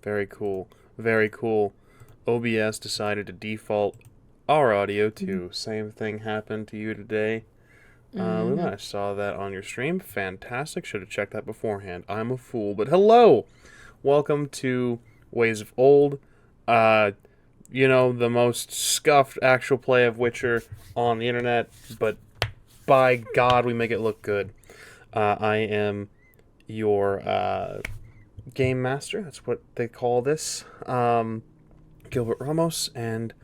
Very cool. Very cool. OBS decided to default our audio too. Same thing happened to you today. Luna, Mm-hmm. I saw that on your stream. Fantastic. Should have checked that beforehand. I'm a fool. But hello! Welcome to Ways of Old. Uh, the most scuffed actual play of Witcher on the internet, but by God, we make it look good. I am your game master. That's what they call this. Gilbert Ramos, and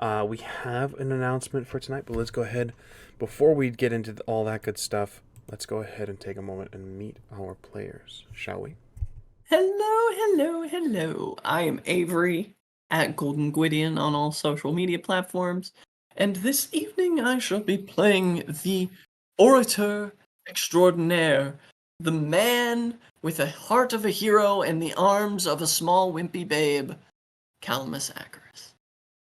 we have an announcement for tonight. But let's go ahead, before we get into all that good stuff, let's go ahead and take a moment and meet our players, shall we? Hello, hello, hello. I am Avery at Golden Gwydion on all social media platforms, and this evening I shall be playing the orator extraordinaire, the man with the heart of a hero and the arms of a small wimpy babe, Calamus Acaris.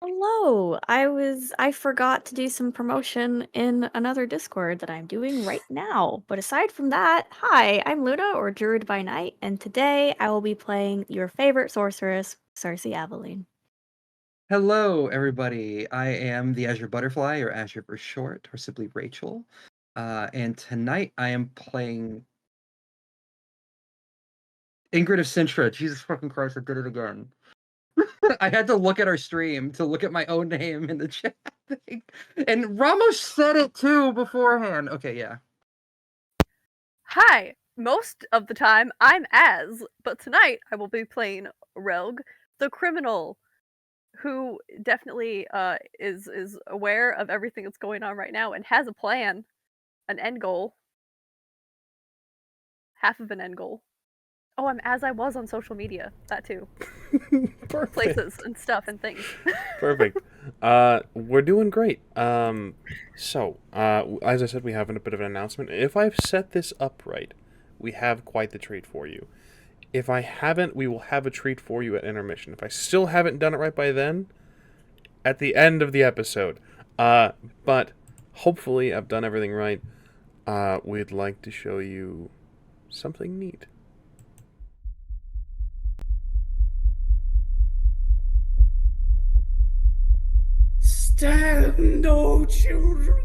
Hello. I forgot to do some promotion in another Discord that I'm doing right now. But aside from that, hi, I'm Luna or Druid by Night, and today I will be playing your favorite sorceress, Cersei Aveline. Hello, everybody. I am the Azure Butterfly, or Azure for short, or simply Rachel. And tonight I am playing Ingrid of Sintra. Jesus fucking Christ, I did it again. I had to look at our stream to look at my own name in the chat thing. And Ramos said it too beforehand. Okay, yeah. Hi! Most of the time, I'm Az, but tonight I will be playing Rogue, the criminal, who definitely is aware of everything that's going on right now and has a plan, an end goal, half of an end goal. Oh, I'm as I was on social media, that too. Perfect. Places and stuff and things. Perfect. We're doing great. So, as I said, we have a bit of an announcement. If I've set this up right, we have quite the treat for you. If I haven't, we will have a treat for you at intermission. If I still haven't done it right by then, at the end of the episode. But hopefully I've done everything right. We'd like to show you something neat. Stand, O children,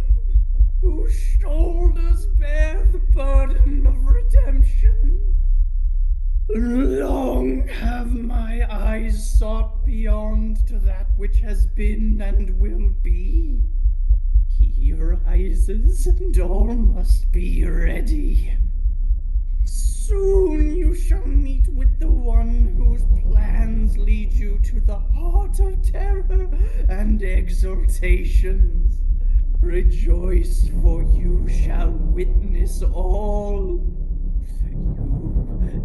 whose shoulders bear the burden of redemption. Long have my eyes sought beyond to that which has been and will be. He rises, and all must be ready. Soon you shall meet with the one whose plans lead you to the heart of terror and exultations. Rejoice, for you shall witness all.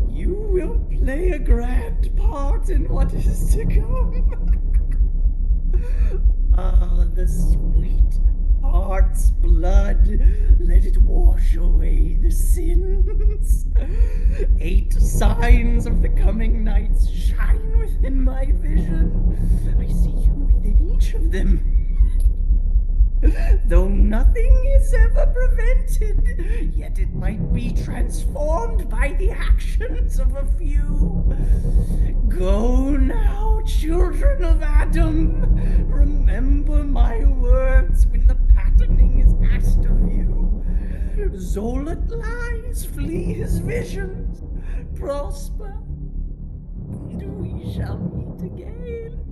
You will play a grand part in what is to come. Ah, the sweet heart's blood, let it wash away the sins. 8 signs of the coming nights shine within my vision. I see you within each of them. Though nothing is ever prevented, yet it might be transformed by the actions of a few. Go now, children of Adam. Remember my words when the patterning is asked of you. Zolat lies, flee his visions. Prosper, and we shall meet again.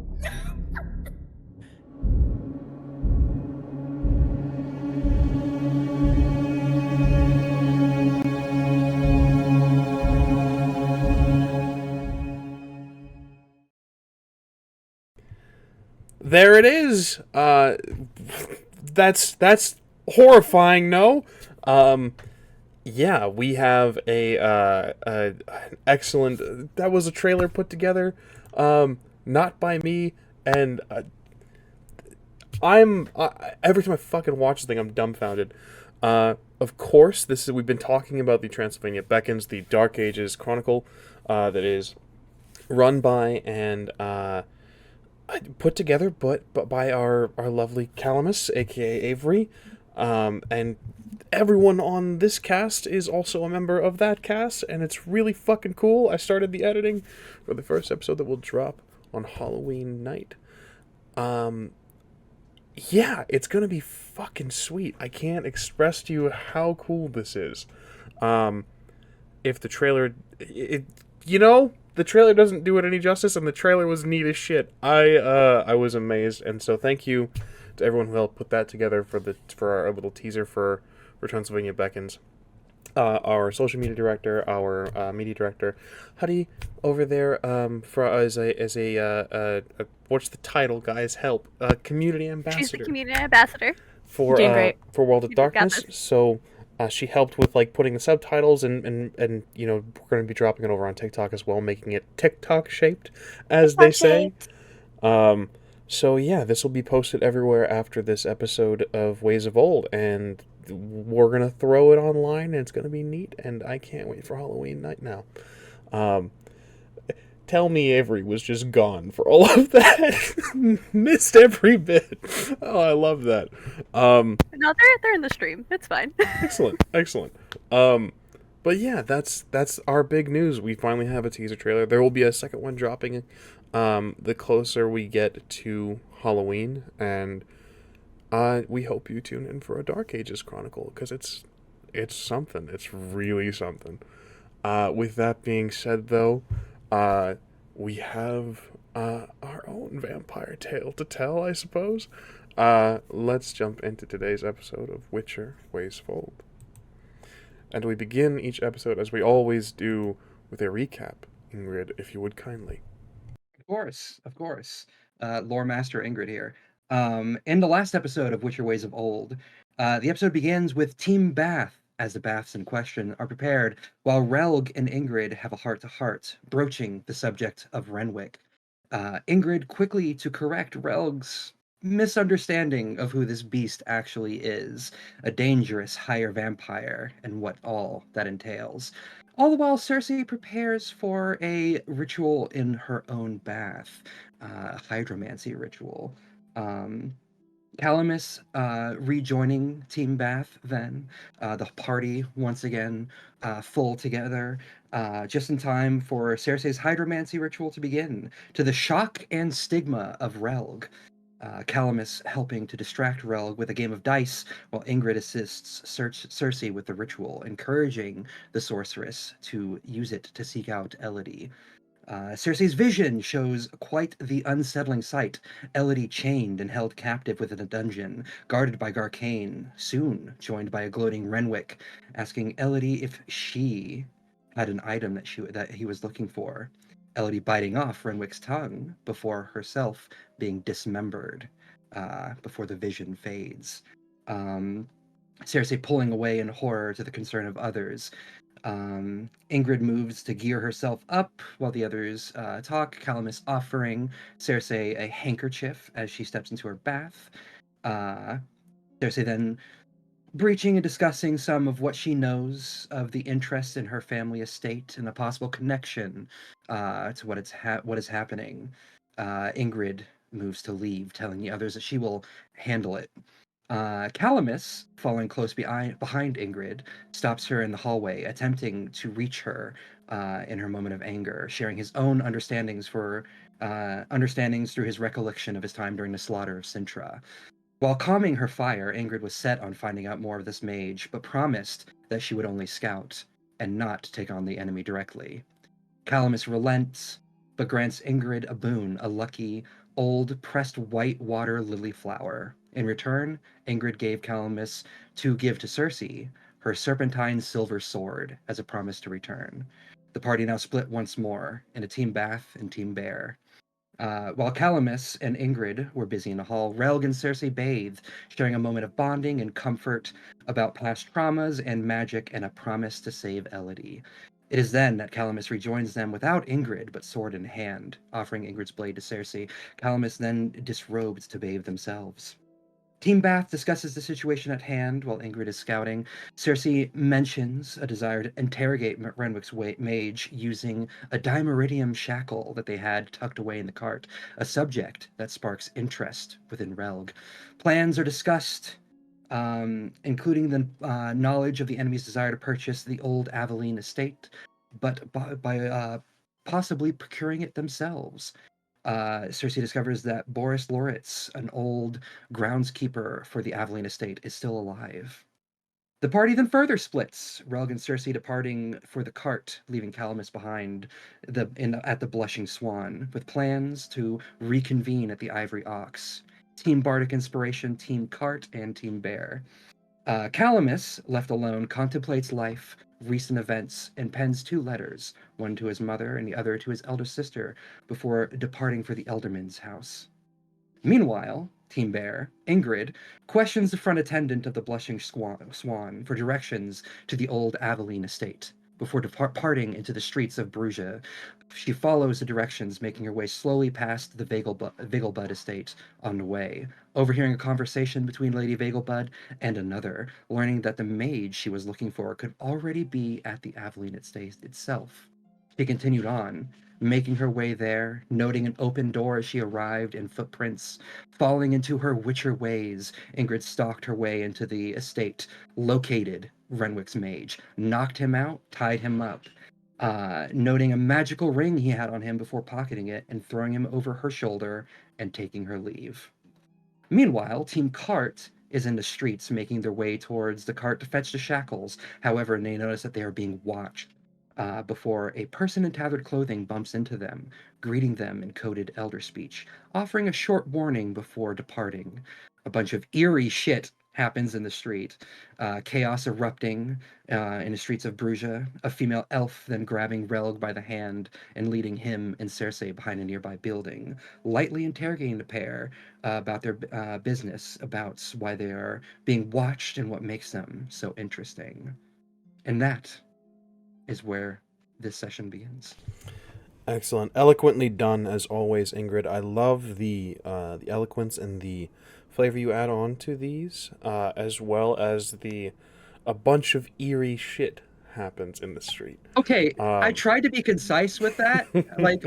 There it is. That's horrifying. No. Yeah, we have an excellent. That was a trailer put together, not by me, and I'm every time I fucking watch this thing, I'm dumbfounded. Of course, we've been talking about the Transylvania Beckons, the Dark Ages Chronicle, that is run by and put together, but by our lovely Calamus, aka Avery, and everyone on this cast is also a member of that cast, and it's really fucking cool. I started the editing for the first episode that will drop on Halloween night. Yeah, it's gonna be fucking sweet. I can't express to you how cool this is. If the trailer, the trailer doesn't do it any justice, and the trailer was neat as shit. I was amazed, and so thank you to everyone who helped put that together for our little teaser for Transylvania Beckons. Our social media director, our media director, Huddy over there, as a what's the title, guys? Help! Community ambassador. She's the community ambassador. For Doing great. for World of You got Darkness. this. So she helped with like putting the subtitles and we're going to be dropping it over on TikTok as well, making it TikTok shaped, as they say. So yeah, this will be posted everywhere after this episode of Ways of Old, and we're gonna throw it online, and it's gonna be neat, and I can't wait for Halloween night now. Tell me Avery was just gone for all of that. Missed every bit. Oh, I love that. No, they're in the stream. It's fine. Excellent. But yeah, that's our big news. We finally have a teaser trailer. There will be a second one dropping the closer we get to Halloween, and we hope you tune in for a Dark Ages Chronicle, because it's something. It's really something. With that being said, though, we have our own vampire tale to tell, I suppose. Let's jump into today's episode of Witcher Ways of Old. And we begin each episode, as we always do, with a recap. Ingrid, if you would kindly. Of course. Lore Master Ingrid here. In the last episode of Witcher Ways of Old, the episode begins with Team Bath, as the baths in question are prepared, while Relg and Ingrid have a heart-to-heart, broaching the subject of Renwick. Ingrid quickly to correct Relg's misunderstanding of who this beast actually is, a dangerous higher vampire, and what all that entails. All the while, Cersei prepares for a ritual in her own bath, a hydromancy ritual. Calamus rejoining Team Bath then, the party once again full together, just in time for Cersei's hydromancy ritual to begin, to the shock and stigma of Relg. Calamus helping to distract Relg with a game of dice, while Ingrid assists Cersei with the ritual, encouraging the sorceress to use it to seek out Elodie. Cersei's vision shows quite the unsettling sight. Elodie chained and held captive within a dungeon, guarded by Garcane, soon joined by a gloating Renwick, asking Elodie if she had an item that he was looking for. Elodie biting off Renwick's tongue before herself being dismembered, before the vision fades. Cersei pulling away in horror to the concern of others. Ingrid moves to gear herself up while the others talk, Calamus offering Cersei a handkerchief as she steps into her bath. Cersei then breaching and discussing some of what she knows of the interest in her family estate and a possible connection to what is happening. Ingrid moves to leave, telling the others that she will handle it. Calamus, following close behind Ingrid, stops her in the hallway, attempting to reach her in her moment of anger, sharing his own understandings through his recollection of his time during the slaughter of Sintra. While calming her fire, Ingrid was set on finding out more of this mage, but promised that she would only scout and not take on the enemy directly. Calamus relents, but grants Ingrid a boon, a lucky, old, pressed white water lily flower. In return, Ingrid gave Calamus to give to Cersei her serpentine silver sword as a promise to return. The party now split once more into Team Bath and Team Bear. While Calamus and Ingrid were busy in the hall, Relg and Cersei bathe, sharing a moment of bonding and comfort about past traumas and magic and a promise to save Elodie. It is then that Calamus rejoins them without Ingrid, but sword in hand, offering Ingrid's blade to Cersei. Calamus then disrobes to bathe themselves. Team Bath discusses the situation at hand while Ingrid is scouting. Cersei mentions a desire to interrogate Renwick's mage using a dimeridium shackle that they had tucked away in the cart, a subject that sparks interest within Relg. Plans are discussed including the knowledge of the enemy's desire to purchase the old Aveline estate, but by possibly procuring it themselves. Cersei discovers that Boris Loritz, an old groundskeeper for the Aveline estate, is still alive. The party then further splits, Relg and Cersei departing for the cart, leaving Calamus behind at the Blushing Swan, with plans to reconvene at the Ivory Ox. Team Bardic Inspiration, Team Cart, and Team Bear. Calamus, left alone, contemplates life, recent events, and pens 2 letters, one to his mother and the other to his elder sister, before departing for the Elderman's house. Meanwhile, Team Bear, Ingrid, questions the front attendant of the Blushing Swan for directions to the old Aveline estate. Before departing into the streets of Brugge, she follows the directions, making her way slowly past the Vegelbud estate on the way, overhearing a conversation between Lady Vegelbud and another, learning that the mage she was looking for could already be at the Aveline estate itself. She continued on, making her way there, noting an open door as she arrived and footprints. Falling into her Witcher ways, Ingrid stalked her way into the estate, located Renwick's mage, knocked him out, tied him up, noting a magical ring he had on him before pocketing it and throwing him over her shoulder and taking her leave. Meanwhile, Team Cart is in the streets, making their way towards the cart to fetch the shackles. However, they notice that they are being watched. Before a person in tattered clothing bumps into them, greeting them in coded elder speech, offering a short warning before departing. A bunch of eerie shit happens in the street. Chaos erupting in the streets of Brugge. A female elf then grabbing Relg by the hand and leading him and Cersei behind a nearby building, lightly interrogating the pair about their business, about why they are being watched and what makes them so interesting. And that is where this session begins. Excellent. Eloquently done, as always, Ingrid. I love the eloquence and the flavor you add on to these, as well as a bunch of eerie shit happens in the street. Okay, I tried to be concise with that,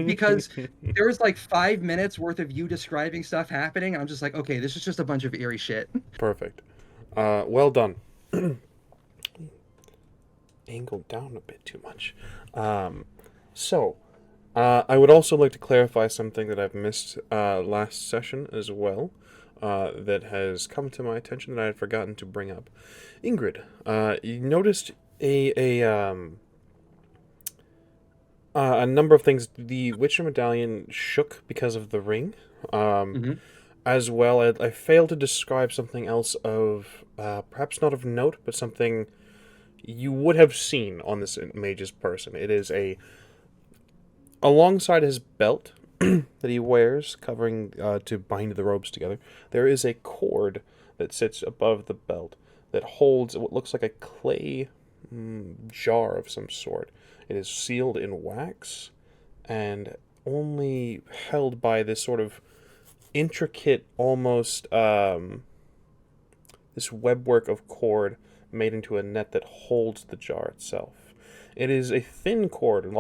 because there was 5 minutes worth of you describing stuff happening, and I'm just like, okay, this is just a bunch of eerie shit. Perfect. Well done. Angled down a bit too much. I would also like to clarify something that I've missed last session as well, that has come to my attention that I had forgotten to bring up. Ingrid, you noticed a number of things. The Witcher medallion shook because of the ring. As well, I failed to describe something else of, perhaps not of note, but something you would have seen on this mage's person. It is alongside his belt that he wears, covering to bind the robes together, there is a cord that sits above the belt that holds what looks like a clay jar of some sort. It is sealed in wax and only held by this sort of intricate, almost this webwork of cord made into a net that holds the jar itself. It is a thin cord,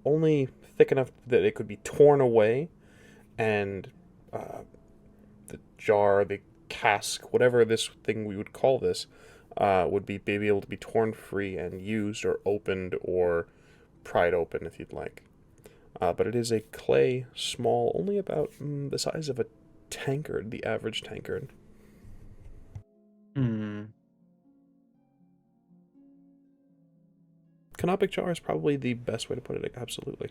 only thick enough that it could be torn away, and the jar, the cask, whatever this thing we would call this, would be able to be torn free and used or opened or pried open if you'd like. But it is a clay, small, only about the size of a tankard, the average tankard. Canoptic jar is probably the best way to put it, absolutely.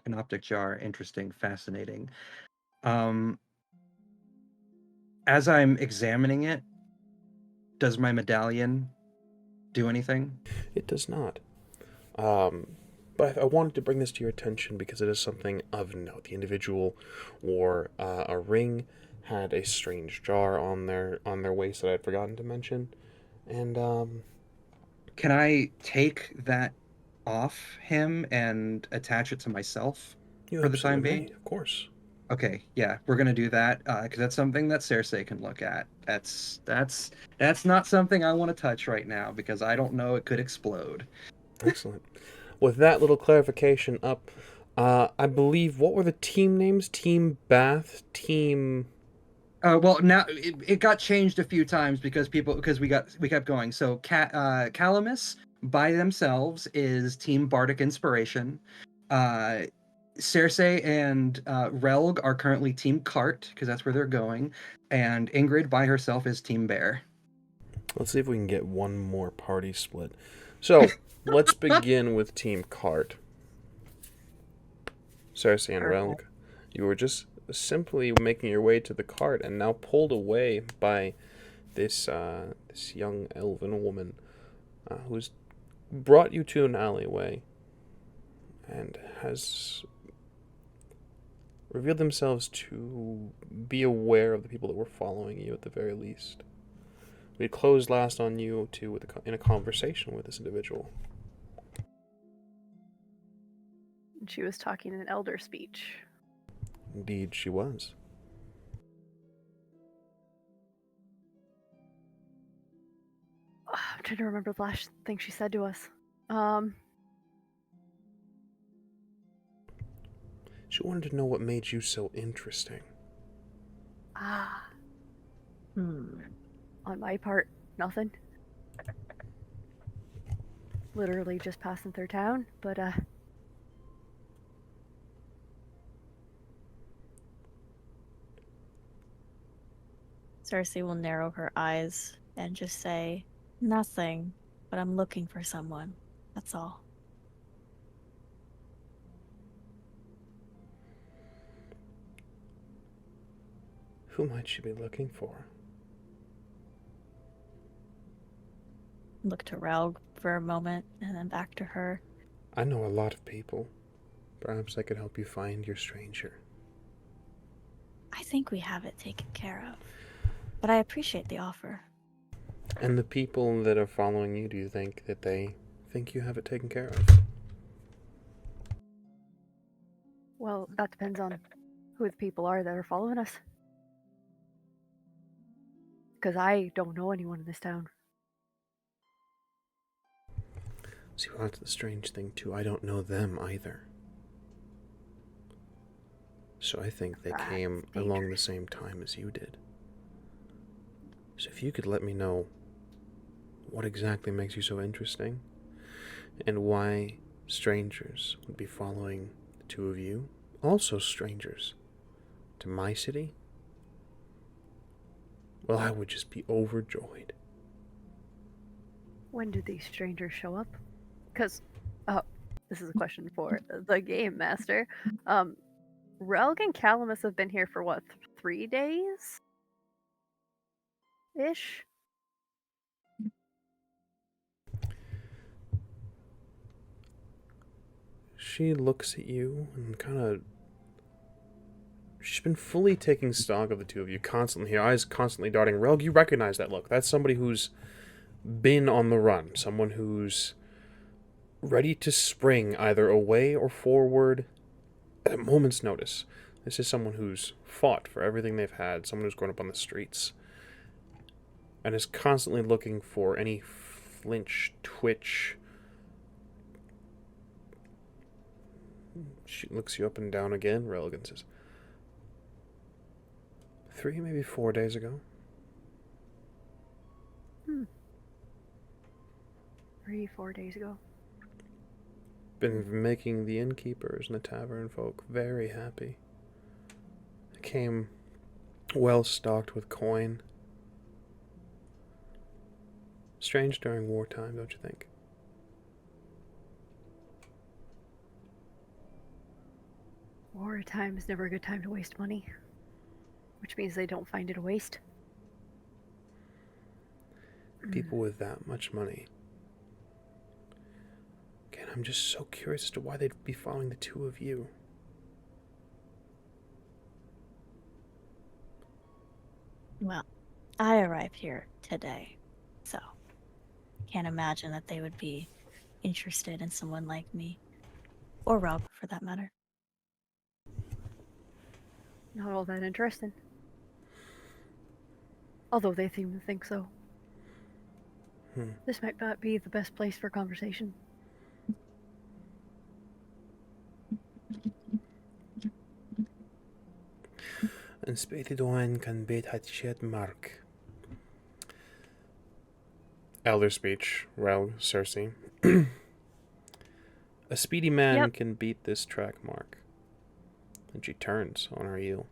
Canoptic jar, interesting, fascinating. As I'm examining it, does my medallion do anything? It does not. But I wanted to bring this to your attention because it is something of note. The individual wore a ring, had a strange jar on their waist that I had forgotten to mention, and Can I take that off him and attach it to myself for the time being? Of course. Okay, yeah, we're gonna do that because that's something that Cersei can look at. That's not something I want to touch right now because I don't know, it could explode. Excellent. With that little clarification up, I believe, what were the team names? Team Bath, Team Well, now it got changed a few times because we kept going. So Calamus by themselves is Team Bardic Inspiration. Cersei and Relg are currently Team Cart because that's where they're going, and Ingrid by herself is Team Bear. Let's see if we can get one more party split. So, let's begin with Team Cart. Cersei and Relg, you were just simply making your way to the cart and now pulled away by this young elven woman who's brought you to an alleyway and has revealed themselves to be aware of the people that were following you at the very least. We closed last on you two in a conversation with this individual. She was talking in elder speech. Indeed, she was. I'm trying to remember the last thing she said to us. She wanted to know what made you so interesting. On my part, nothing. Literally just passing through town, but Cersei will narrow her eyes and just say, "Nothing, but I'm looking for someone. That's all." Who might she be looking for? Look to Relg for a moment and then back to her. I know a lot of people. Perhaps I could help you find your stranger. I think we have it taken care of, but I appreciate the offer. And the people that are following you, do you think that they think you have it taken care of? well, that depends on who the people are that are following us. Because I don't know anyone in this town. See, well, that's the strange thing, too. I don't know them either. So I think they came along the same time as you did. So if you could let me know what exactly makes you so interesting, and why strangers would be following the two of you, also strangers, to my city, well, I would just be overjoyed. When did these strangers show up? Because, this is a question for the game master. Relg and Calamus have been here for what, 3 days? Ish? She looks at you and she's been fully taking stock of the two of you constantly, her eyes constantly darting. Relg, you recognize that look. That's somebody who's been on the run, someone who's ready to spring either away or forward at a moment's notice. This is someone who's fought for everything they've had, someone who's grown up on the streets, and is constantly looking for any flinch, twitch. She looks you up and down again, Relg, and says, 3, maybe 4 days ago. 3, 4 days ago. Been making the innkeepers and the tavern folk very happy. Came well stocked with coin. Strange during wartime, don't you think? Wartime is never a good time to waste money. Which means they don't find it a waste. People with that much money. Again, I'm just so curious as to why they'd be following the two of you. Well, I arrived here today, so can't imagine that they would be interested in someone like me. Or Rob, for that matter. Not all that interesting. Although they seem to think so. This might not be the best place for conversation. and spirited one can beat hat shed mark. Elder speech, Rel, Cersei. A speedy man Yep. can beat this track mark. And she turns on her heel.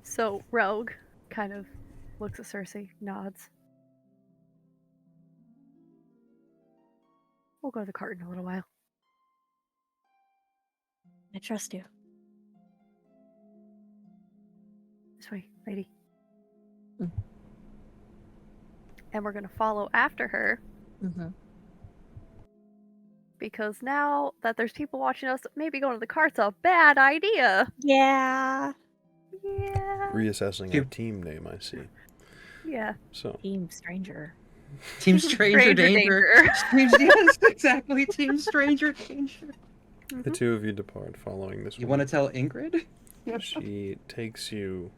So Rogue kind of looks at Cersei, nods. We'll go to the cart in a little while. I trust you. This way, lady. Mm. And we're gonna follow after her Mm-hmm. because now that there's people watching us, maybe going to the cart's a bad idea. Yeah. Yeah. Reassessing You- our team name, I see. Yeah. So, Team Stranger. Team Stranger Danger. Yes, exactly. Team Stranger Danger. the two of you depart following this You woman. want to tell Ingrid? She takes you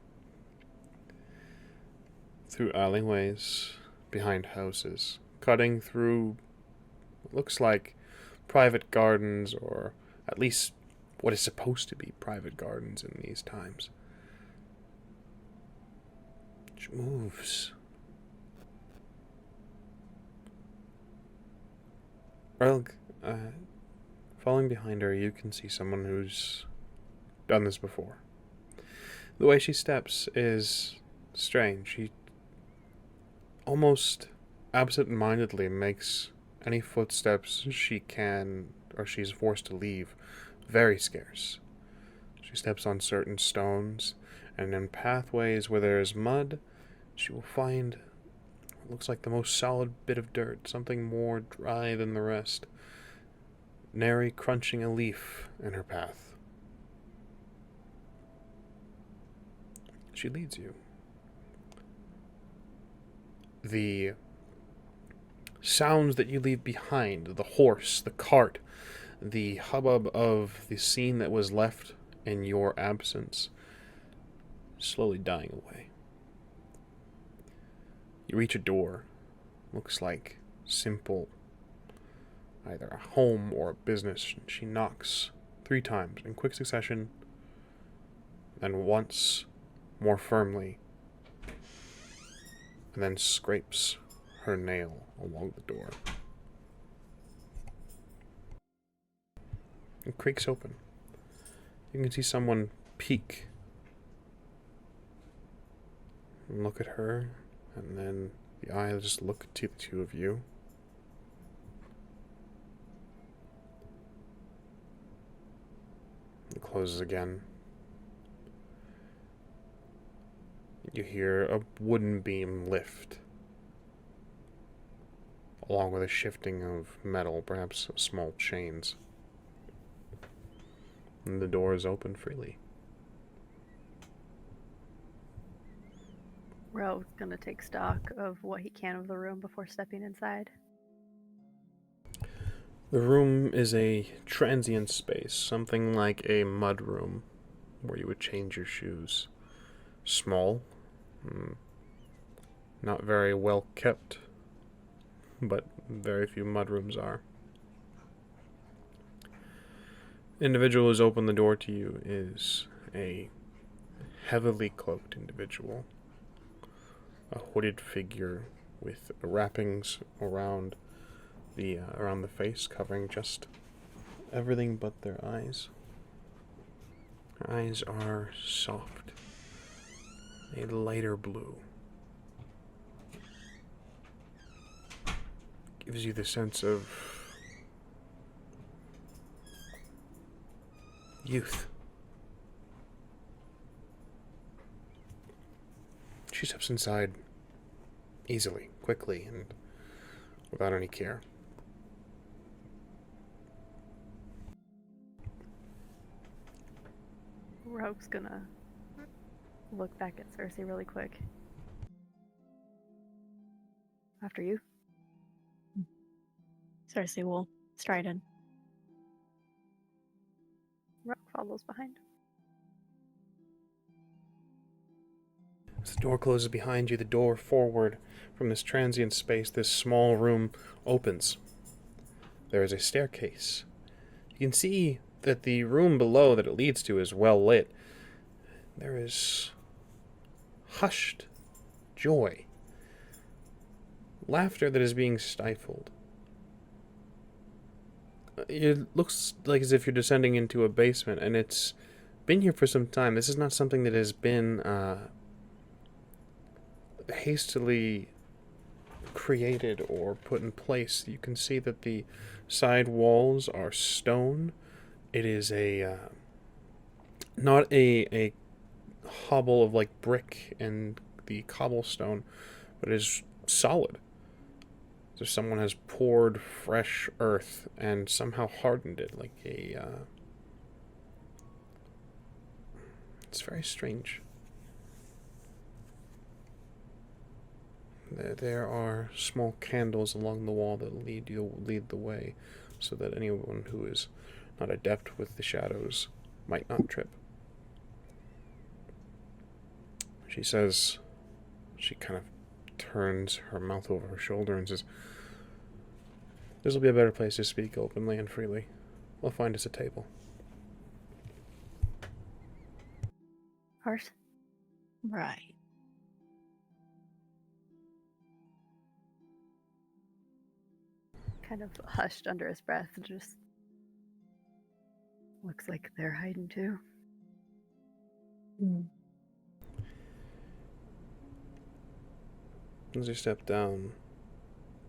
through alleyways, behind houses, cutting through what looks like private gardens, or at least what is supposed to be private gardens in these times. She moves. Relg, following behind her, you can see someone who's done this before. The way she steps is strange. She almost absent-mindedly makes any footsteps she can, or she's forced to leave, very scarce. She steps on certain stones, and in pathways where there is mud, she will find what looks like the most solid bit of dirt, something more dry than the rest, nary crunching a leaf in her path. She leads you. The sounds that you leave behind, the horse, the cart, the hubbub of the scene that was left in your absence, slowly dying away. You reach a door. Looks like simple, either a home or a business. She knocks 3 times in quick succession, then once more firmly, and then scrapes her nail along the door. It creaks open. You can see someone peek and look at her, and then the eyes just look to the two of you. It closes again. You hear a wooden beam lift, along with a shifting of metal, perhaps small chains. And the door is open freely. Rogue's gonna take stock of what he can of the room before stepping inside. The room is a transient space, something like a mud room where you would change your shoes. Small, not very well kept, but very few mudrooms are. The individual who's opened the door to you is a heavily cloaked individual, a hooded figure with wrappings around the face, covering just everything but their eyes. Her eyes are soft, a lighter blue. Gives you the sense of youth. She steps inside easily, quickly, and without any care. Rogue's gonna look back at Cersei really quick. After you. Cersei will stride in. Rogue follows behind. As the door closes behind you, the door forward from this transient space, this small room, opens. There is a staircase. You can see that the room below that it leads to is well lit. There is hushed joy, laughter that is being stifled. It looks like as if you're descending into a basement, and it's been here for some time. This is not something that has been hastily created or put in place. You can see that the side walls are stone. It is a not a hobble of like brick and the cobblestone, but it is solid. So someone has poured fresh earth and somehow hardened it like a it's very strange. There are small candles along the wall that lead the way, so that anyone who is not adept with the shadows might not trip. She says, she kind of turns her mouth over her shoulder and says, "This will be a better place to speak openly and freely. We'll find us a table." Heart. Right. Kind of hushed under his breath, just looks like they're hiding too. As you step down,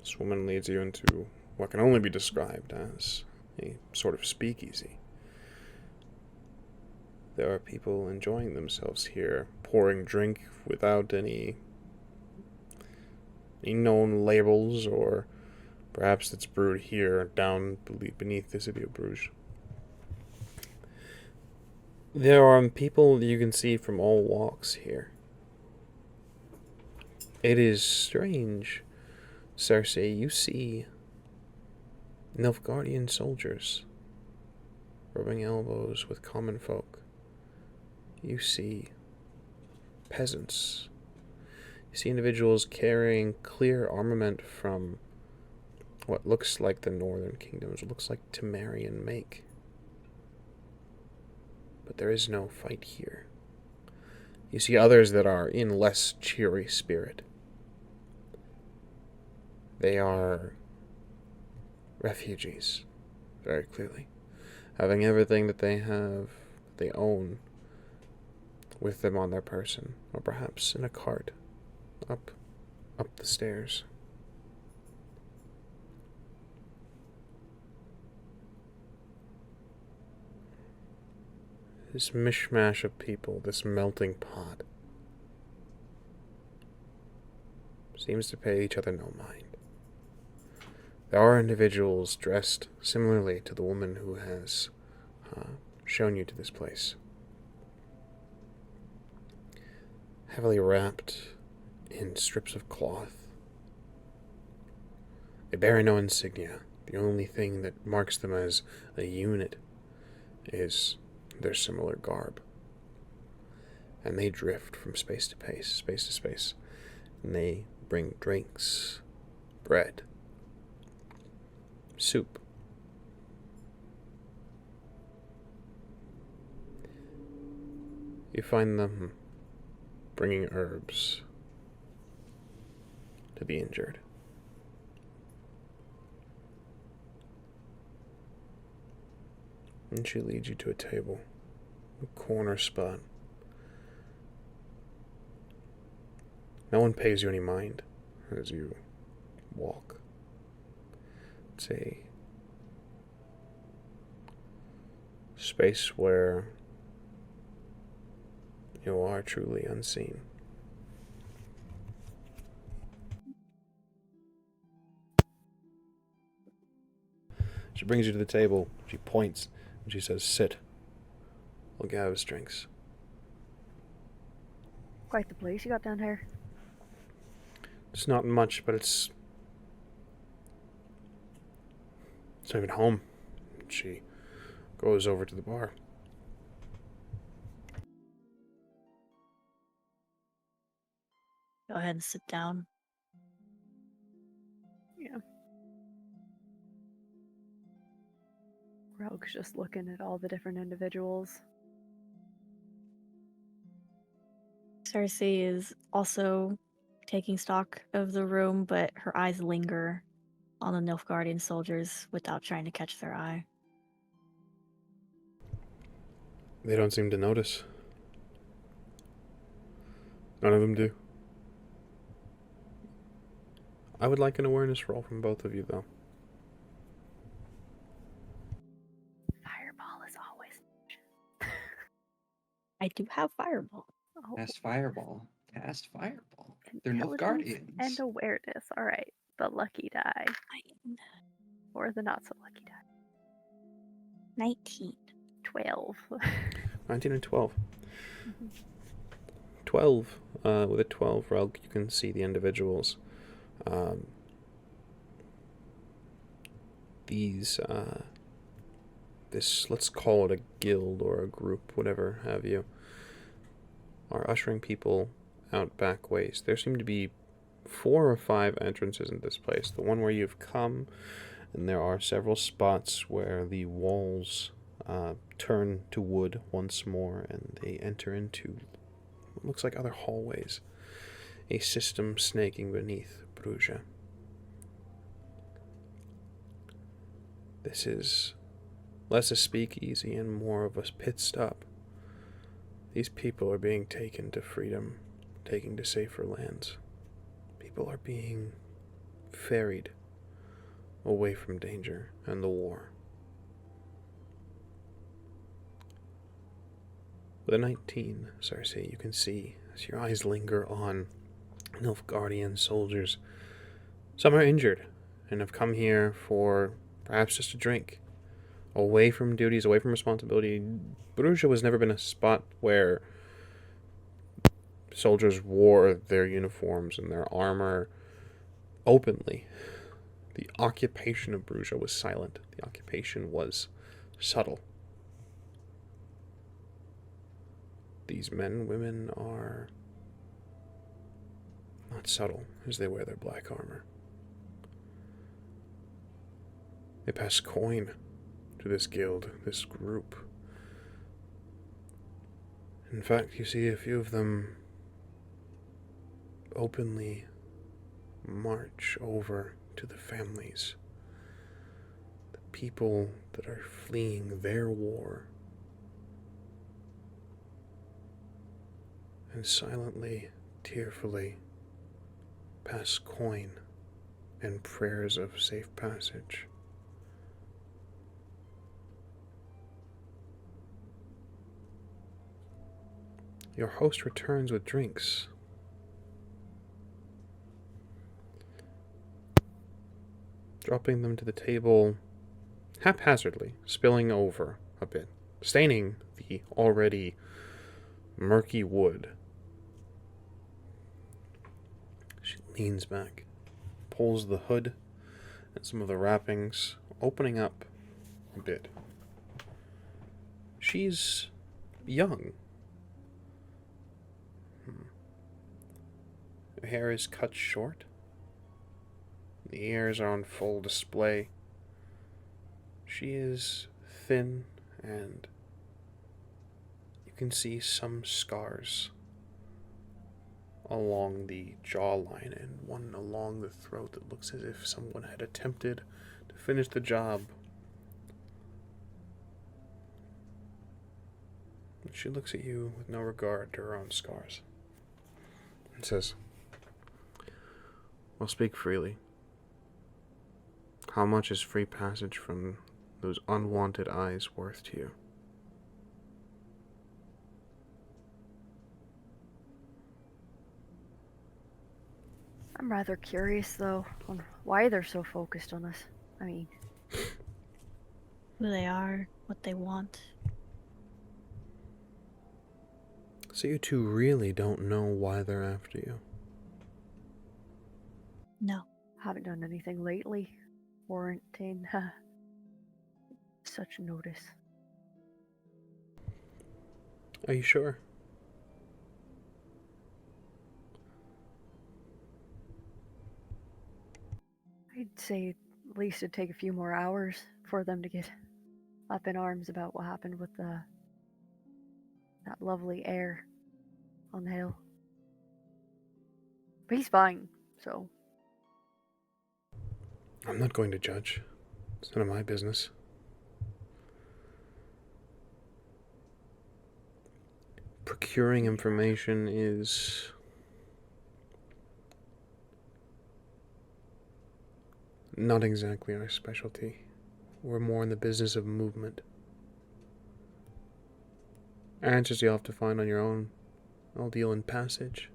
this woman leads you into what can only be described as a sort of speakeasy. There are people enjoying themselves here, pouring drink without any known labels, or perhaps it's brewed here down beneath the city of Bruges. There are people you can see from all walks here. It is strange, Cersei. You see Nilfgaardian soldiers rubbing elbows with common folk. You see peasants. You see individuals carrying clear armament from what looks like the northern kingdoms, what looks like Temerian make. But there is no fight here. You see others that are in less cheery spirit. They are refugees, very clearly, having everything that they own, with them on their person, or perhaps in a cart, up the stairs. This mishmash of people, this melting pot, seems to pay each other no mind. There are individuals dressed similarly to the woman who has shown you to this place. Heavily wrapped in strips of cloth. They bear no insignia. The only thing that marks them as a unit is their similar garb. And they drift from space to space, and they bring drinks, bread, soup. You find them bringing herbs to the injured. And she leads you to a table, a corner spot. No one pays you any mind as you walk. It's a space where you are truly unseen. She brings you to the table. She points and she says, "Sit. I'll get us drinks." Quite the place you got down here. It's not much, but it's not even home. She goes over to the bar. Go ahead and sit down. Yeah. Rogue's just looking at all the different individuals. Cersei is also taking stock of the room, but her eyes linger on the Nilfgaardian soldiers without trying to catch their eye. They don't seem to notice. None of them do. I would like an awareness roll from both of you, though. Fireball is always. I do have Fireball. Oh, Cast Fireball. Cast Fireball. They're intelligence Nilfgaardians. and awareness. All right, the lucky die or the not so lucky die. 19. 12. 19 and 12. 12. With a 12 rogue, you can see the individuals. This, let's call it a guild or a group, whatever have you, are ushering people out back ways. There seem to be 4 or 5 entrances in this place. The one where you've come, and there are several spots where the walls turn to wood once more, and they enter into what looks like other hallways. A system snaking beneath Brugge. This is less a speakeasy and more of a pit stop. These people are being taken to freedom, taken to safer lands. People are being ferried away from danger and the war. With a 19, Cersei, you can see, as your eyes linger on Nilfgaardian soldiers, some are injured and have come here for perhaps just a drink. Away from duties, away from responsibility. Brugge has never been a spot where soldiers wore their uniforms and their armor openly. The occupation of Brugge was silent. The occupation was subtle. These men and women are not subtle as they wear their black armor. They pass coin to this guild, this group. In fact, you see a few of them openly march over to the families, the people that are fleeing their war, and silently, tearfully pass coin and prayers of safe passage. Your host returns with drinks. Dropping them to the table haphazardly, spilling over a bit, staining the already murky wood. She leans back, pulls the hood and some of the wrappings, opening up a bit. She's young. Her hair is cut short. The ears are on full display. She is thin, and you can see some scars along the jawline and one along the throat that looks as if someone had attempted to finish the job. She looks at you with no regard to her own scars and says, "Well, speak freely. How much is free passage from those unwanted eyes worth to you?" I'm rather curious, though, on why they're so focused on us. I mean, Who they are, what they want. So you two really don't know why they're after you. No. haven't done anything lately warranting such notice. Are you sure? I'd say at least it'd take a few more hours for them to get up in arms about what happened with that lovely heir on the hill. But he's fine, so I'm not going to judge. It's none of my business. Procuring information is not exactly our specialty. We're more in the business of movement. Answers you'll have to find on your own. I'll deal in passage.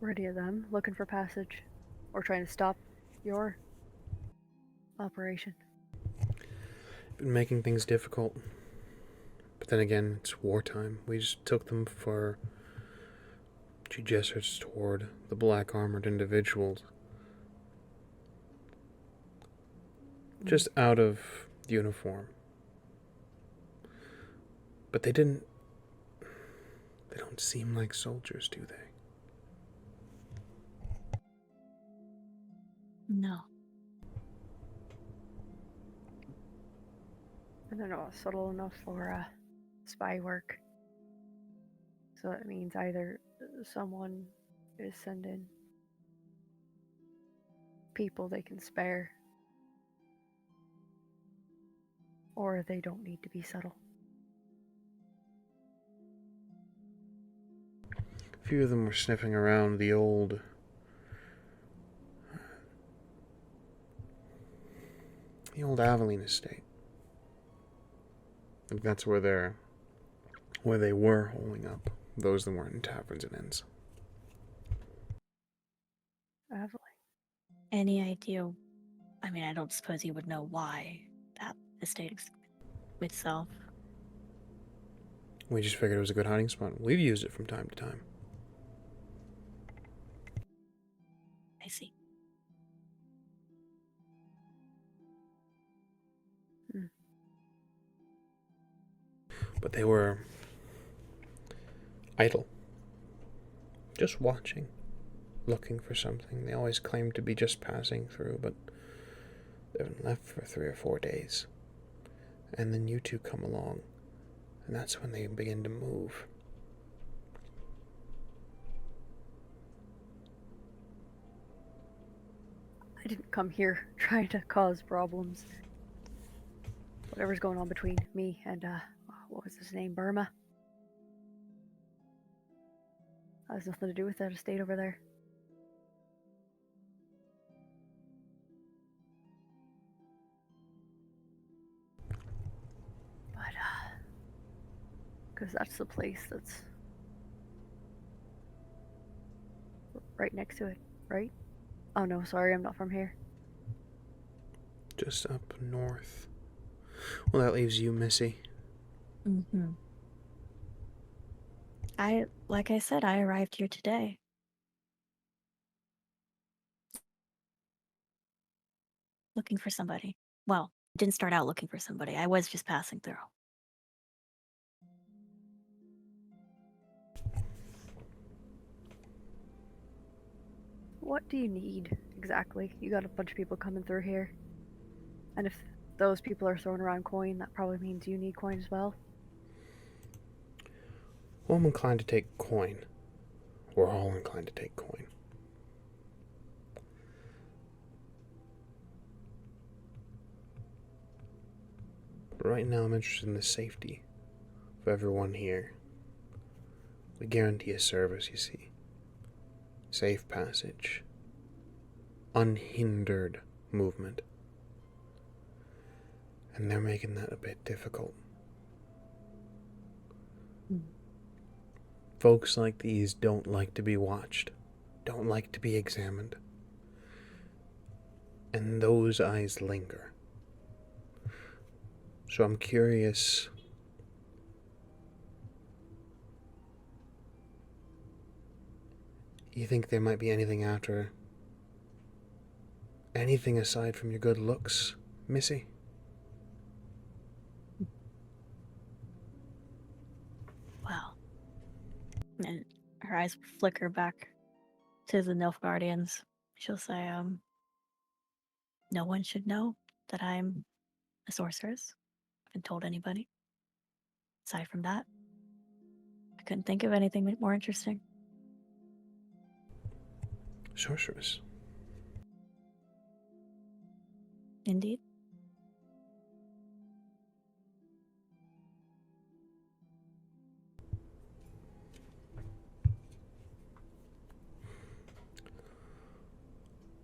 ready of them looking for passage or trying to stop your operation. Been making things difficult. But then again, it's wartime. We just took them for... She gestures toward the black armored individuals. Just out of uniform. But they don't seem like soldiers, do they? No. I don't know, subtle enough for spy work. So it means either someone is sending people they can spare, or they don't need to be subtle. A few of them were sniffing around the old... Aveline estate. I think that's where they were holding up. Those that weren't in taverns and inns. Evelyn. Any idea? I mean, I don't suppose you would know why that estate itself. We just figured it was a good hiding spot. We've used it from time to time. I see. But they were idle. Just watching. Looking for something. They always claimed to be just passing through, but they haven't left for 3 or 4 days. And then you two come along. And that's when they begin to move. I didn't come here trying to cause problems. Whatever's going on between me and, what was his name, Burma? That has nothing to do with that estate over there. But, because that's the place that's right next to it, right? Oh no, sorry, I'm not from here. Just up north. Well, that leaves you, Missy. Mm-hmm. Like I said, I arrived here today. Looking for somebody. Well, didn't start out looking for somebody. I was just passing through. What do you need exactly? You got a bunch of people coming through here. And if those people are throwing around coin, that probably means you need coin as well. Well, I'm inclined to take coin. We're all inclined to take coin. But right now I'm interested in the safety of everyone here. We guarantee a service, you see. Safe passage. Unhindered movement. And they're making that a bit difficult. Folks like these don't like to be watched, don't like to be examined. And those eyes linger. So I'm curious, you think there might be anything after, anything aside from your good looks, Missy? Well, and her eyes flicker back to the Nilfgaardians. She'll say, no one should know. that I'm a sorceress. I haven't told anybody. Aside from that, I couldn't think of anything more interesting. Sorceress. Indeed.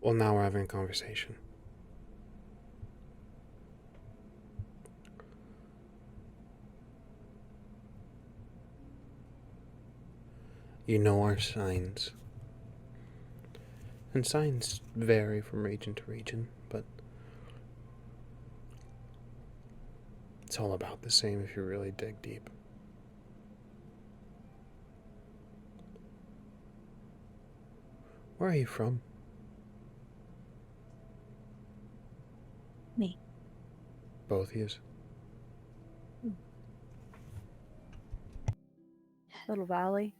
Well, now we're having a conversation. You know our signs. And signs vary from region to region, but it's all about the same if you really dig deep. Where are you from? Me. Both of yous. Little valley.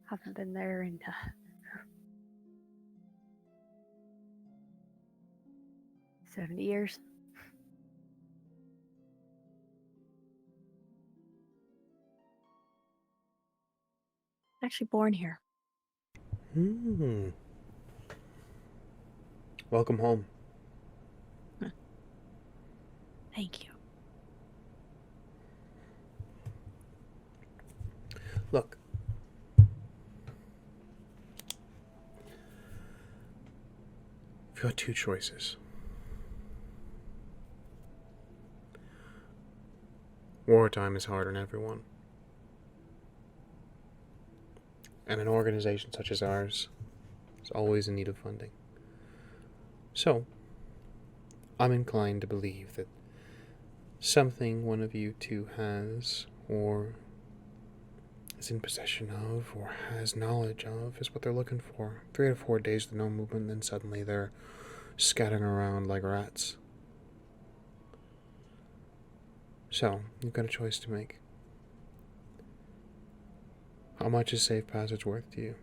Haven't been there in 70 years. Actually born here. Welcome home. Thank you. Look. You've got two choices. Wartime is hard on everyone. And an organization such as ours is always in need of funding. So, I'm inclined to believe that something one of you two has, or is in possession of, or has knowledge of, is what they're looking for. 3 to 4 days with no movement, then suddenly they're scattering around like rats. So, you've got a choice to make. How much is safe passage worth to you?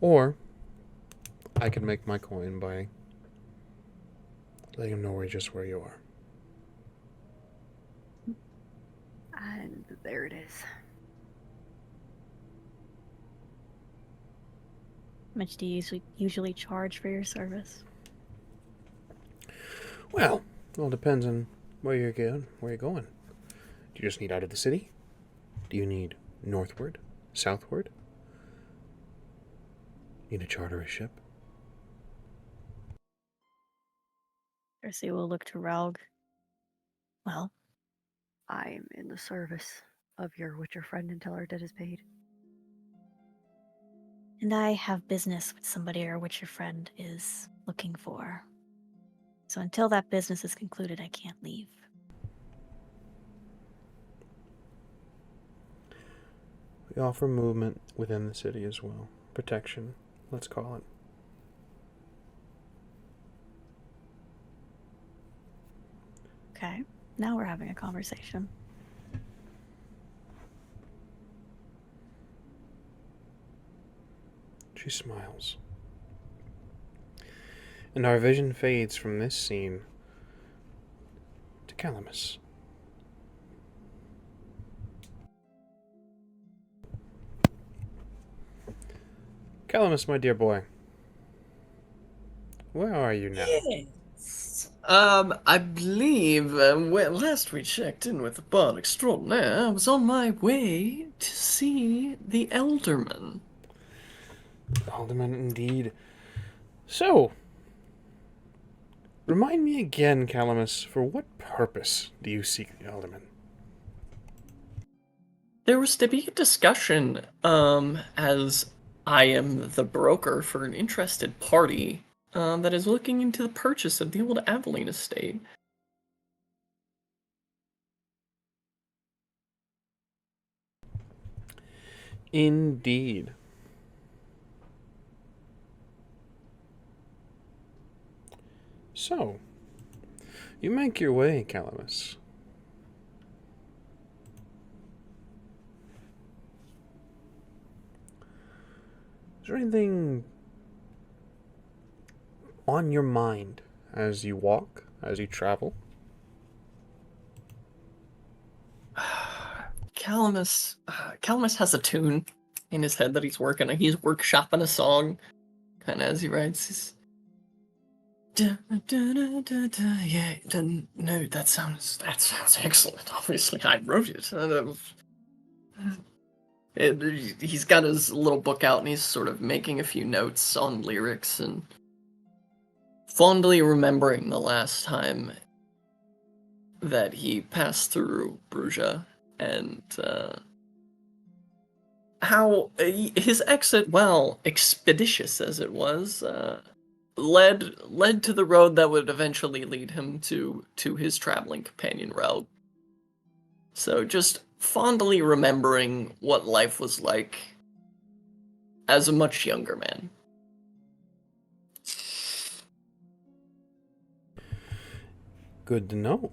Or, I can make my coin by letting them know just where you are. And there it is. How much do you usually charge for your service? Well, it all depends on where you're going. Do you just need out of the city? Do you need northward? Southward? Need to charter a ship? Cersei will look to Raug. Well, I'm in the service of your Witcher friend until our debt is paid. and I have business with somebody our Witcher friend is looking for. So until that business is concluded, I can't leave. We offer movement within the city as well. Protection, let's call it. Okay, now we're having a conversation. She smiles. And our vision fades from this scene to Calamus. Calamus, my dear boy. Where are you now? Yes. I believe last we checked in with the bard extraordinaire, I was on my way to see the Elderman. Alderman, indeed. So, remind me again, Calamus, for what purpose do you seek the Alderman? There was to be a discussion, as I am the broker for an interested party, that is looking into the purchase of the old Aveline estate. Indeed. So, you make your way, Calamus. Is there anything on your mind as you walk, as you travel? Calamus has a tune in his head that he's working on. He's workshopping a song, kind of as he writes. He's, da, da, da, da, da, yeah, no, that sounds excellent. Obviously, I wrote it. He's got his little book out and he's sort of making a few notes on lyrics and fondly remembering the last time that he passed through Brugge and how his exit, well, expeditious as it was, led to the road that would eventually lead him to his traveling companion Relg. So just fondly remembering what life was like as a much younger man. Good to know.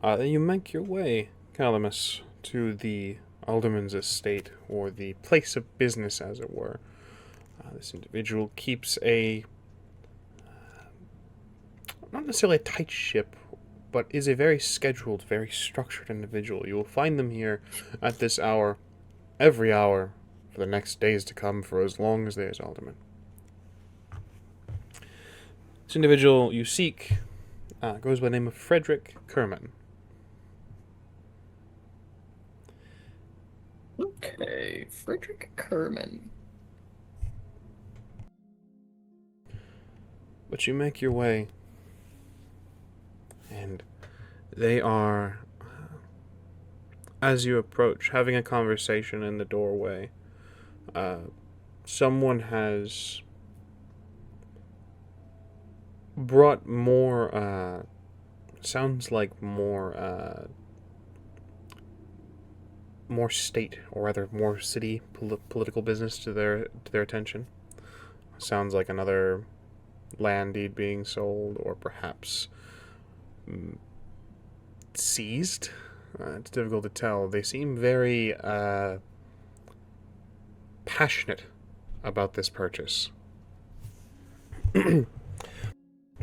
You make your way, Calamus, to the alderman's estate, or the place of business, as it were. This individual keeps a, not necessarily a tight ship, but is a very scheduled, very structured individual. You will find them here at this hour, every hour, for the next days to come, for as long as there is alderman. This individual you seek goes by the name of Frederick Kerman. Okay, Frederick Kerman. But you make your way, and they are, as you approach, having a conversation in the doorway. Someone has brought more, sounds like more state, or rather more city political business to their attention. Sounds like another land deed being sold, or perhaps seized. It's difficult to tell. They seem very passionate about this purchase.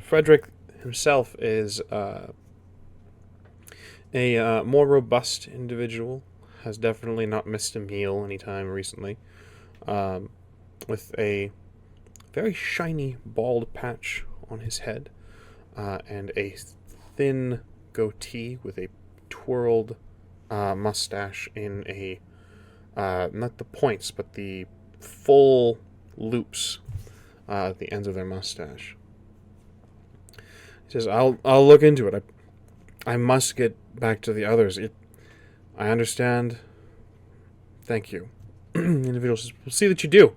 Frederick himself is a more robust individual, has definitely not missed a meal anytime recently, with a very shiny bald patch on his head, and a thin goatee with a twirled mustache in a, not the points, but the full loops at the ends of their mustache. He says, I'll look into it. I must get back to the others. I understand. Thank you. The individual says, we'll see that you do.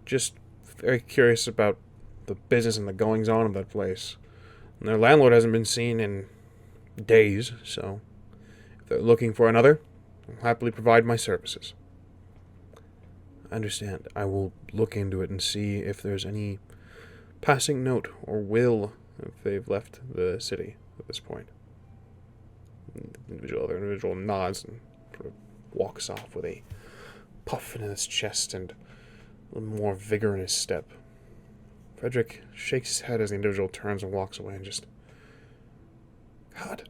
Just very curious about the business and the goings-on of that place. And their landlord hasn't been seen in days, so if they're looking for another, I'll happily provide my services. I understand. I will look into it and see if there's any passing note or will if they've left the city at this point. The other individual nods and sort of walks off with a puff in his chest and a little more vigor in his step. Frederick shakes his head as the individual turns and walks away, and just, God.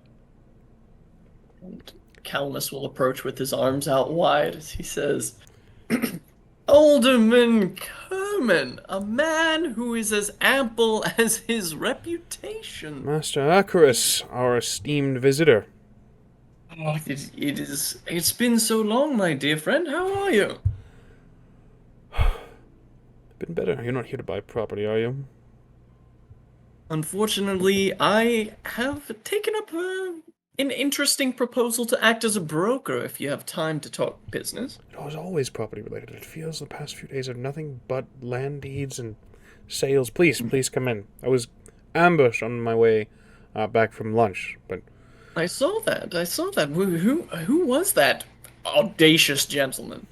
And Calamus will approach with his arms out wide as he says, Alderman Kerman, a man who is as ample as his reputation. Master Acarus, our esteemed visitor. Oh, it's been so long, my dear friend. How are you? Been better. You're not here to buy property, are you? Unfortunately, I have taken up an interesting proposal to act as a broker if you have time to talk business. It was always property related. It feels the past few days are nothing but land deeds and sales. Please come in. I was ambushed on my way back from lunch, but I saw that. Who was that audacious gentleman?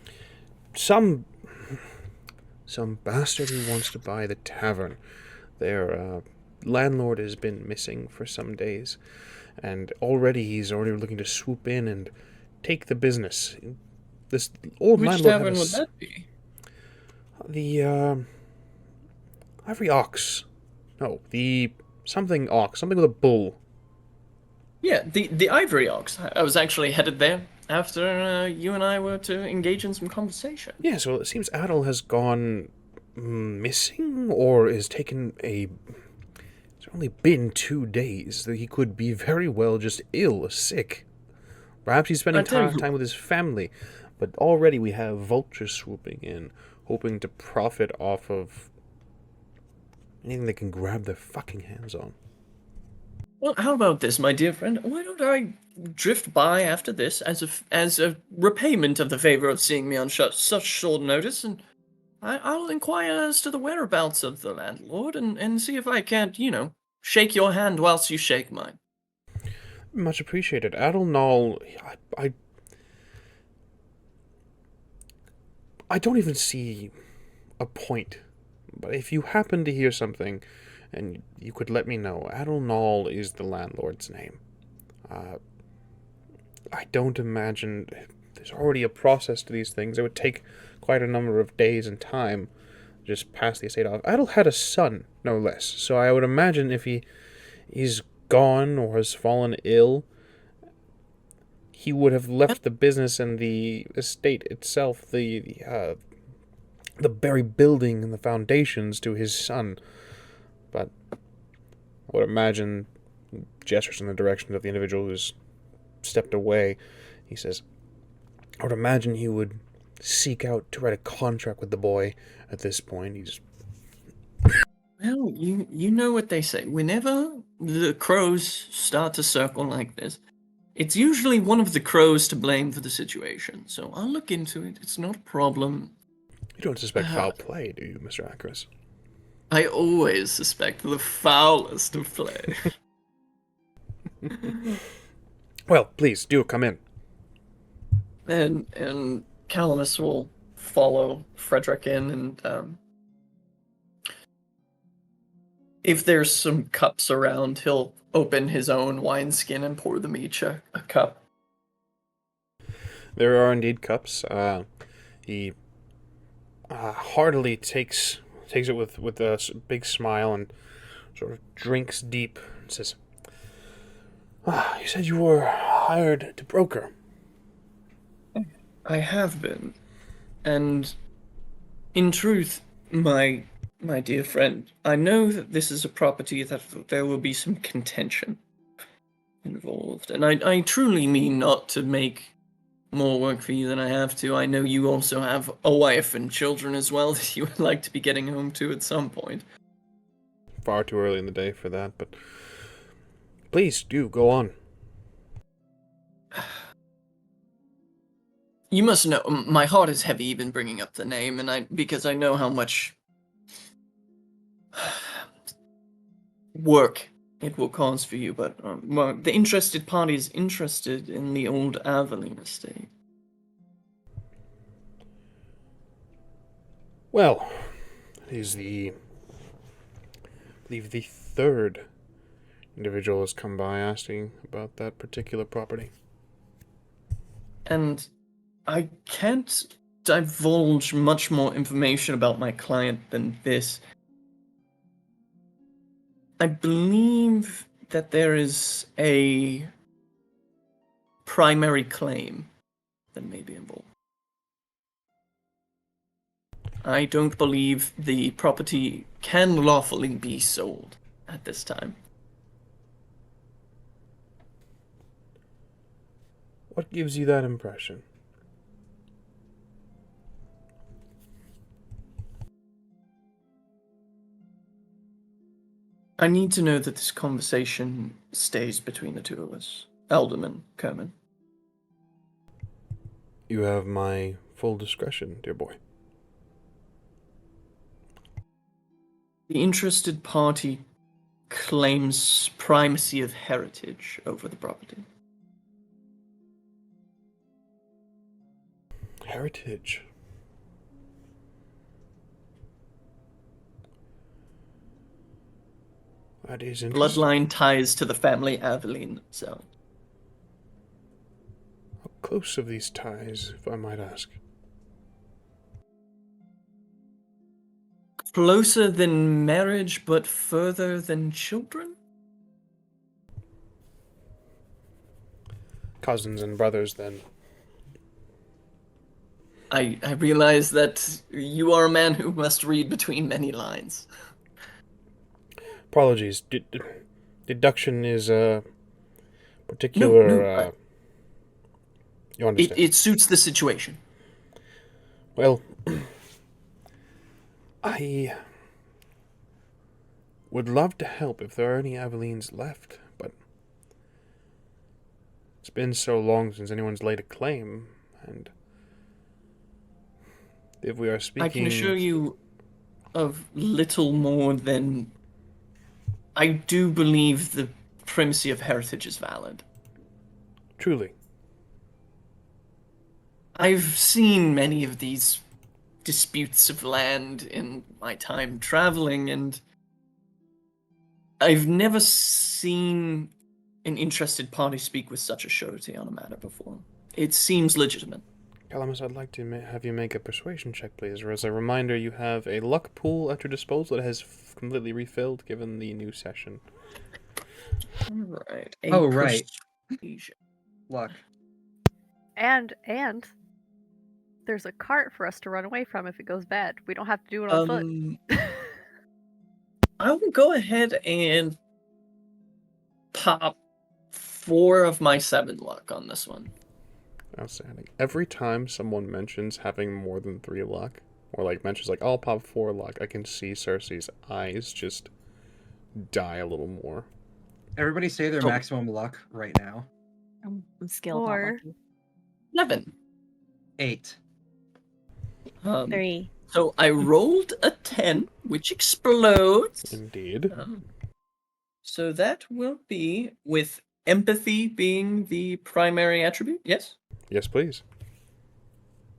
Some bastard who wants to buy the tavern. Their landlord has been missing for some days, and he's already looking to swoop in and take the business. This old Which landlord tavern would that be? The ivory ox. No, the something ox, something with a bull. Yeah, the Ivory Ox. I was actually headed there after you and I were to engage in some conversation. Yes, well, it seems Adel has gone missing, or is taken a... It's only been 2 days. That he could be very well just ill, sick. Perhaps he's spending I tell you- time with his family. But already we have vultures swooping in, hoping to profit off of anything they can grab their fucking hands on. Well, how about this, my dear friend? Why don't I drift by after this as a repayment of the favor of seeing me on such short notice, and I'll inquire as to the whereabouts of the landlord and see if I can't, shake your hand whilst you shake mine. Much appreciated. Adel Null, I don't even see a point. But if you happen to hear something, and you could let me know, Adel Null is the landlord's name. I don't imagine... There's already a process to these things. It would take quite a number of days and time to just pass the estate off. Adel had a son, no less, so I would imagine if he's gone or has fallen ill, he would have left the business and the estate itself, the very building and the foundations to his son. But I would imagine gestures in the direction of the individual who's stepped away. He says, I would imagine he would seek out to write a contract with the boy at this point. He's... Well, you know what they say. Whenever the crows start to circle like this, it's usually one of the crows to blame for the situation. So I'll look into it. It's not a problem. You don't suspect foul play, do you, Mr. Akris? I always suspect the foulest of play. Well, please, do come in. And Calamus will follow Frederick in, and if there's some cups around, he'll open his own wineskin and pour them each a cup. There are indeed cups. He heartily takes it with a big smile and sort of drinks deep and says, you said you were hired to broker. I have been. And in truth, my dear friend, I know that this is a property that there will be some contention involved. And I truly mean not to make more work for you than I have to. I know you also have a wife and children as well that you would like to be getting home to at some point. Far too early in the day for that, but please do go on. You must know, my heart is heavy even bringing up the name, and because I know how much work it will cause for you, but the interested party is interested in the old Aveline estate. Well, it is I believe the third individual has come by asking about that particular property. And I can't divulge much more information about my client than this. I believe that there is a primary claim that may be involved. I don't believe the property can lawfully be sold at this time. What gives you that impression? I need to know that this conversation stays between the two of us, Alderman Kerman. You have my full discretion, dear boy. The interested party claims primacy of heritage over the property. Heritage. That is interesting. Bloodline ties to the family Aveline themselves. How close of these ties, if I might ask? Closer than marriage, but further than children? Cousins and brothers, then. I realize that you are a man who must read between many lines. Apologies. Deduction is a particular. You understand? It suits the situation. Well, I would love to help if there are any Aveleens left, but it's been so long since anyone's laid a claim, and if we are speaking... I can assure you of little more than... I do believe the primacy of heritage is valid. Truly. I've seen many of these disputes of land in my time traveling, and I've never seen an interested party speak with such a surety on a matter before. It seems legitimate. Calamus, I'd like to have you make a persuasion check, please. Or as a reminder, you have a luck pool at your disposal that has completely refilled given the new session. Alright. Oh, right. Persuasion. Luck. And there's a cart for us to run away from if it goes bad. We don't have to do it on foot. I will go ahead and pop 4 of my 7 luck on this one. Outstanding. Every time someone mentions having more than 3 luck, or like mentions like, I'll pop 4 luck, I can see Cersei's eyes just die a little more. Everybody say their Oh. maximum luck right now. I'm skilled. Not 4. lucky. 7. 8. 3. So I rolled a 10, which explodes. Indeed. So that will be with empathy being the primary attribute. Yes? Yes, please.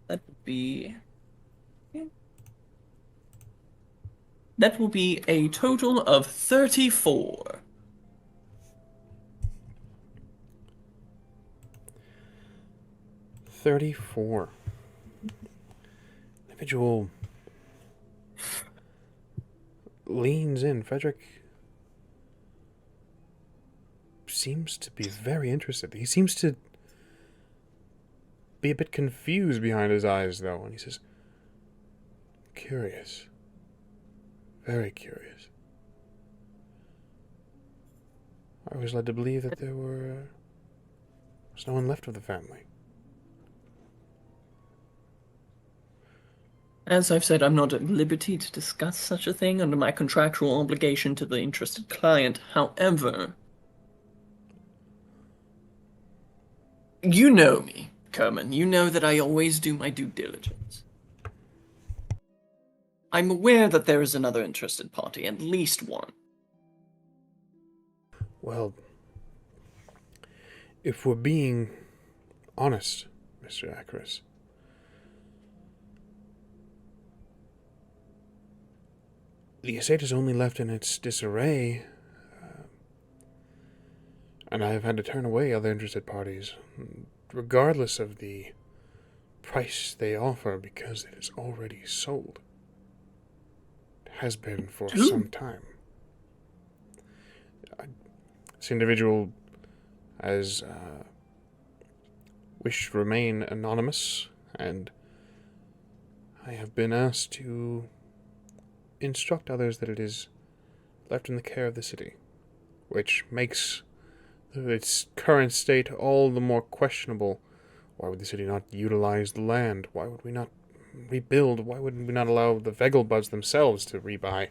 That would be... yeah. That will be a total of 34. $34. Individual leans in. Frederick seems to be very interested. He seems to be a bit confused behind his eyes, though, and he says, curious. Very curious. I was led to believe that there was no one left of the family. As I've said, I'm not at liberty to discuss such a thing under my contractual obligation to the interested client. However, you know me, Kerman. You know that I always do my due diligence. I'm aware that there is another interested party, at least one. Well, if we're being honest, Mr. Acaris, the estate is only left in its disarray, and I have had to turn away other interested parties, regardless of the price they offer, because it is already sold. It has been for some time. This individual has wished to remain anonymous, and I have been asked to instruct others that it is left in the care of the city, which makes its current state all the more questionable. Why would the city not utilize the land? Why would we not rebuild? Why would we not allow the Vegelbuds themselves to rebuy?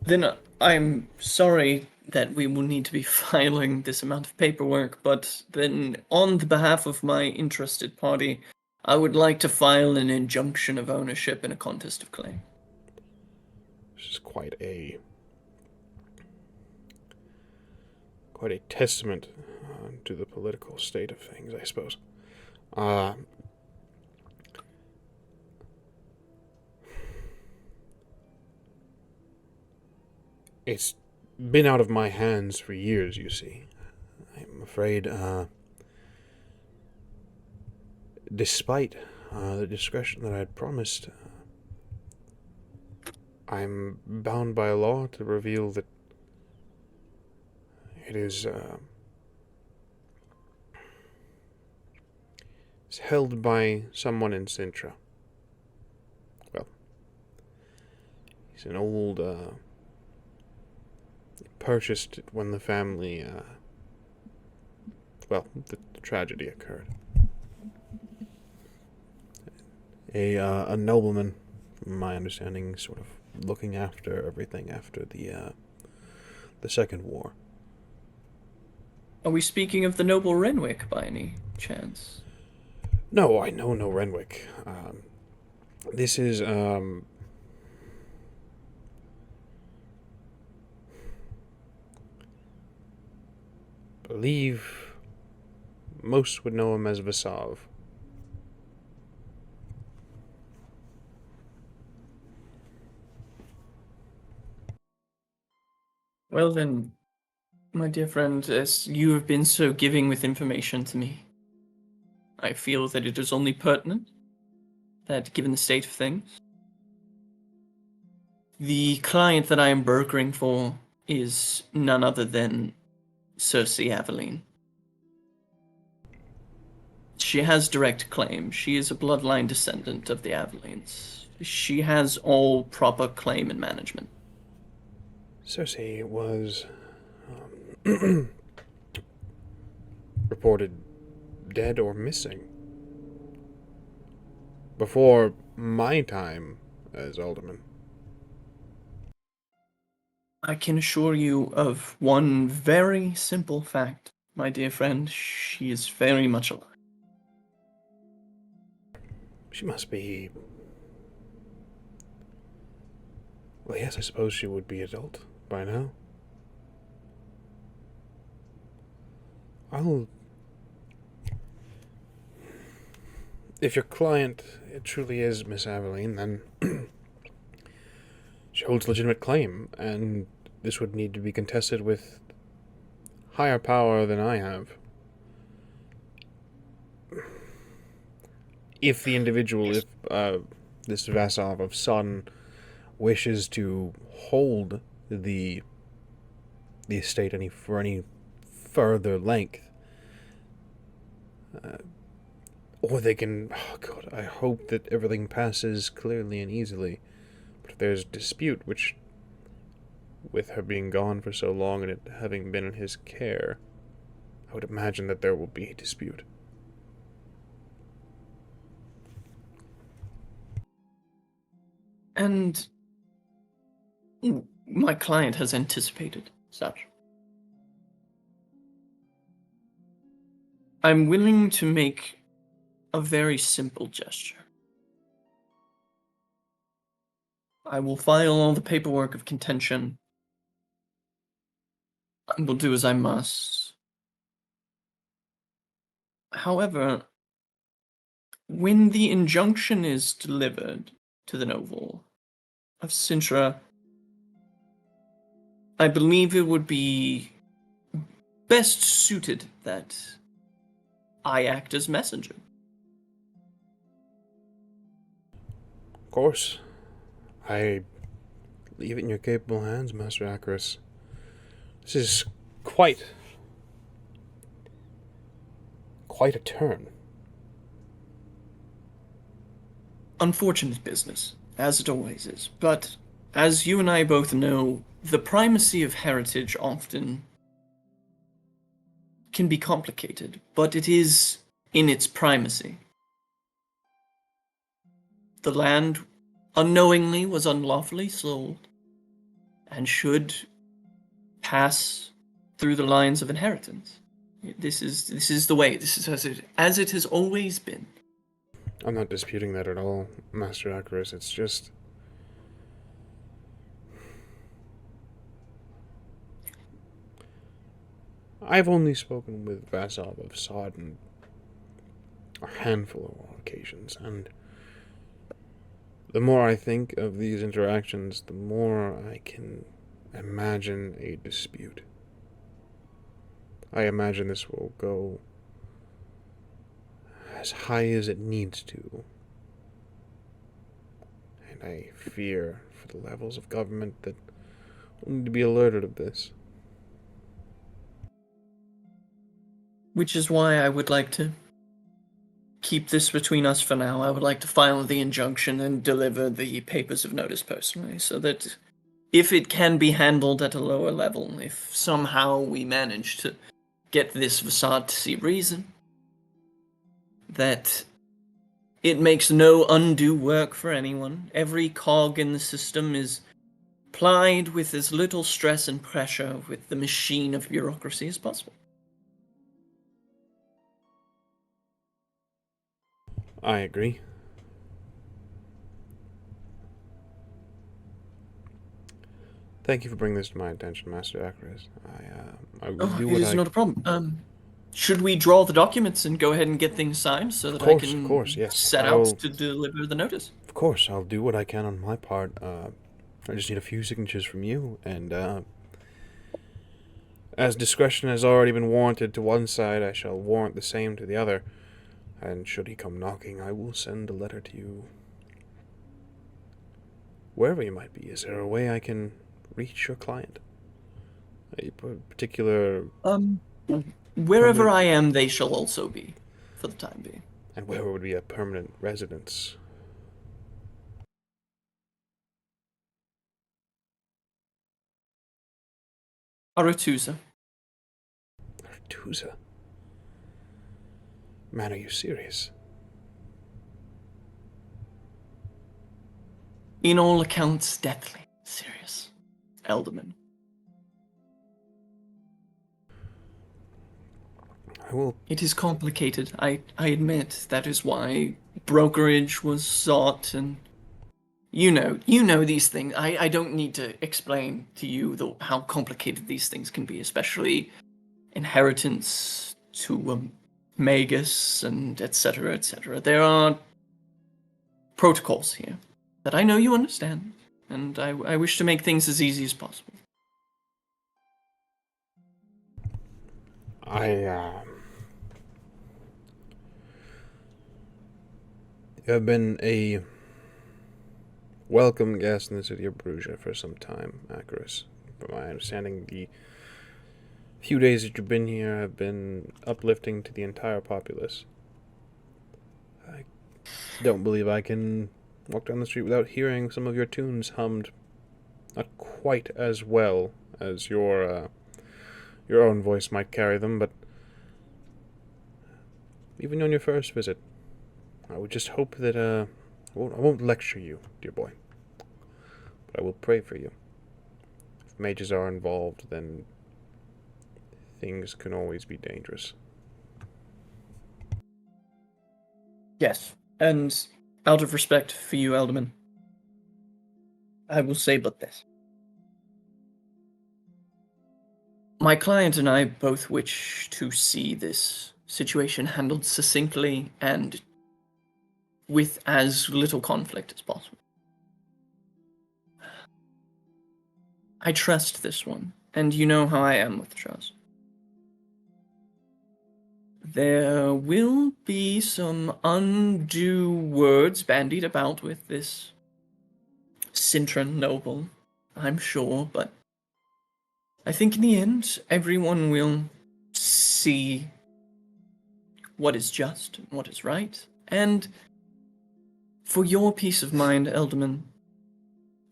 Then I'm sorry that we will need to be filing this amount of paperwork, but then on the behalf of my interested party, I would like to file an injunction of ownership in a contest of claim. This is quite a testament to the political state of things, I suppose. It's been out of my hands for years, you see. I'm afraid, despite The discretion that I had promised. I'm bound by law to reveal that it is it's held by someone in Sintra. Well, he's an old, he purchased it when the family, the tragedy occurred. A nobleman, from my understanding, sort of looking after everything after the Second War. Are we speaking of the noble Renwick by any chance? No, I know no Renwick. This is, believe most would know him as Vasov. Well then, my dear friend, as you have been so giving with information to me, I feel that it is only pertinent that, given the state of things, the client that I am brokering for is none other than Cersei Aveline. She has direct claim. She is a bloodline descendant of the Avelines. She has all proper claim and management. Cersei was reported dead or missing before my time as alderman. I can assure you of one very simple fact, my dear friend. She is very much alive. She must be... Well, yes, I suppose she would be adult by now. If your client truly is Miss Aveline, then she holds legitimate claim, and this would need to be contested with higher power than I have. If the individual, if this Vasov of Sun wishes to hold the estate for any further length, or they can, oh God, I hope that everything passes clearly and easily. But if there's dispute, which, with her being gone for so long and it having been in his care, I would imagine that there will be a dispute. And my client has anticipated such. I'm willing to make a very simple gesture. I will file all the paperwork of contention. I will do as I must. However, when the injunction is delivered to the noble of Sintra, I believe it would be best suited that I act as messenger. Of course, I leave it in your capable hands, Master Acris. This is quite a turn. Unfortunate business, as it always is. But, as you and I both know, the primacy of heritage often can be complicated, but it is in its primacy. The land unknowingly was unlawfully sold and should pass through the lines of inheritance. This is the way. This is as it has always been. I'm not disputing that at all, Master Acris. It's just... I've only spoken with Vasov of Sod on a handful of occasions, and the more I think of these interactions, the more I can imagine a dispute. I imagine this will go as high as it needs to and I fear for the levels of government that will need to be alerted of this. Which is why I would like to keep this between us for now. I would like to file the injunction and deliver the papers of notice personally, so that if it can be handled at a lower level, if somehow we manage to get this facade to see reason, that it makes no undue work for anyone. Every cog in the system is plied with as little stress and pressure with the machine of bureaucracy as possible. I agree. Thank you for bringing this to my attention, Master Akaris. I will do It what is I... not a problem. Should we draw the documents and go ahead and get things signed so that I can Of course, yes. set out to deliver the notice? Of course, I'll do what I can on my part. I just need a few signatures from you, and as discretion has already been warranted to one side, I shall warrant the same to the other. And should he come knocking, I will send a letter to you. Wherever you might be, is there a way I can reach your client? A particular... Wherever I am, they shall also be, for the time being. And where would be a permanent residence? Aretusa. Aretusa? Man, are you serious? In all accounts, deathly serious. Elderman. It is complicated, I admit. That is why brokerage was sought, and you know these things. I don't need to explain to you how complicated these things can be, especially inheritance to Magus and etc., etc. There are protocols here that I know you understand, and I wish to make things as easy as possible. You have been a welcome guest in the city of Brugge for some time, Akaris. From my understanding, the few days that you've been here have been uplifting to the entire populace. I don't believe I can walk down the street without hearing some of your tunes hummed, not quite as well as your own voice might carry them, but even on your first visit, I would just hope that I won't lecture you, dear boy, but I will pray for you. If mages are involved, then things can always be dangerous. Yes, and out of respect for you, Elderman, I will say but this. My client and I both wish to see this situation handled succinctly and with as little conflict as possible. I trust this one, and you know how I am with trust. There will be some undue words bandied about with this Cintran noble, I'm sure, but I think in the end, everyone will see what is just and what is right, and for your peace of mind, Elderman,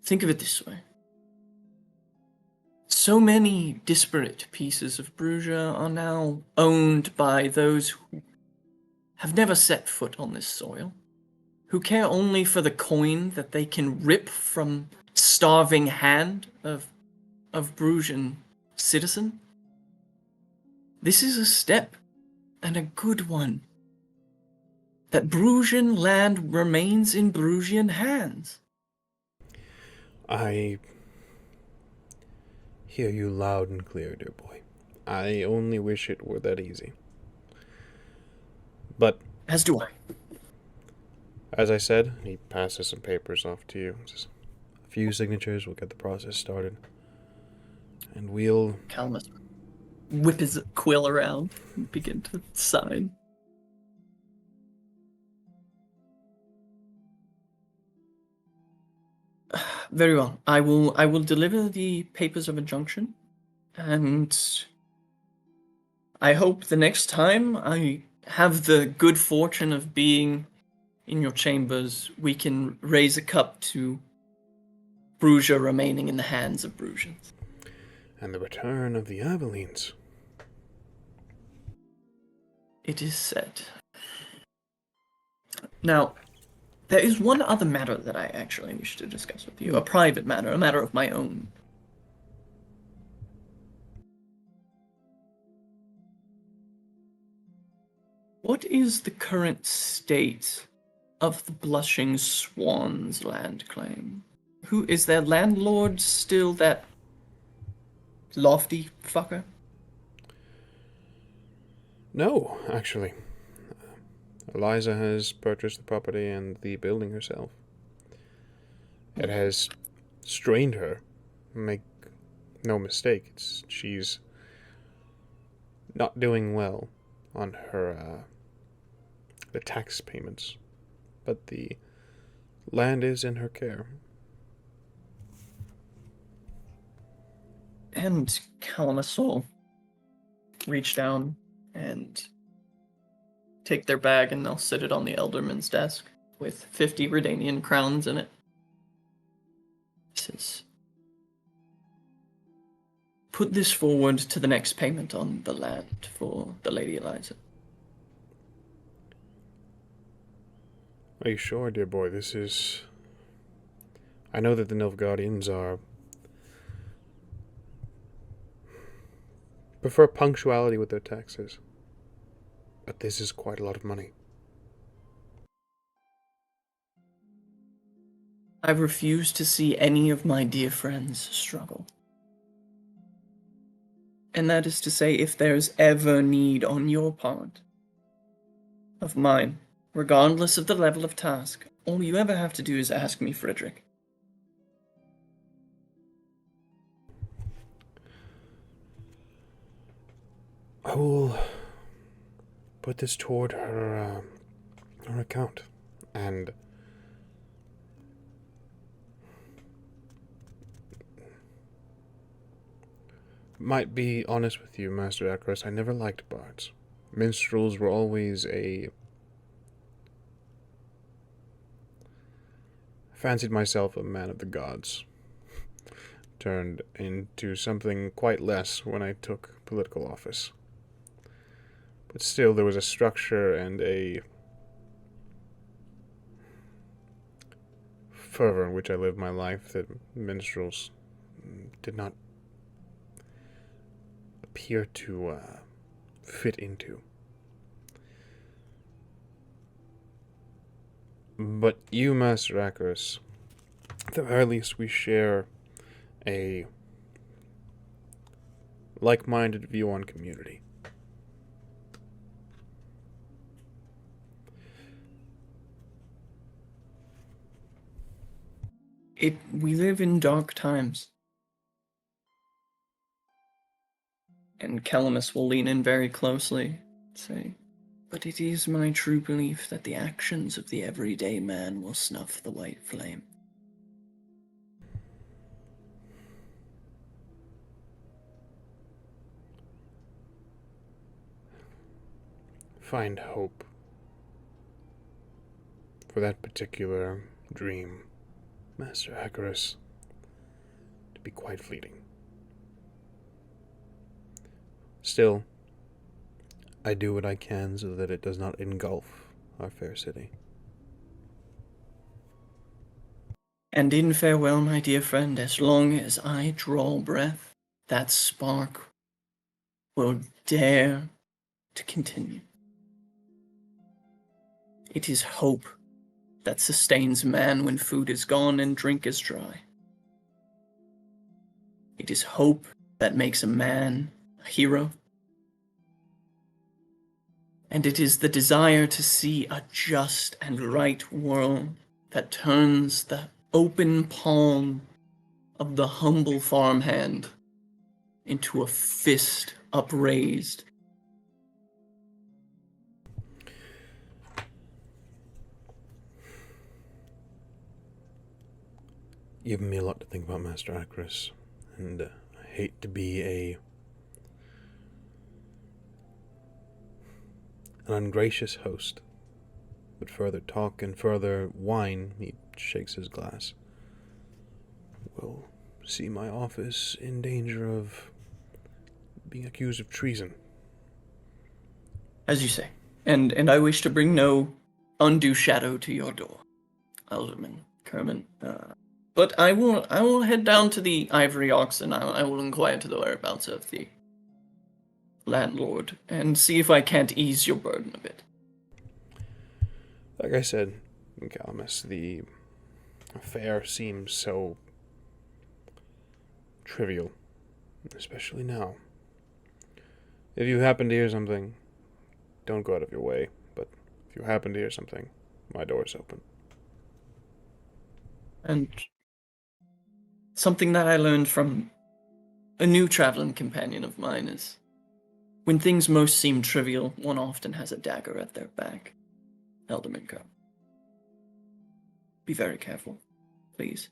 think of it this way. So many disparate pieces of Brugge are now owned by those who have never set foot on this soil, who care only for the coin that they can rip from starving hand of Brugian citizen. This is a step, and a good one, that Brugian land remains in Brugian hands. I hear you loud and clear, dear boy. I only wish it were that easy. But as do I. As I said, he passes some papers off to you. Just a few signatures, we'll get the process started. And we'll... Calmus whip his quill around and begin to sign. Very well. I will deliver the papers of injunction, and I hope the next time I have the good fortune of being in your chambers, we can raise a cup to Brugge remaining in the hands of Brugians. And the return of the Avelines. It is said. Now, there is one other matter that I actually wish to discuss with you. A private matter, a matter of my own. What is the current state of the Blushing Swan's land claim? Who is their landlord still that lofty fucker? No, actually. Eliza has purchased the property and the building herself. It has strained her. Make no mistake, she's not doing well on her the tax payments, but the land is in her care. And Calamus will reach down and take their bag, and they'll sit it on the Elderman's desk with 50 Redanian crowns in it. He says, put this forward to the next payment on the land for the Lady Eliza. Are you sure, dear boy? I know that the Nilfgaardians prefer punctuality with their taxes, but this is quite a lot of money. I refuse to see any of my dear friends struggle. And that is to say, if there's ever need on your part of mine, regardless of the level of task, all you ever have to do is ask me, Frederick. I will put this toward her account, and might be honest with you, Master Akros, I never liked bards. Minstrels were always fancied myself a man of the gods. Turned into something quite less when I took political office. But still, there was a structure and a fervor in which I lived my life that minstrels did not appear to fit into. But you, Master Akros, at the very least, we share a like-minded view on community. We live in dark times. And Calamus will lean in very closely and say, but it is my true belief that the actions of the everyday man will snuff the white flame. Find hope for that particular dream, Master Akros, to be quite fleeting. Still, I do what I can so that it does not engulf our fair city. And in farewell, my dear friend, as long as I draw breath, that spark will dare to continue. It is hope that sustains man when food is gone and drink is dry. It is hope that makes a man a hero. And it is the desire to see a just and right world that turns the open palm of the humble farmhand into a fist upraised. You've given me a lot to think about, Master Acris, and I hate to be an ungracious host. But further talk and further wine, he shakes his glass, will see my office in danger of being accused of treason. As you say, and I wish to bring no undue shadow to your door, Alderman Kerman. But I will head down to the Ivory Ox, and I will inquire to the whereabouts of the landlord and see if I can't ease your burden a bit. Like I said, Calamus, the affair seems so trivial, especially now. If you happen to hear something, don't go out of your way, but if you happen to hear something, my door's open. And something that I learned from a new traveling companion of mine is when things most seem trivial, one often has a dagger at their back. Alderman Kerr. Be very careful, please.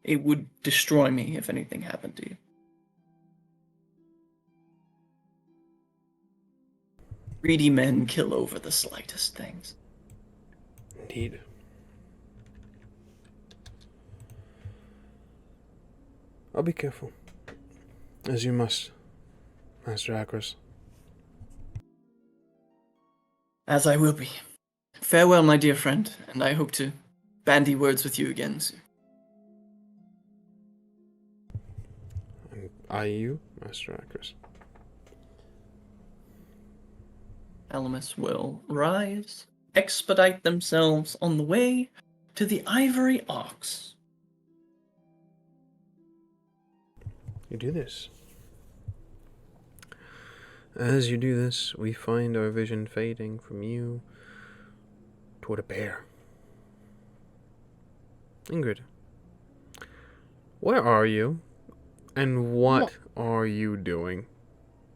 It would destroy me if anything happened to you. Greedy men kill over the slightest things. Indeed. I'll be careful, as you must, Master Acris. As I will be. Farewell, my dear friend, and I hope to bandy words with you again soon. And I you, Master Acris. Alamus will rise, expedite themselves on the way to the Ivory Ox. You do this. As you do this, we find our vision fading from you toward a bear. Ingrid, where are you? And what are you doing?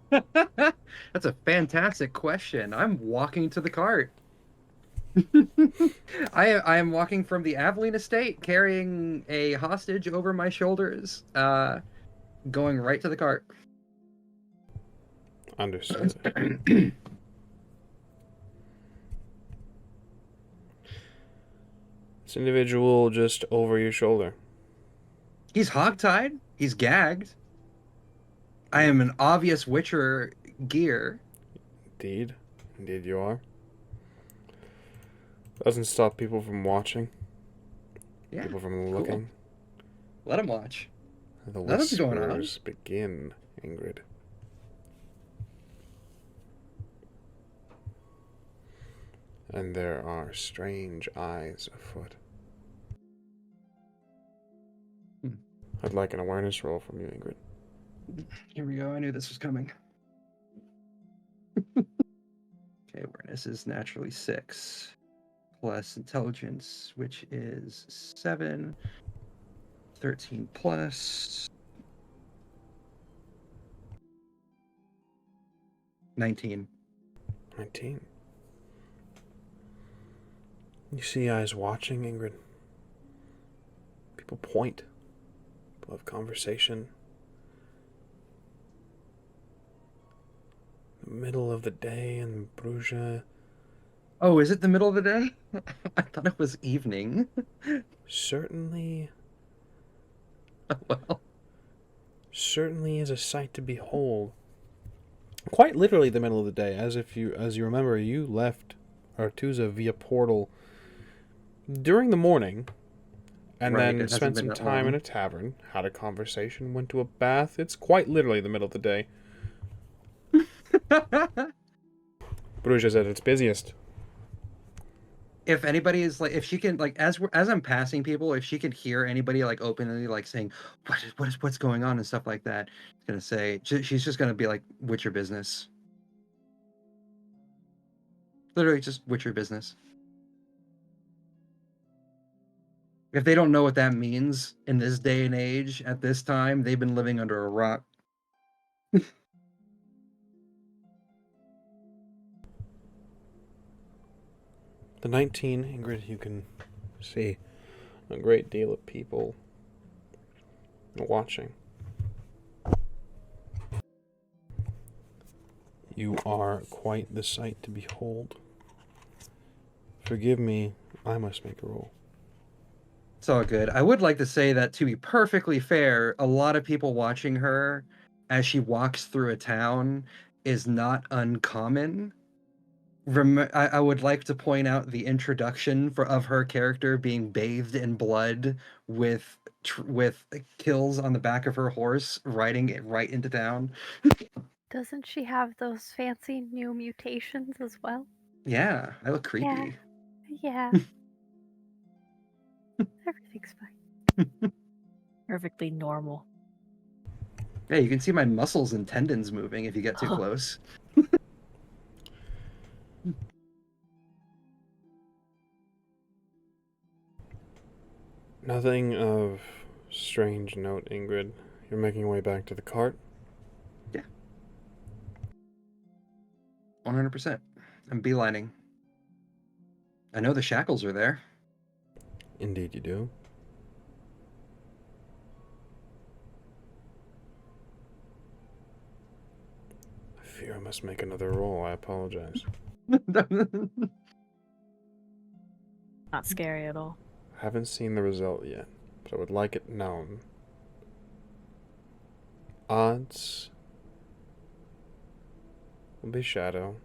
That's a fantastic question. I'm walking to the cart. I am walking from the Aveline estate, carrying a hostage over my shoulders, going right to the cart. Understood. This individual just over your shoulder. He's hogtied. He's gagged. I am an obvious Witcher gear. Indeed. Indeed you are. Doesn't stop people from watching. Yeah, People from cool. looking. Let him watch. The Nothing's going on. whispers begin, Ingrid. And there are strange eyes afoot. I'd like an awareness roll from you, Ingrid. Here we go. I knew this was coming. Okay, awareness is naturally 6. Plus intelligence, which is 7. 13 plus 19. 19. You see eyes watching, Ingrid. People point. People have conversation. The middle of the day in Brugge. Oh, is it the middle of the day? I thought it was evening. Certainly Well, is a sight to behold. Quite literally the middle of the day, as you remember, you left Artusa via portal during the morning, and Right, it then hasn't spent been some that time in long. a tavern, had a conversation, went to a bath. It's quite literally the middle of the day. Bruges is at its busiest. if anybody is like, if she can, like, as I'm passing people, if she can hear anybody like openly like saying what's going on and stuff like that, it's gonna say she's just gonna be like, "What's your business?" Literally, just "What's your business?" If they don't know what that means in this day and age, at this time, they've been living under a rock. The 19, Ingrid, you can see a great deal of people and watching. You are quite the sight to behold. Forgive me, I must make a roll. It's all good. I would like to say that, to be perfectly fair, a lot of people watching her as she walks through a town is not uncommon. I would like to point out the introduction of her character being bathed in blood with kills on the back of her horse, riding it right into town. Doesn't she have those fancy new mutations as well? Yeah, I look creepy. Yeah. Everything's fine. Perfectly normal. Yeah, you can see my muscles and tendons moving if you get too Oh. close. Nothing of strange note, Ingrid. You're making your way back to the cart? 100%. I'm beelining. I know the shackles are there. Indeed you do. I fear I must make another roll. I apologize. Not scary at all. Haven't seen the result yet, but I would like it known. Odds will be shadow.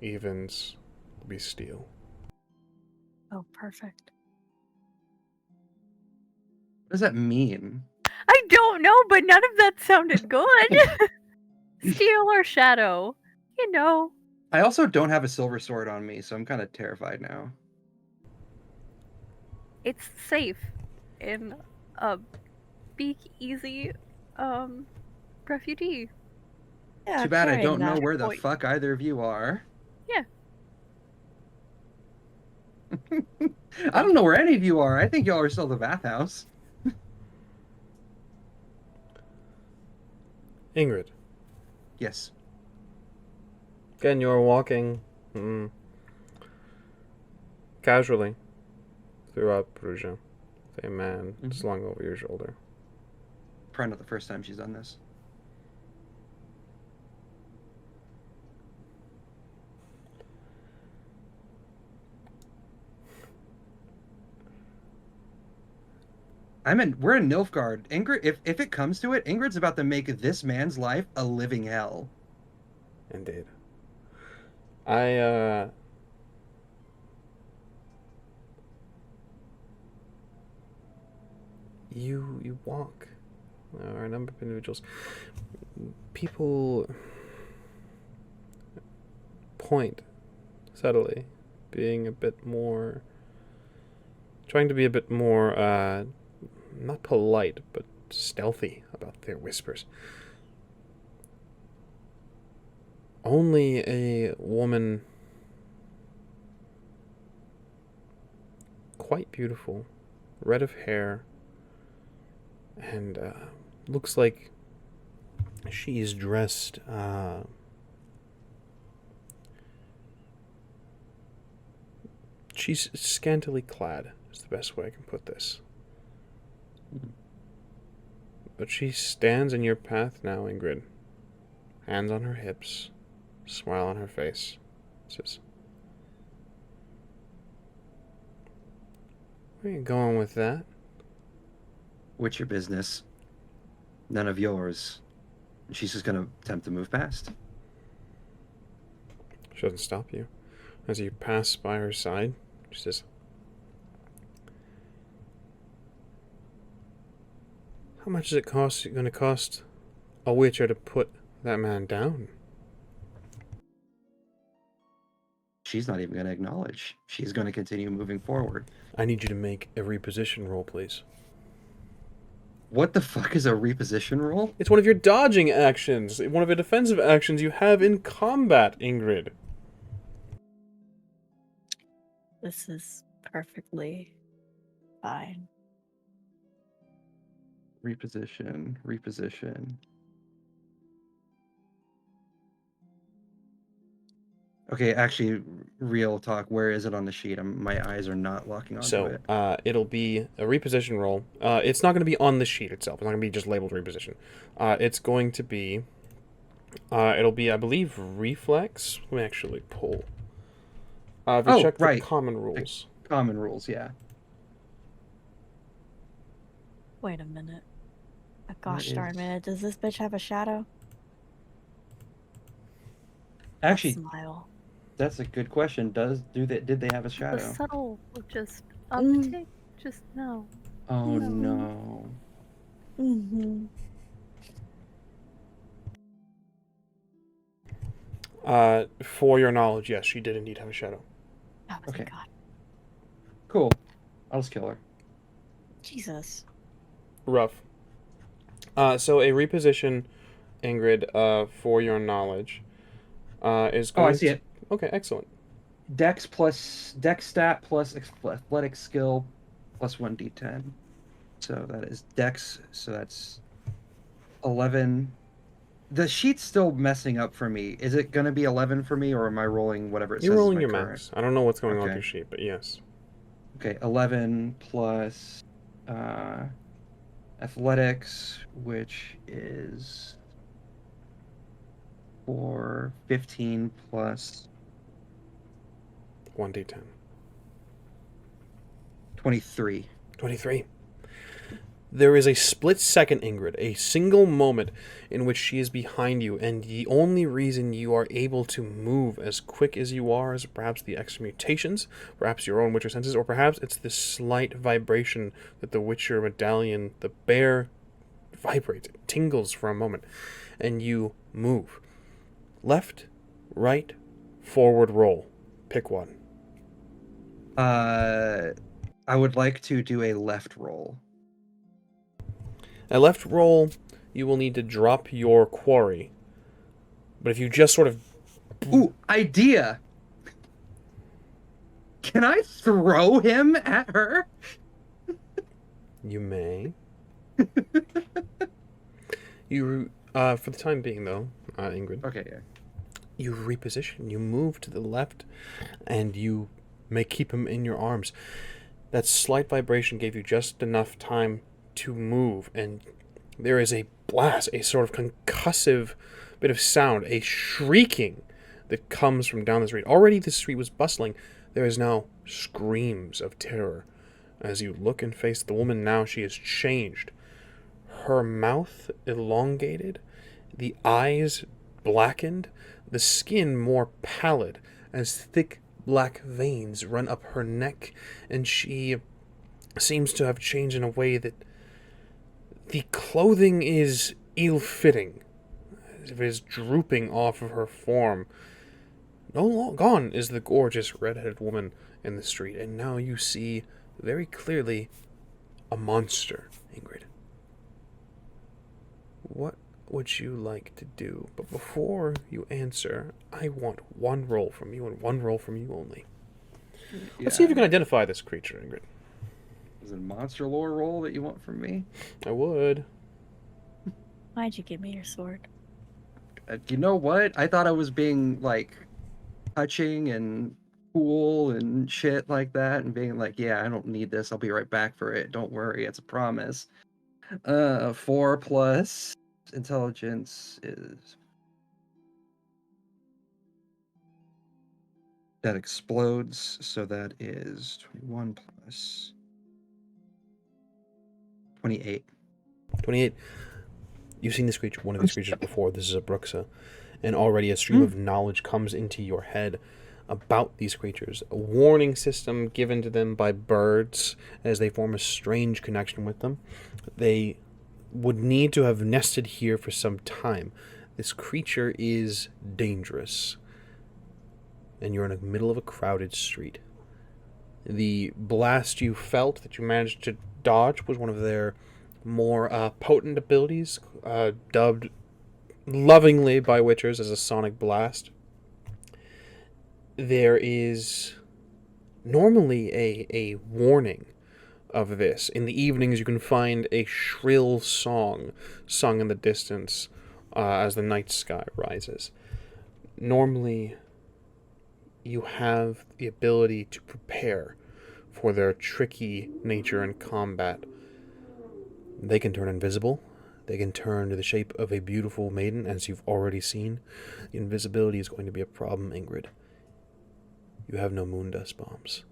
Evens will be steel. Oh, perfect. What does that mean? I don't know, but none of that sounded good. Steel or shadow, you know. I also don't have a silver sword on me, so I'm kind of terrified now. It's safe in a speakeasy refugee. Yeah, Too bad I carrying don't know that. where the Point. fuck either of you are. Yeah. I don't know where any of you are. I think y'all are still at the bathhouse. Ingrid, Yes. again, you are walking casually throughout Brugge with a man slung over your shoulder. Probably not the first time she's done this. We're in Nilfgaard. Ingrid, if it comes to it, Ingrid's about to make this man's life a living hell. Indeed. You walk. There are a number of individuals. People point subtly, being a bit more, trying to be a bit more, not polite, but stealthy about their whispers. Only a woman, quite beautiful, red of hair, and looks like she is dressed she's scantily clad, is the best way I can put this. But she stands in your path now, Ingrid. Hands on her hips, smile on her face. Says, where are you going with that? What's your business? None of yours. She's just gonna attempt to move past. She doesn't stop you. As you pass by her side, she says, how much is it going to cost a Witcher to put that man down? She's not even gonna acknowledge. She's gonna continue moving forward. I need you to make a reposition roll, please. What the fuck is a reposition roll? It's one of your dodging actions. One of the defensive actions you have in combat, Ingrid. This is perfectly fine. Reposition. Okay, actually, real talk. Where is it on the sheet? My eyes are not locking onto So it. it'll be a reposition roll. It's not going to be on the sheet itself. It's not going to be just labeled reposition. It's going to be. It'll be, I believe, reflex. Let me actually pull. If you check the common rules. Common rules, yeah. Wait a minute. What Gosh darn is- minute. Does this bitch have a shadow? Actually, Smile. that's a good question. Did they have a The shadow? subtle will just Mm. uptake. Just no. Oh Mhm. no. Mm-hmm. For your knowledge, yes, she did indeed have a shadow. Oh, Okay. thank God. Cool. I'll just kill her. Jesus. Rough. So a reposition, Ingrid, for your knowledge, is going Oh, I see it. Okay, excellent. Dex stat plus athletic skill plus 1d10. So that is Dex. So that's 11. The sheet's still messing up for me. Is it going to be 11 for me, or am I rolling whatever it You're says is rolling my your current? max. I don't know what's going on with Okay. your sheet, but yes. Okay, 11 plus athletics, which is 15 plus 1d10. 23. 23. There is a split second, Ingrid, a single moment in which she is behind you, and the only reason you are able to move as quick as you are is perhaps the extra mutations, perhaps your own Witcher senses, or perhaps it's the slight vibration that the Witcher medallion, the bear, vibrates, it tingles for a moment, and you move. Left, right, forward roll. Pick one. I would like to do a left roll. A left roll, you will need to drop your quarry. But if you just sort of... Ooh, idea! Can I throw him at her? You may. You, for the time being, though, Ingrid, Okay, yeah. you reposition. You move to the left, and you may keep him in your arms. That slight vibration gave you just enough time to move, and there is a blast, a sort of concussive bit of sound, a shrieking that comes from down the street. Already the street was bustling. There is now screams of terror. As you look and face the woman now, she is changed. Her mouth elongated, the eyes blackened, the skin more pallid, as thick black veins run up her neck, and she seems to have changed in a way that the clothing is ill-fitting, as if it is drooping off of her form. No long gone is the gorgeous red-headed woman in the street, and now you see very clearly a monster, Ingrid. What would you like to do? But before you answer, I want one roll from you and one roll from you only. Let's see if you can identify this creature, Ingrid. Is it a monster lore roll that you want from me? I would. Why'd you give me your sword? You know what? I thought I was being, like, touching and cool and shit like that, and being like, yeah, I don't need this. I'll be right back for it. Don't worry. It's a promise. 4 plus intelligence is... That explodes, so that is 21 plus 28. 28. You've seen this creature, one of these creatures before. This is a Bruxa. And already a stream of knowledge comes into your head about these creatures. A warning system given to them by birds as they form a strange connection with them. They would need to have nested here for some time. This creature is dangerous. And you're in the middle of a crowded street. The blast you felt that you managed to dodge was one of their more potent abilities, dubbed lovingly by Witchers as a sonic blast. There is normally a warning of this. In the evenings you can find a shrill song sung in the distance as the night sky rises. Normally you have the ability to prepare for their tricky nature in combat. They can turn invisible. They can turn to the shape of a beautiful maiden, as you've already seen. The invisibility is going to be a problem, Ingrid. You have no moondust bombs.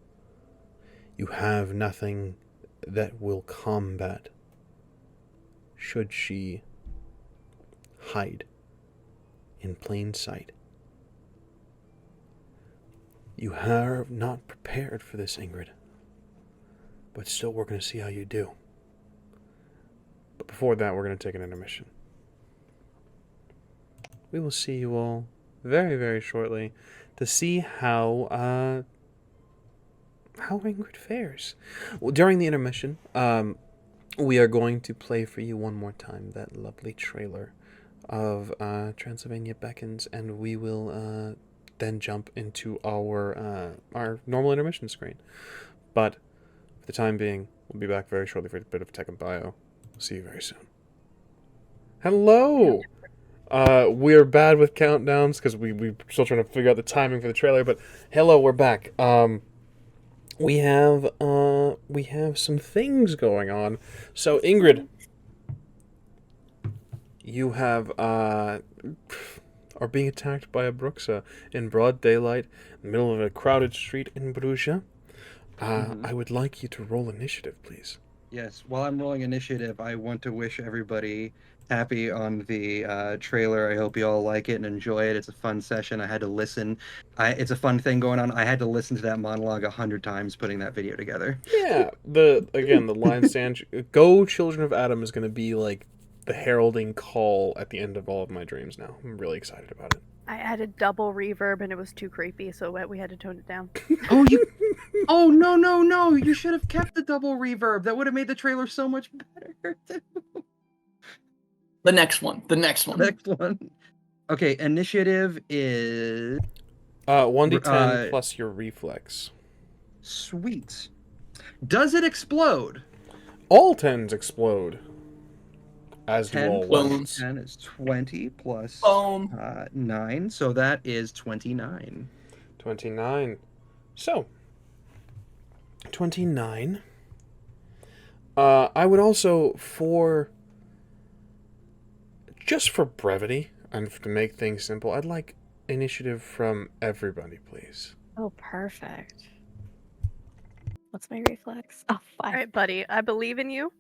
You have nothing that will combat should she hide in plain sight. You are not prepared for this, Ingrid. But still, we're going to see how you do. But before that, we're going to take an intermission. We will see you all very, very shortly to see how Ingrid fares. Well, during the intermission, we are going to play for you one more time that lovely trailer of Transylvania Beckons, and we will then jump into our normal intermission screen. But for the time being, we'll be back very shortly for a bit of tech and bio. See you very soon. Hello! We're bad with countdowns because we're still trying to figure out the timing for the trailer, but hello, we're back. We have some things going on. So, Ingrid, you have are being attacked by a Bruxa in broad daylight, in the middle of a crowded street in Brugge. I would like you to roll initiative, please. Yes, while I'm rolling initiative, I want to wish everybody happy on the trailer. I hope you all like it and enjoy it. It's a fun session. I had to listen. It's a fun thing going on. I had to listen to that monologue 100 times putting that video together. Yeah, the line stand, "Go Children of Adam" is going to be like the heralding call at the end of all of my dreams now. I'm really excited about it. I added double reverb and it was too creepy, so we had to tone it down. Oh, no. You should have kept the double reverb. That would have made the trailer so much better. The next one. Next one. Okay, initiative is 1d10 plus your reflex. Sweet. Does it explode? All 10s explode. As do 10 all plus ones. 10 is 20 plus Boom. 9, so that is 29. 29. So, 29. I would also, just for brevity and to make things simple, I'd like initiative from everybody, please. Oh, perfect. What's my reflex? Oh, 5. All right, buddy, I believe in you.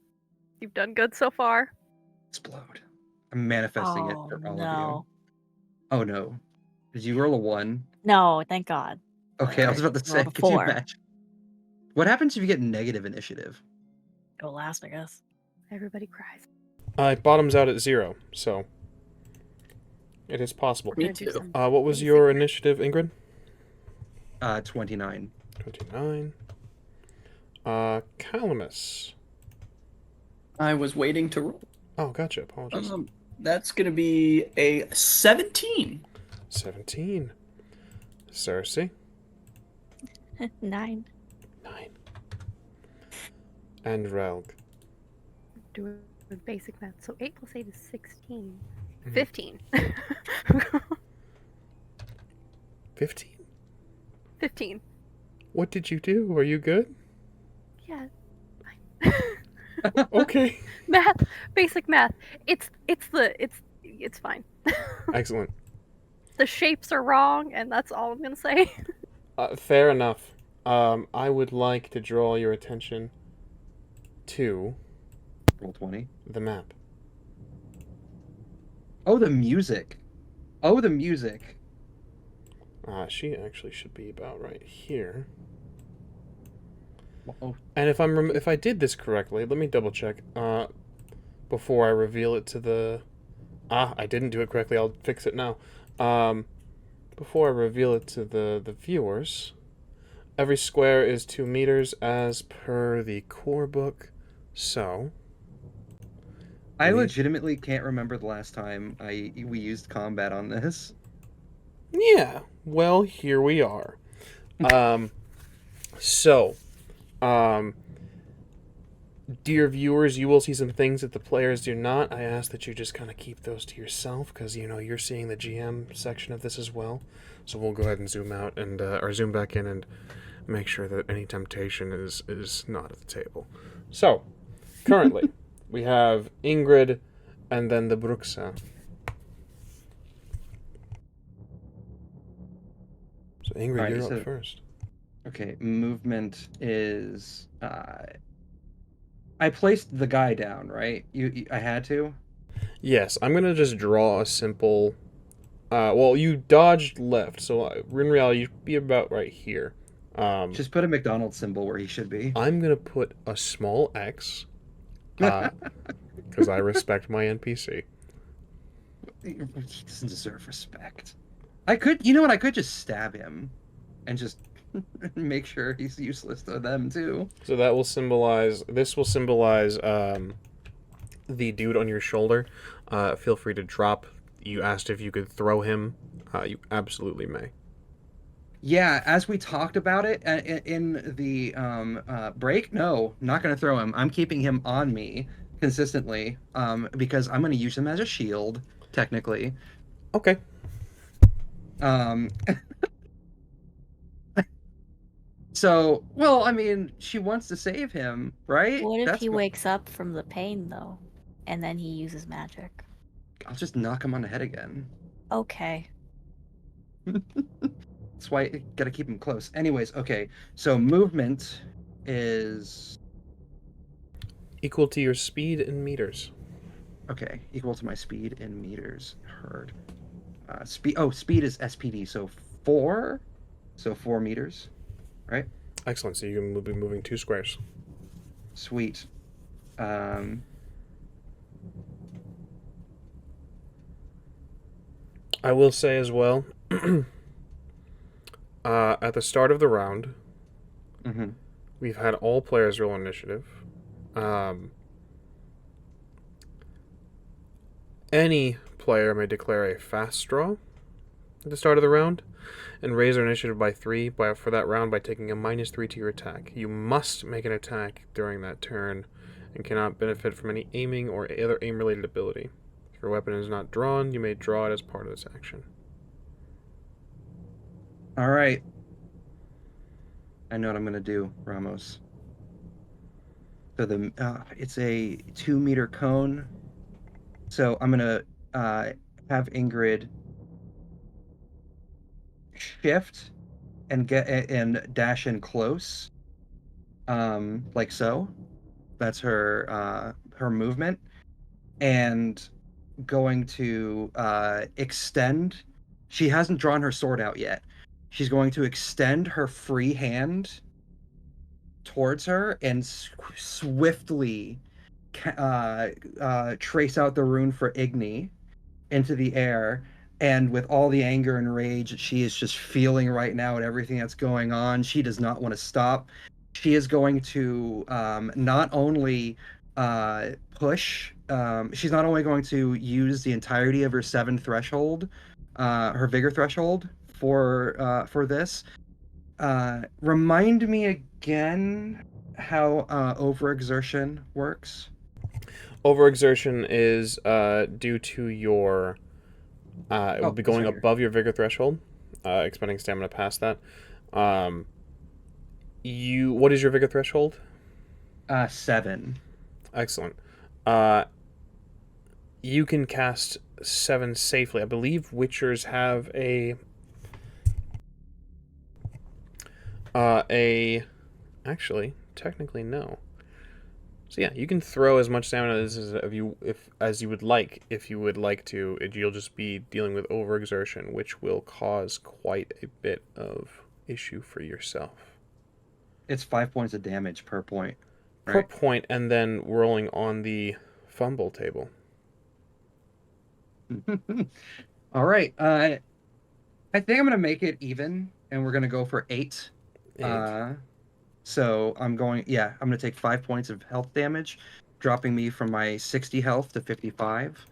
You've done good so far. Explode. I'm manifesting it for all of you. Oh no. Did you roll a 1? No, thank God. Okay, I was about to say, Rolled a could you 4. imagine? What happens if you get negative initiative? It'll last, I guess. Everybody cries. It bottoms out at 0, so it is possible. Me Gonna do too. some What was basic- your initiative, Ingrid? 29. 29. Calamus. I was waiting to roll. Oh, gotcha. Apologies. That's going to be a 17. 17. Cersei. 9. 9. And Relg. Doing basic math. So 8 plus 8 is 16. Mhm. 15. 15? 15. What did you do? Are you good? Yeah. Okay. Math. Basic math. It's fine. Excellent. The shapes are wrong, and that's all I'm gonna say. Fair enough. I would like to draw your attention to Roll 20. the map. Oh, the music. Oh, the music. She actually should be about right here. Oh, And if I did this correctly, let me double check. Before I reveal it to the. I didn't do it correctly. I'll fix it now. Before I reveal it to the viewers, every square is 2 meters as per the core book. So. I legitimately can't remember the last time we used combat on this. Yeah. Well, here we are. So. Dear viewers, you will see some things that the players do not. I ask that you just kind of keep those to yourself, because you're seeing the GM section of this as well. So we'll go ahead and zoom out and or zoom back in and make sure that any temptation is not at the table. So currently we have Ingrid and then the Brugge. So Ingrid, Alright, you're so- up first. Okay, movement is. I placed the guy down, right? I had to. Yes, I'm gonna just draw a simple. Well, you dodged left, so in reality you'd be about right here. Just put a McDonald's symbol where he should be. I'm gonna put a small X, because I respect my NPC. He doesn't deserve respect. I could, you know what? I could just stab him, and just make sure he's useless to them too. So that will symbolize. This will symbolize the dude on your shoulder. Feel free to drop. You asked if you could throw him. You absolutely may. Yeah, as we talked about it in the break, no, not gonna throw him. I'm keeping him on me consistently, because I'm gonna use him as a shield, technically. Okay. So, well, I mean, she wants to save him, right? What if That's he what- wakes up from the pain though, and then he uses magic? I'll just knock him on the head again. Okay. That's why you gotta keep him close. Anyways, okay. So movement is Equal to your speed in meters. okay, equal to my speed in meters. Heard. Speed. Oh, speed is SPD. So 4. So 4 meters. Right. Excellent. So you will be moving 2 squares. Sweet. I will say as well. At the start of the round, Mm-hmm. we've had all players roll initiative. Any player may declare a fast draw at the start of the round and raise their initiative by 3 for that round by taking a -3 to your attack. You must make an attack during that turn and cannot benefit from any aiming or other aim-related ability. If your weapon is not drawn, you may draw it as part of this action. All right. I know what I'm gonna do, Ramos. So it's a 2-meter cone. So I'm gonna have Ingrid shift and dash in close, like so. That's her movement, and going to extend. She hasn't drawn her sword out yet. She's going to extend her free hand towards her and swiftly trace out the rune for Igni into the air. And with all the anger and rage that she is just feeling right now and everything that's going on, she does not want to stop. She is going to not only push, she's not only going to use the entirety of her 7 threshold, her vigor threshold for this. Remind me again how overexertion works. Overexertion is due to your. It will be going sorry. above your vigor threshold, expending stamina past that. What is your vigor threshold? 7. Excellent. You can cast 7 safely. I believe Witchers have actually, technically no. So yeah, you can throw as much stamina as you would like. If you would like to, you'll just be dealing with overexertion, which will cause quite a bit of issue for yourself. It's 5 points of damage per point. Per Right. point, and then rolling on the fumble table. All right. I think I'm gonna make it even, and we're gonna go for 8. 8. So I'm gonna take 5 points of health damage, dropping me from my 60 health to 55.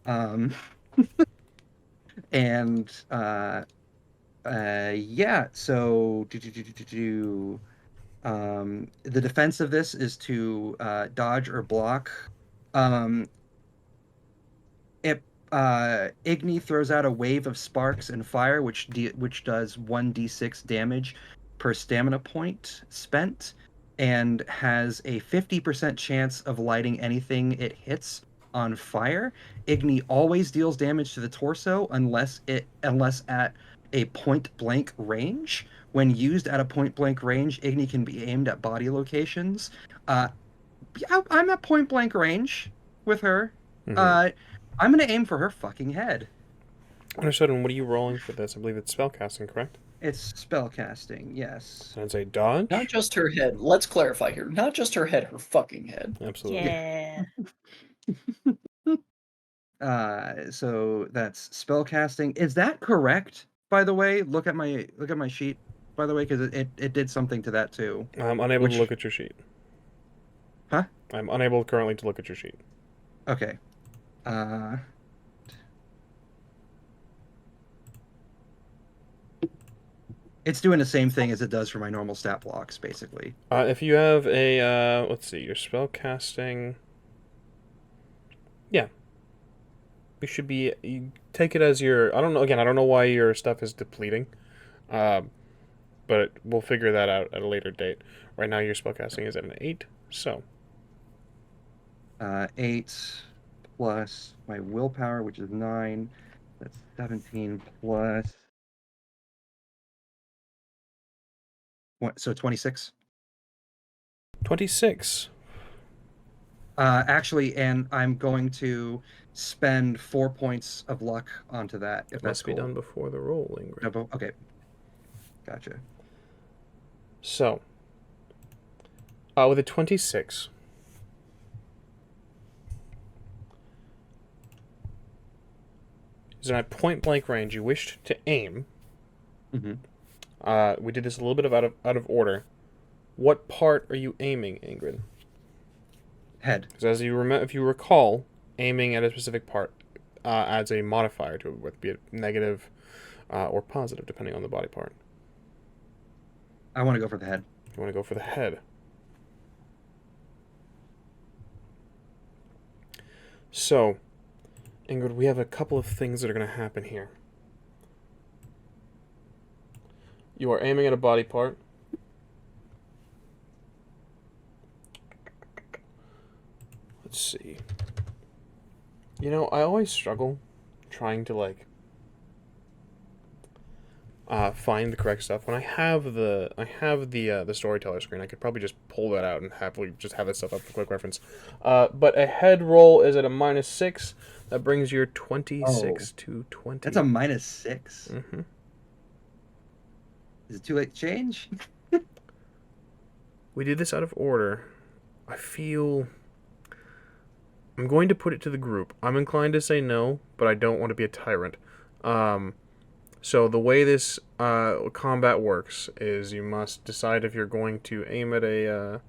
And yeah, so The defense of this is to dodge or block. Igni throws out a wave of sparks and fire, which does 1d6 damage per stamina point spent, and has a 50% chance of lighting anything it hits on fire. Igni always deals damage to the torso unless at a point blank range. When used at a point blank range, Igni can be aimed at body locations. I'm at point blank range with her. I'm gonna aim for her fucking head. Understood. And what are you rolling for this? I believe it's spellcasting, correct? It's spellcasting, yes. And it's a dodge. Not just her head. Let's clarify here. Not just her head, her fucking head. Absolutely. Yeah. So that's spellcasting. Is that correct? By the way, look at my sheet. By the way, because it did something to that too. I'm unable to look at your sheet. Huh? I'm unable currently to look at your sheet. Okay. It's doing the same thing as it does for my normal stat blocks, basically. If you have a, let's see, your spellcasting. Yeah. You take it as your, I don't know why your stuff is depleting. But we'll figure that out at a later date. Right now your spellcasting is at an 8, so. 8 plus my willpower, which is 9. That's 17 plus... What, so 26? 26. Actually, and I'm going to spend 4 points of luck onto that, if It that's must be cool. done before the roll, Ingrid. Okay. Gotcha. So, with a 26, is in a point-blank range you wished to aim. Mm-hmm. We did this a little bit out of order. What part are you aiming, Ingrid? Head. Because if you recall, aiming at a specific part adds a modifier to it, whether it be a negative or positive, depending on the body part. I want to go for the head. You want to go for the head. So, Ingrid, we have a couple of things that are going to happen here. You are aiming at a body part. Let's see. You know, I always struggle trying to find the correct stuff. When I have the storyteller screen, I could probably just pull that out and just have that stuff up for quick reference. But a head roll is at a -6. That brings your 26 to 20. That's a -6. Mm-hmm. Is it too late to change? We did this out of order. I feel I'm going to put it to the group. I'm inclined to say no, but I don't want to be a tyrant. So the way this combat works is you must decide if you're going to aim at a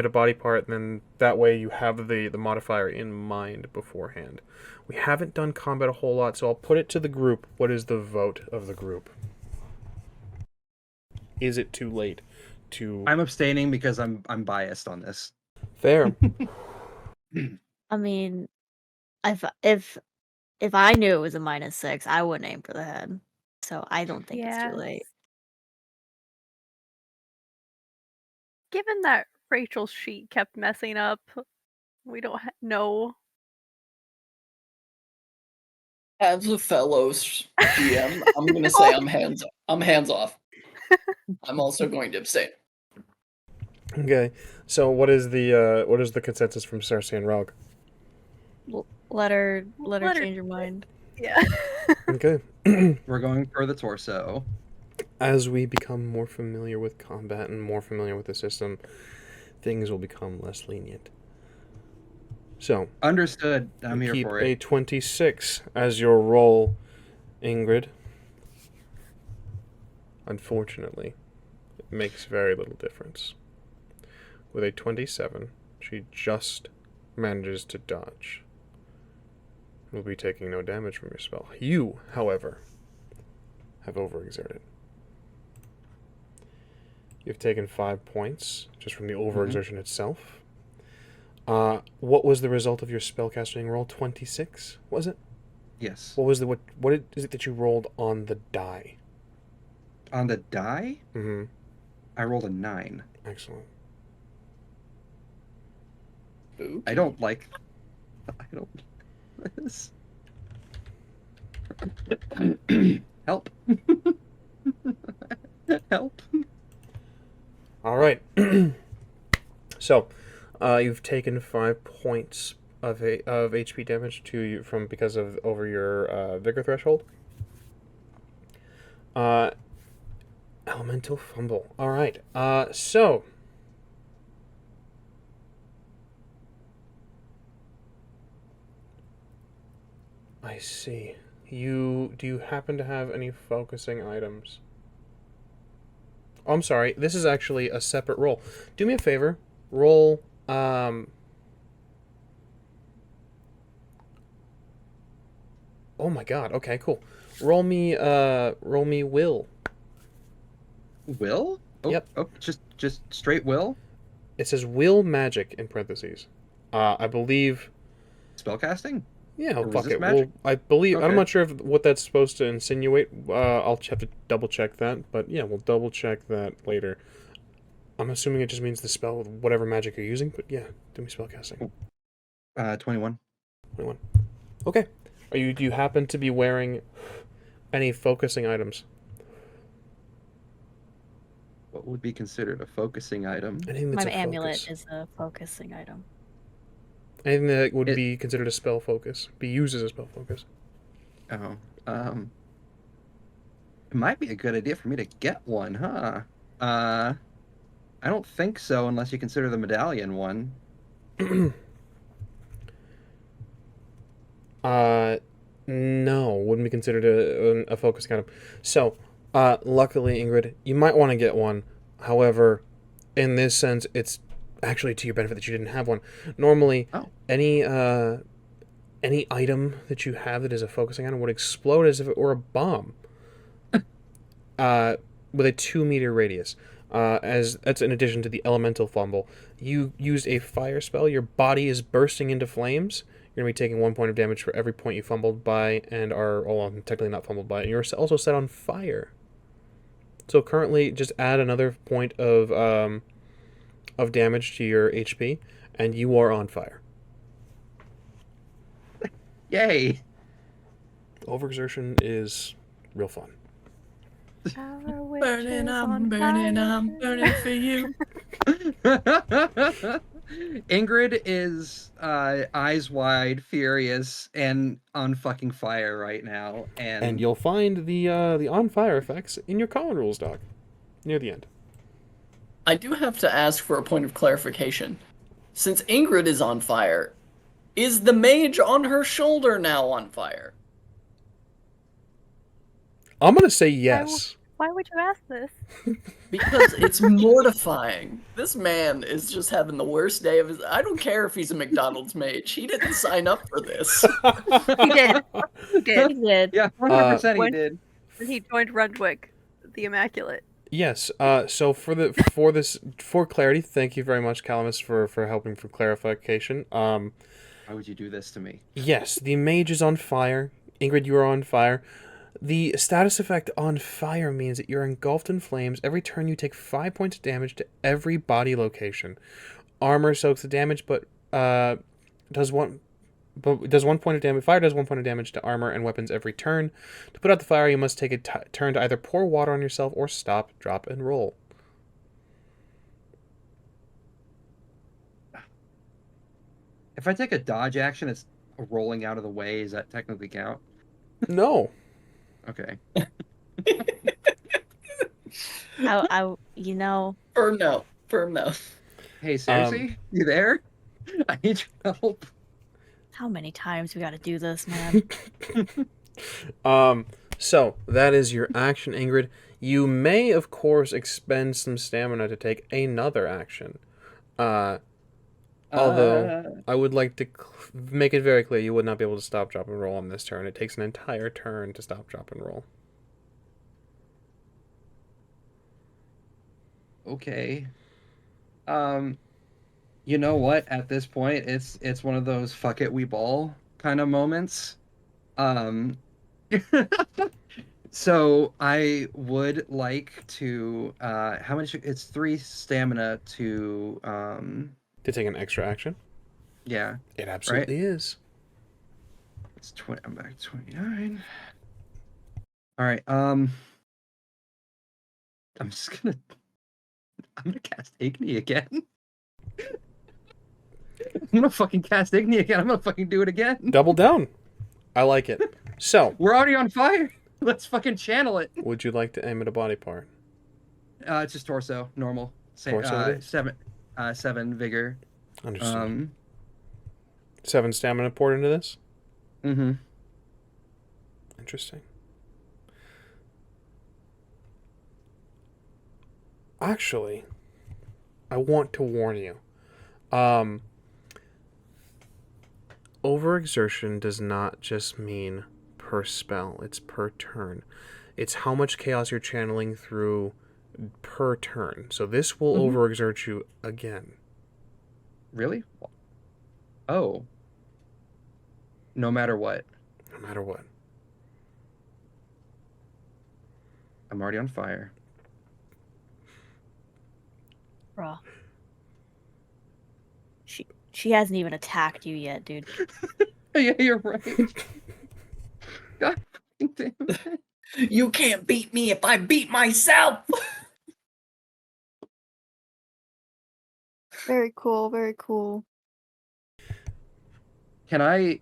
body part, and then that way you have the modifier in mind beforehand. We haven't done combat a whole lot, so I'll put it to the group. What is the vote of the group? Is it too late to... I'm abstaining because I'm biased on this. Fair. I mean, if I knew it was a -6, I wouldn't aim for the head. So I don't think it's too late. Given that Rachel's sheet kept messing up, we don't know. As a fellow GM, I'm going to say I'm hands off. I'm also going to abstain. Okay, so what is the consensus from Cersei and Rog? Let her change her mind. Yeah. Okay. We're going for the torso. As we become more familiar with combat and more familiar with the system, things will become less lenient. So, understood. I'm here keep for a it. 26 as your roll, Ingrid. Unfortunately, it makes very little difference. With a 27, she just manages to dodge. Will be taking no damage from your spell. You, however, have overexerted. You've taken 5 points just from the overexertion itself. What was the result of your spellcasting roll? 26, was it? Yes. What is it that you rolled on the die? On the die, Mm-hmm. I rolled a 9. Excellent. I don't like this. Help. Help. All right. So, you've taken 5 points of HP damage because of over your vigor threshold. Elemental fumble. All right. So. I see. Do you happen to have any focusing items? Oh, I'm sorry. This is actually a separate roll. Do me a favor. Roll. Oh my God. Okay, cool. Roll me will. Will? Oh, Yep. Oh, just straight will? It says will magic in parentheses. I believe. Spellcasting? Yeah, Or fuck resist it. magic? Well, I believe. I'm Okay. not sure what that's supposed to insinuate. I'll have to double check that. But yeah, we'll double check that later. I'm assuming it just means the spell with whatever magic you're using. But yeah, do me spellcasting. 21. 21. Okay. Do you happen to be wearing any focusing items? What would be considered a focusing item? Anything that's My a amulet focus. is a focusing item. Anything that would It- be considered a spell focus. Be used as a spell focus. Oh, it might be a good idea for me to get one, huh? I don't think so, unless you consider the medallion one. No, wouldn't be considered a focusing item. So, luckily, Ingrid, you might want to get one. However, in this sense, it's actually to your benefit that you didn't have one. Normally, Oh. any item that you have that is a focusing item would explode as if it were a bomb. With a 2-meter radius. As that's in addition to the elemental fumble. You used a fire spell. Your body is bursting into flames. You're going to be taking 1 point of damage for every point you fumbled by and are technically not fumbled by. And you're also set on fire. So currently, just add another point of damage to your HP, and you are on fire. Yay! Overexertion is real fun. Burning, I'm burning for you. Ingrid is eyes wide, furious, and on fucking fire right now. And you'll find the on fire effects in your common rules doc near the end. I do have to ask for a point of clarification. Since Ingrid is on fire, is the mage on her shoulder now on fire? I'm gonna say yes. Why would you ask this? Because it's mortifying. This man is just having the worst day of his. I don't care if he's a McDonald's mage. He didn't sign up for this. He did. He did. He did. Yeah, 100% he when- did. When he joined Rundwick, the Immaculate. Yes. So for clarity, thank you very much, Calamus, for helping for clarification. Why would you do this to me? Yes, the mage is on fire. Ingrid, you are on fire. The status effect on fire means that you're engulfed in flames. Every turn you take 5 points of damage to every body location. Armor soaks the damage, but does 1 point of damage. Fire does 1 point of damage to armor and weapons every turn. To put out the fire, you must take a turn to either pour water on yourself or stop, drop, and roll. If I take a dodge action, it's rolling out of the way. Does that technically count? No. Okay. You know, Firm no. Firm no. Hey, Cersei, you there? I need your help. how many times we gotta do this, man? So that is your action, Ingrid. You may, of course, expend some stamina to take another action. Although, I would like to make it very clear you would not be able to stop, drop, and roll on this turn. It takes an entire turn to stop, drop, and roll. Okay. You know what? At this point, it's one of those fuck it we ball kind of moments. Um, so I would like to how much it's 3 stamina to To take an extra action? yeah, It right? absolutely is. It's 20 I'm back to 29. All right. I'm just gonna I'm gonna cast Igni again. I'm gonna fucking cast Igni again. I'm gonna fucking do it again. Double down. I like it. So, We're already on fire. Let's fucking channel it. would you like to aim at a body part? It's just torso, normal. Torso it is? 7 vigor. Understood. 7 stamina poured into this? Mm-hmm. Interesting. Actually, I want to warn you. Overexertion does not just mean per spell, it's per turn. It's how much chaos you're channeling through per turn. So this will overexert you again. Really? Oh. No matter what. No matter what. I'm already on fire. Bruh. She hasn't even attacked you yet, dude. Yeah, you're right. God damn it. You can't beat me if I beat myself. Very cool, very cool. Can I...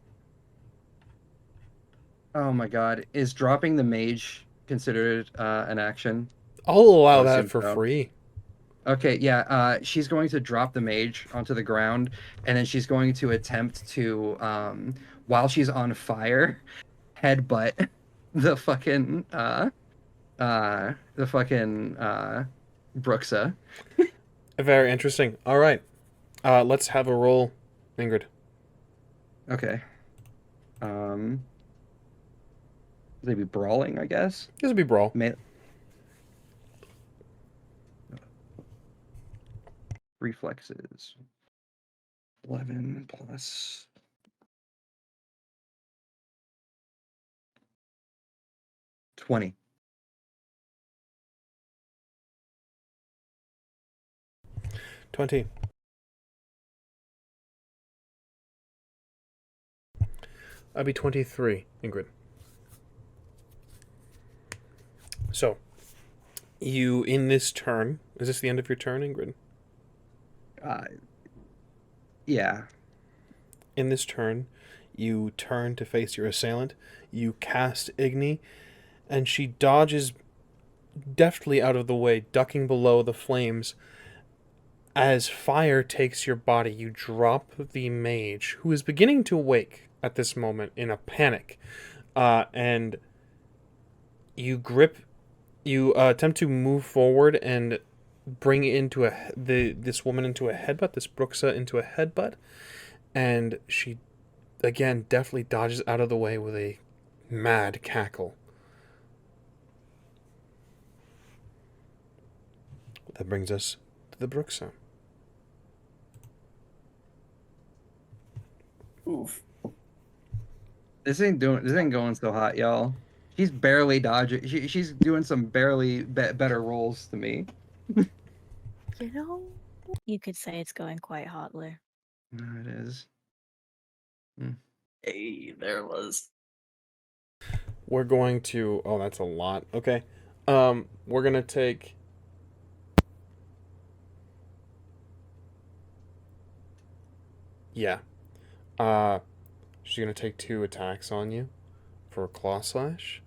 Oh my god. Is dropping the mage considered an action? I'll allow I that assume for so. free. Okay, yeah, she's going to drop the mage onto the ground, and then she's going to attempt to, while she's on fire, headbutt the fucking, Bruxa. Very interesting. All right. Let's have a roll, Ingrid. Okay. Maybe brawling, I guess? This will be brawl. Reflexes. 11 plus 20. 20. I'd be 23, Ingrid. So, you, in this turn, is this the end of your turn, Ingrid? Yeah. In this turn, you turn to face your assailant, you cast Igni, and she dodges deftly out of the way, ducking below the flames. As fire takes your body, you drop the mage, who is beginning to awake at this moment in a panic, and you attempt to move forward and bring into this woman into a headbutt, this Bruxa into a headbutt, and she again deftly dodges out of the way with a mad cackle. That brings us to the Bruxa. Oof. This ain't going so hot, y'all. She's barely dodging. She's doing some barely better rolls to me. You know, you could say it's going quite hotly. No, it is. Hey, there it was. We're going to... Oh, that's a lot. Okay. We're going to take... Yeah. She's going to take 2 attacks on you for a claw slash.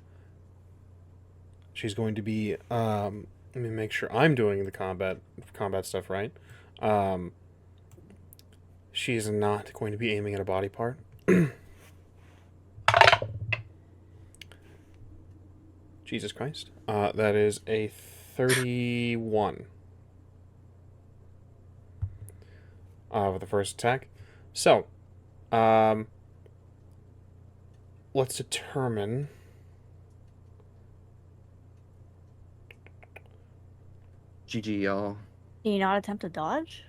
She's going to be... let me make sure I'm doing the combat stuff right. She's not going to be aiming at a body part. Jesus Christ. That is a 31 with the first attack. So, let's determine... GG, y'all. Can you not attempt to dodge?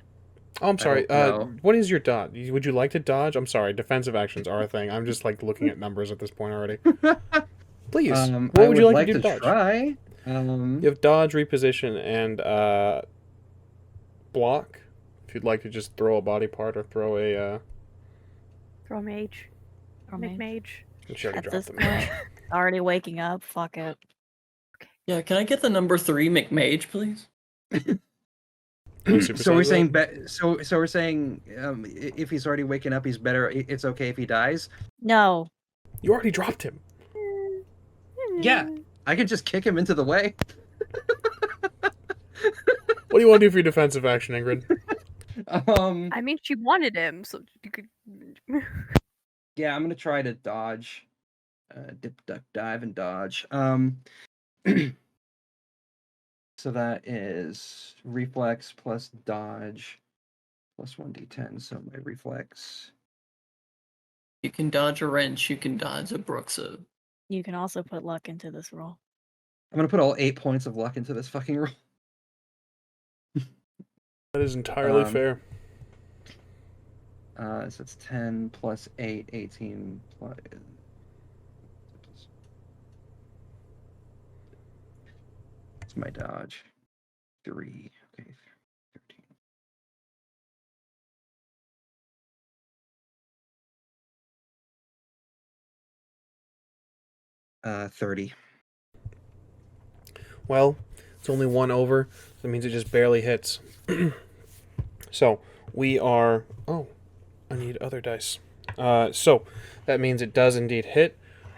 Oh, I'm sorry. hope no. What is your dodge? Would you like to dodge? I'm sorry. Defensive actions are a thing. I'm just like looking at numbers at this point already. Please. What I would you like like to do to dodge? try. You have dodge, reposition, and block. If you'd like to just throw a body part or throw a. Throw mage. Or Make maybe- mage. She already At dropped this the point, mage. already waking up. Fuck it. Yeah, can I get the number 3 McMage, please? So we're saying so we're saying if he's already waking up, he's better. It's okay if he dies. No. You already dropped him. Yeah, I could just kick him into the way. What do you want to do for your defensive action, Ingrid? I mean, she wanted him, so you could. Yeah, I'm gonna try to dodge, dip, duck, dive, and dodge. So that is reflex plus dodge plus 1d10. So my reflex. You can dodge a wrench, you can dodge a Brooksa. You can also put luck into this roll. I'm gonna put all 8 points of luck into this fucking roll. That is entirely fair. So it's 10 plus 8, 18 plus. It's my dodge. 3. Okay. 13. Uh, 30. Well, it's only one over. So that means it just barely hits. So we are. Oh, I need other dice. So that means it does indeed hit.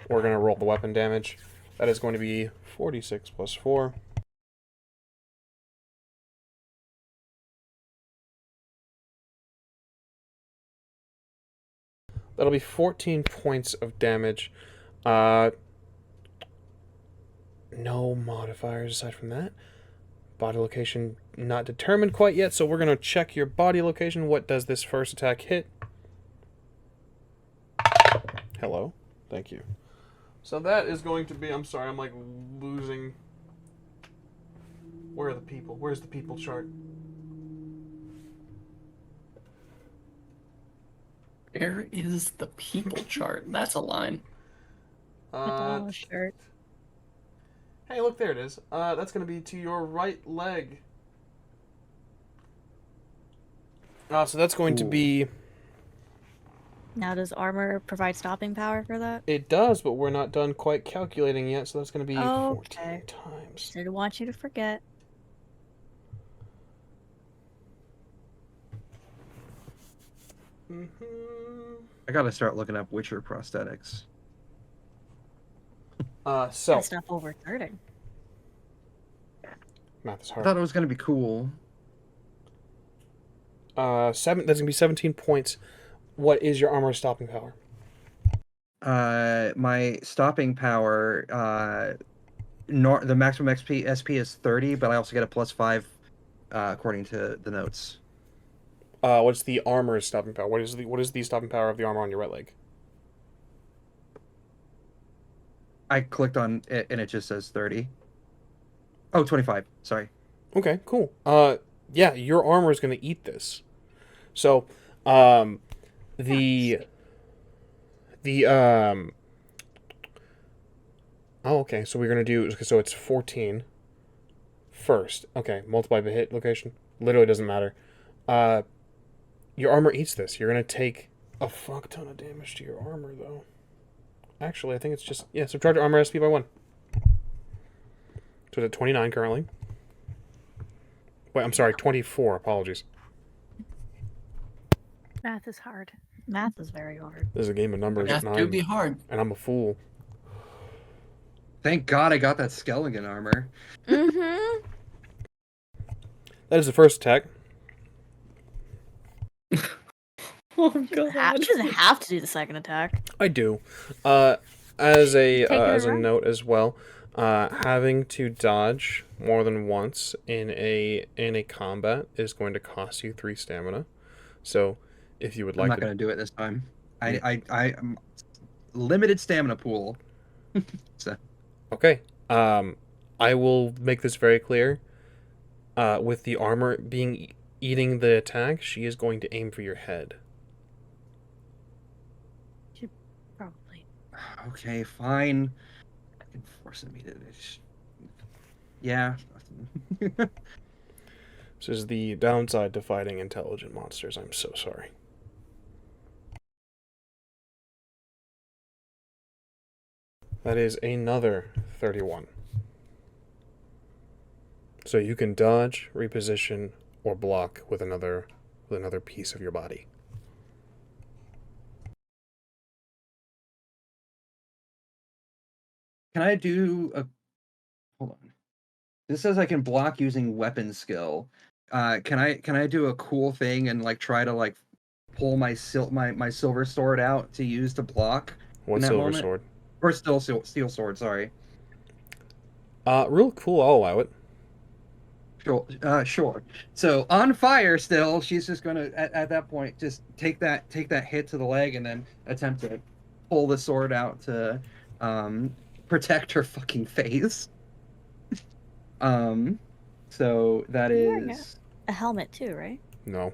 We're gonna roll the weapon damage. That is going to be 46 plus 4. That'll be 14 points of damage. No modifiers aside from that. Body location not determined quite yet, so we're going to check your body location. What does this first attack hit? Hello. Thank you. So that is going to be... I'm sorry, I'm like losing... Where are the people? Where's the people chart? Where is the people chart? That's a line. Shirt. Hey, look, there it is. That's going to be to your right leg. So that's going to be... Now, does armor provide stopping power for that? It does, but we're not done quite calculating yet, so that's going to be 14 Okay. times. Didn't want you to forget. I gotta start looking up Witcher prosthetics. So... Stuff over 30. Math is I hard. thought it was gonna be cool. That's going to be 17 points. What is your armor stopping power? My stopping power, the maximum SP is 30, but I also get a +5, according to the notes. What's the armor stopping power? What is the stopping power of the armor on your right leg? I clicked on it and it just says 30. Oh, 25. Sorry. Okay, cool. Yeah, your armor is going to eat this. So, the oh, okay. So we're going to do, so it's 14 first. Okay, multiply by hit location. Literally doesn't matter. Your armor eats this. You're going to take a fuck ton of damage to your armor, though. Actually, I think it's just... Yeah, subtract your armor SP by 1. So it's at 29 currently. Wait, I'm sorry, 24. Apologies. Math is hard. Math is very hard. This is a game of numbers at Math do 9. be hard. And I'm a fool. Thank God I got that skeleton armor. Mm-hmm. That is the first attack. Oh She doesn't have to do the second attack. I do. As a Take it as a around. note as well, having to dodge more than once in a combat is going to cost you 3 stamina. So, if you would I'm like not to... gonna do it this time. I'm limited stamina pool. So Okay. I will make this very clear. with the armor eating the attack, she is going to aim for your head. Probably. Okay, fine. I can force me to. Yeah. This is the downside to fighting intelligent monsters. I'm so sorry. That is another 31. So you can dodge, reposition, or block with another piece of your body. Can I do a? Hold on. This says I can block using weapon skill. Can I do a cool thing and like try to like pull my silver sword out to use to block What in that silver moment? sword? Or steel sword. Sorry. Real cool. I'll allow it. Sure. Sure. So on fire still, she's just gonna at that point just take that hit to the leg and then attempt to pull the sword out to protect her fucking face. So that You're wearing is a helmet too, right? No.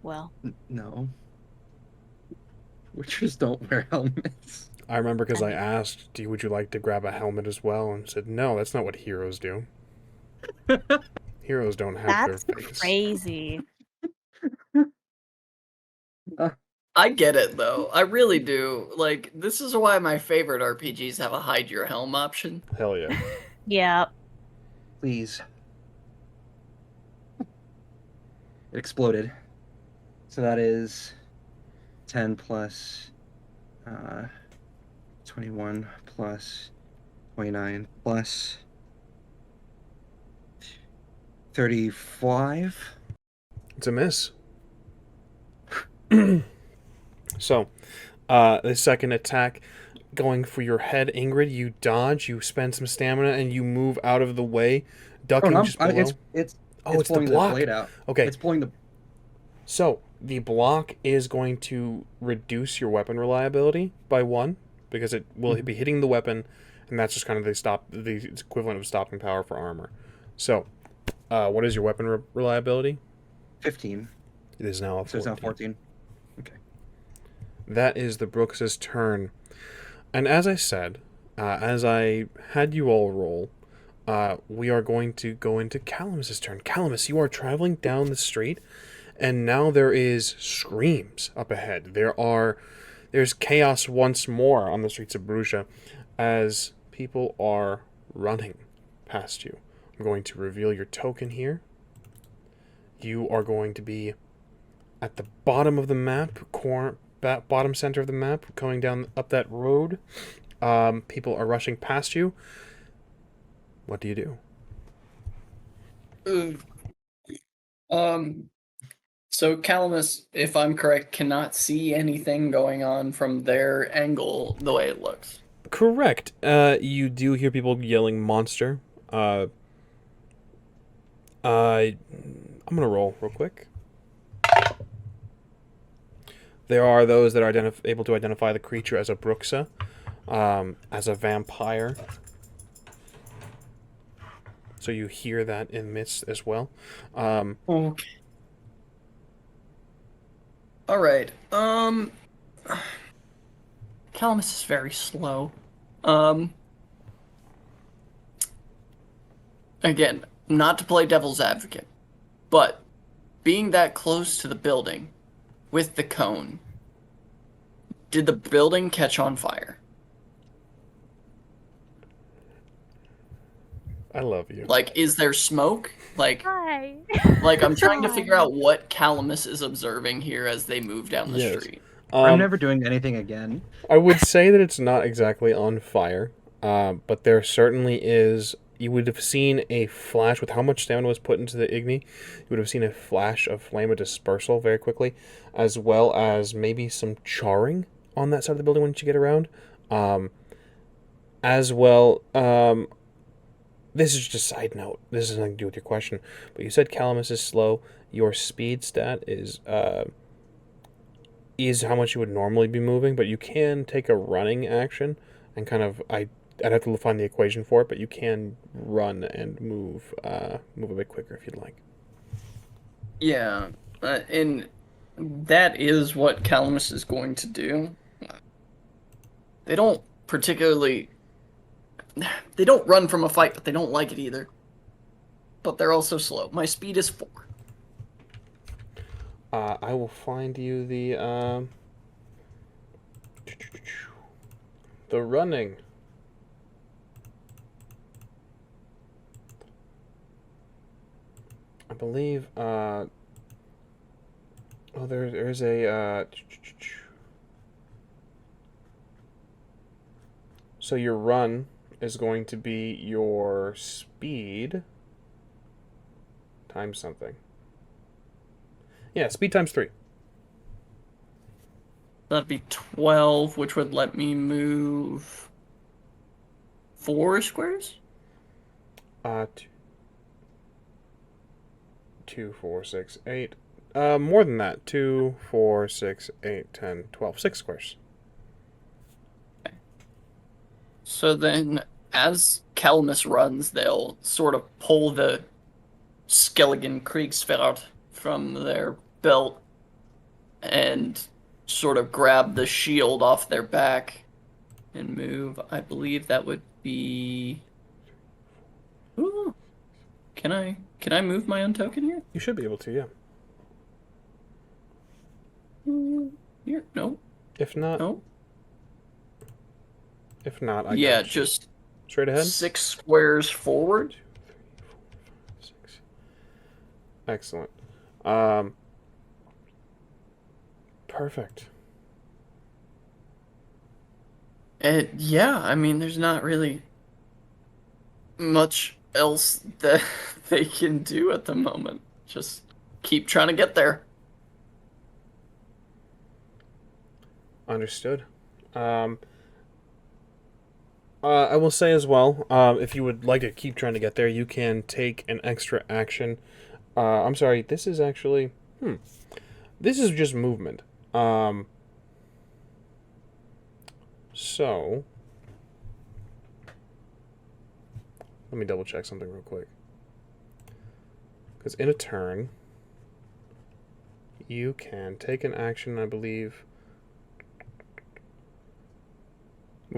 Well, no. Witchers don't wear helmets. I remember because I asked, would you like to grab a helmet as well? And said, no, that's not what heroes do. Heroes don't have that's their face. crazy. I get it though. I really do. Like, this is why my favorite RPGs have a hide your helm option. Hell yeah. Yeah. Please. It exploded. So that is 10 plus 21 plus 29 plus 35. It's a miss. So, the second attack, going for your head, Ingrid, you dodge, you spend some stamina, and you move out of the way, ducking just below. It's the pulling the block. blade out. Okay. It's pulling the. So, the block is going to reduce your weapon reliability by 1, because it will be hitting the weapon, and that's just kind of the equivalent of stopping power for armor. So, what is your weapon reliability? 15. It is now a 14. So it's now 14. Okay. That is the Brooks' turn. And as I said, as I had you all roll, we are going to go into Calamus' turn. Calamus, you are traveling down the street, and now there is screams up ahead. There's chaos once more on the streets of Brugge as people are running past you. I'm going to reveal your token here. You are going to be at the bottom of the map, bottom center of the map, going down up that road. People are rushing past you. What do you do? So Calamus, if I'm correct, cannot see anything going on from their angle the way it looks. Correct. You do hear people yelling monster. I'm gonna roll real quick. There are those that are able to identify the creature as a Bruxa, as a vampire. So you hear that in midst as well. Okay. All right. Calamus is very slow. Again, not to play devil's advocate, but being that close to the building with the cone, did the building catch on fire? I love you. Like, is there smoke? Like, Hi. like I'm trying to figure out what Calamus is observing here as they move down the Yes. street. I'm never doing anything again. I would say that it's not exactly on fire, but there certainly is. You would have seen a flash with how much stamina was put into the Igni. You would have seen a flash of flame, a dispersal very quickly, as well as maybe some charring on that side of the building once you get around. As well, this is just a side note. This has nothing to do with your question. But you said Calamus is slow. Your speed stat is how much you would normally be moving, but you can take a running action and kind of I'd have to find the equation for it, but you can run and move a bit quicker if you'd like. Yeah, and that is what Calamus is going to do. They don't particularly... They don't run from a fight, but they don't like it either. But they're also slow. My speed is 4. I will find you the running. I believe, there's a, so your run is going to be your speed times something. Yeah, speed times 3. That'd be 12, which would let me move 4 squares? 2, 4, 6, 8. More than that. 2, 4, 6, 8, 10, 12. 6 squares. So then, as Calamus runs, they'll sort of pull the Skelligen Kriegsschwert from their belt and sort of grab the shield off their back and move. I believe that would be... Ooh. Can I move my own token here? You should be able to, yeah. Here? No. If not, No. I Yeah, got you. just Straight ahead. 6 squares forward. 2, 3, 4, 5, 6. Excellent. Perfect. Yeah, I mean, there's not really much else that they can do at the moment. Just keep trying to get there. Understood. I will say as well, if you would like to keep trying to get there, you can take an extra action. I'm sorry, this is actually... This is just movement. So... Let me double check something real quick. Because in a turn, you can take an action, I believe...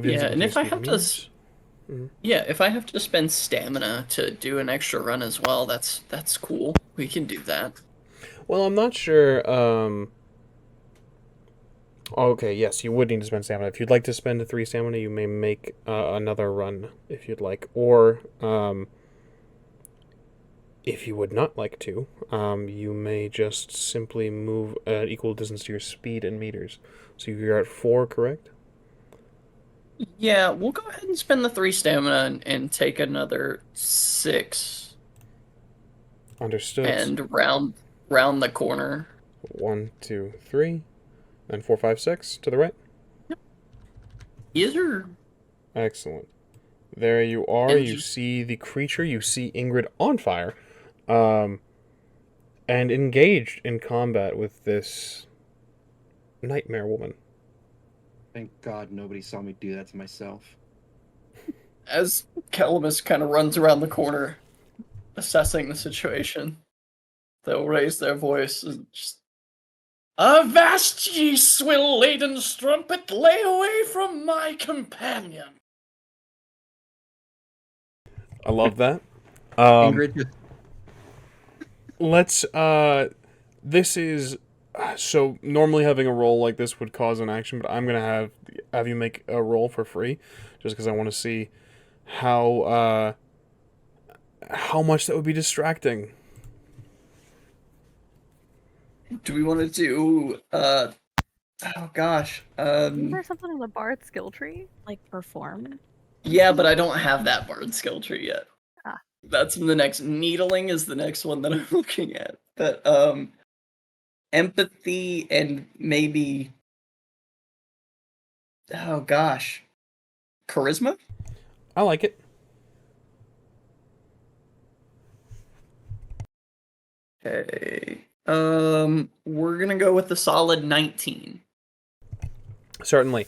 Yeah, and if I have to... Mhm. Yeah, if I have to spend stamina to do an extra run as well, that's cool. We can do that. Well, I'm not sure. Okay, yes, you would need to spend stamina. If you'd like to spend 3 stamina, you may make another run if you'd like. Or, if you would not like to, you may just simply move at equal distance to your speed in meters. So you're at 4, correct? Yeah, we'll go ahead and spend the 3 stamina and take another 6 Understood. and round the corner. 1, 2, 3, and 4, 5, 6 to the right. Is there... Excellent. There you are. And You see the creature. You see Ingrid on fire, and engaged in combat with this nightmare woman. Thank God nobody saw me do that to myself. As Calamus kind of runs around the corner, assessing the situation, they'll raise their voice and just... Avast ye, swill-laden strumpet, lay away from my companion! I love that. Ingrid just Let's. This is. So normally having a roll like this would cause an action, but I'm gonna have you make a roll for free, just because I want to see how much that would be distracting. Do we want to do, oh gosh, Isn't there something in the bard skill tree? Like perform. yeah, but I don't have that bard skill tree yet. Ah. That's the next, needling is the next one that I'm looking at. But, empathy and maybe, oh gosh, charisma? I like it. Okay. We're gonna go with the solid 19. Certainly.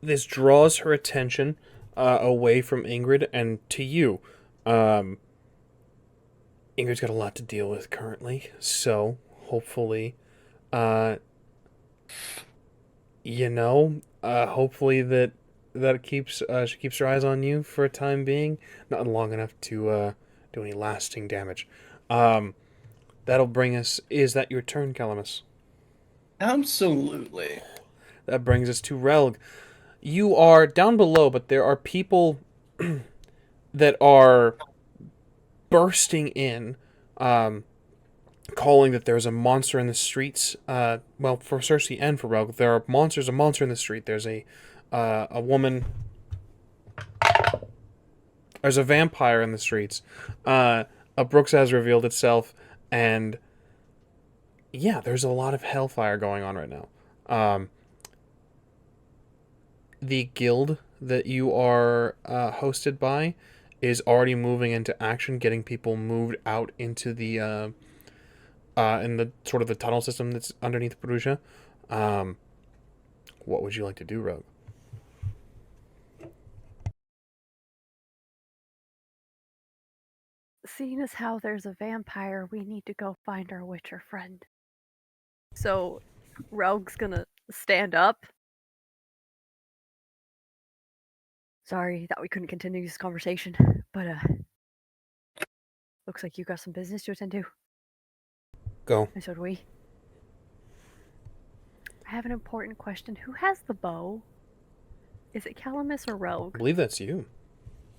this draws her attention away from Ingrid and to you. Ingrid's got a lot to deal with currently, so hopefully, hopefully that she keeps her eyes on you for a time being, not long enough to do any lasting damage. That'll bring us. Is that your turn, Calamus? Absolutely. That brings us to Relg. You are down below, but there are people that are bursting in, calling that there's a monster in the streets. Well, for Cersei and for Relg, there are monsters. A monster in the street. There's a woman. There's a vampire in the streets. A Brooks has revealed itself, and yeah, there's a lot of hellfire going on right now. The guild that you are hosted by is already moving into action, getting people moved out into the in the sort of the tunnel system that's underneath Brugge. What would you like to do, Rogue? Seeing as how there's a vampire, we need to go find our Witcher friend. So, Rogue's gonna stand up. Sorry that we couldn't continue this conversation, but looks like you got some business to attend to. Go. And so do we. I have an important question. Who has the bow? Is it Calamus or I Rogue? believe that's you.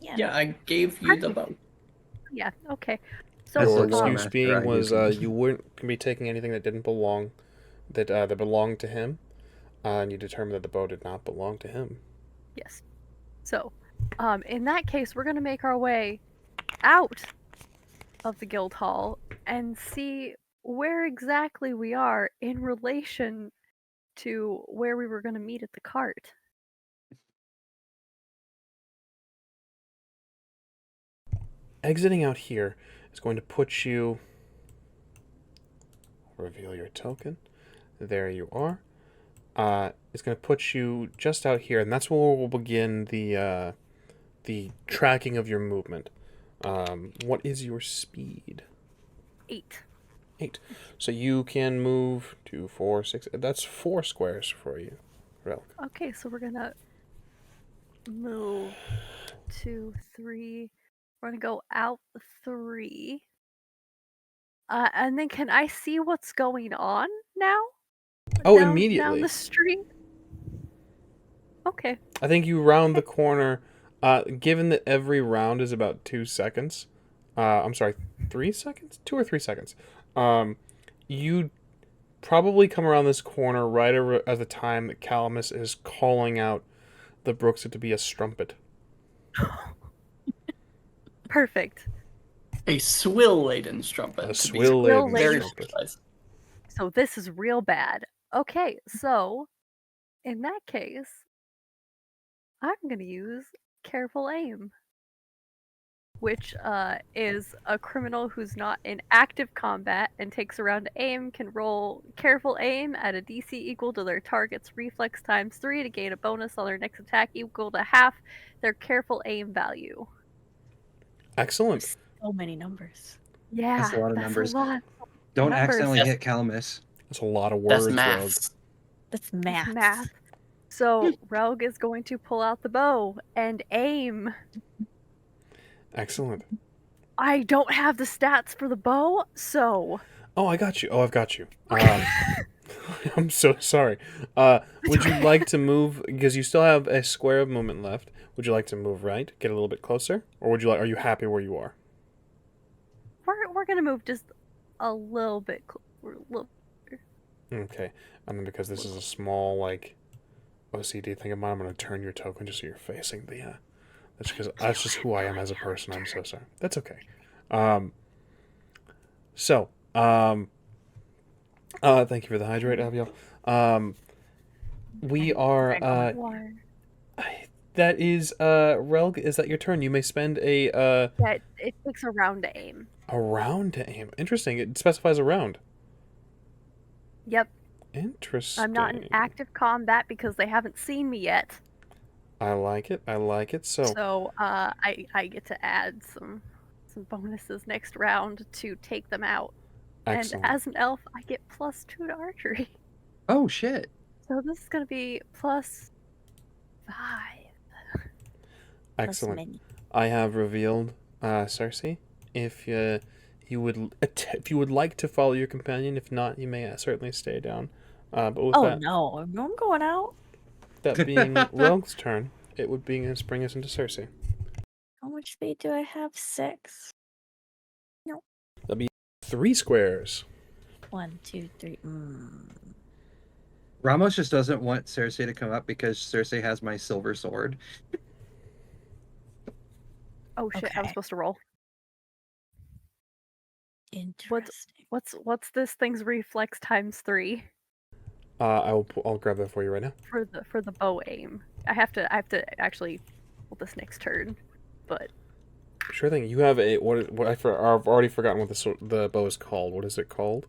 Yeah, I gave you the bow. Yeah, okay. So, That's Your the law, excuse Master. being I was do. you weren't be taking anything that didn't belong, that belonged to him, and you determined that the bow did not belong to him. yes. So, in that case, we're gonna make our way out of the guild hall and see where exactly we are in relation to where we were gonna meet at the cart. Exiting out here is going to put you. Reveal your token. There you are. It's going to put you just out here, and that's where we'll begin the tracking of your movement. What is your speed? 8. 8. So you can move 2, 4, 6. That's 4 squares for you, Relk. Okay, so we're gonna move 2, 3. We're gonna go out 3. And then can I see what's going on now? Oh, Down immediately. the street? Okay. I think you round the corner. Given that every round is about 2 seconds, I'm sorry, 3 seconds? 2 or 3 seconds. You probably come around this corner right at the time that Calamus is calling out the Brooks to be a strumpet. Perfect. A swill-laden strumpet. A to be swill-laden very strumpet. precise. So this is real bad. Okay, so in that case, I'm gonna use careful aim, which is a criminal who's not in active combat and takes a round to aim can roll careful aim at a DC equal to their target's reflex times 3 to gain a bonus on their next attack equal to half their careful aim value. Excellent. So many numbers. Yeah, That's a lot of numbers. A lot. Don't Numbers. accidentally Yes. hit Calamus. That's a lot of That's words, Rogue. maths. That's It's math. math. So Relg is going to pull out the bow and aim. Excellent. I don't have the stats for the bow, so Oh, I got you. Oh, I've got you. I'm so sorry. Would you like to move, because you still have a square of movement left, would you like to move right, get a little bit closer? Or would you like, are you happy where you are? we're gonna move just a little bit Okay. And then because this is a small, like, OCD thing of mine, I'm going to turn your token just so you're facing the, that's because that's just who I am as a person. I'm so sorry. That's okay. Thank you for the hydrate, Abiel. We are, water. that is, Relg, is that your turn? You may spend a That it takes a round to aim. round to aim. Interesting. It specifies a round. Yep. Interesting. I'm not in active combat because they haven't seen me yet. I like it. I like it. So, So I get to add some bonuses next round to take them out. excellent. And as an elf, I get +2 to archery. Oh shit. So this is gonna be +5. Excellent. mini. I have revealed, Cersei. If you would like to follow your companion, if not, you may certainly stay down. But with Oh that, no, I'm going out. that being Rogue's turn, it would bring us into Cersei. How much speed do I have? 6. That'll be 3 squares. 1, 2, 3. Ramos just doesn't want Cersei to come up because Cersei has my silver sword. Oh shit! I was Okay. supposed to roll. Interesting. What's this thing's reflex ×3 I'll grab that for you right now. for the bow aim? I have to actually pull this next turn, but Sure thing. You have a I've already forgotten what the bow is called. What is it called?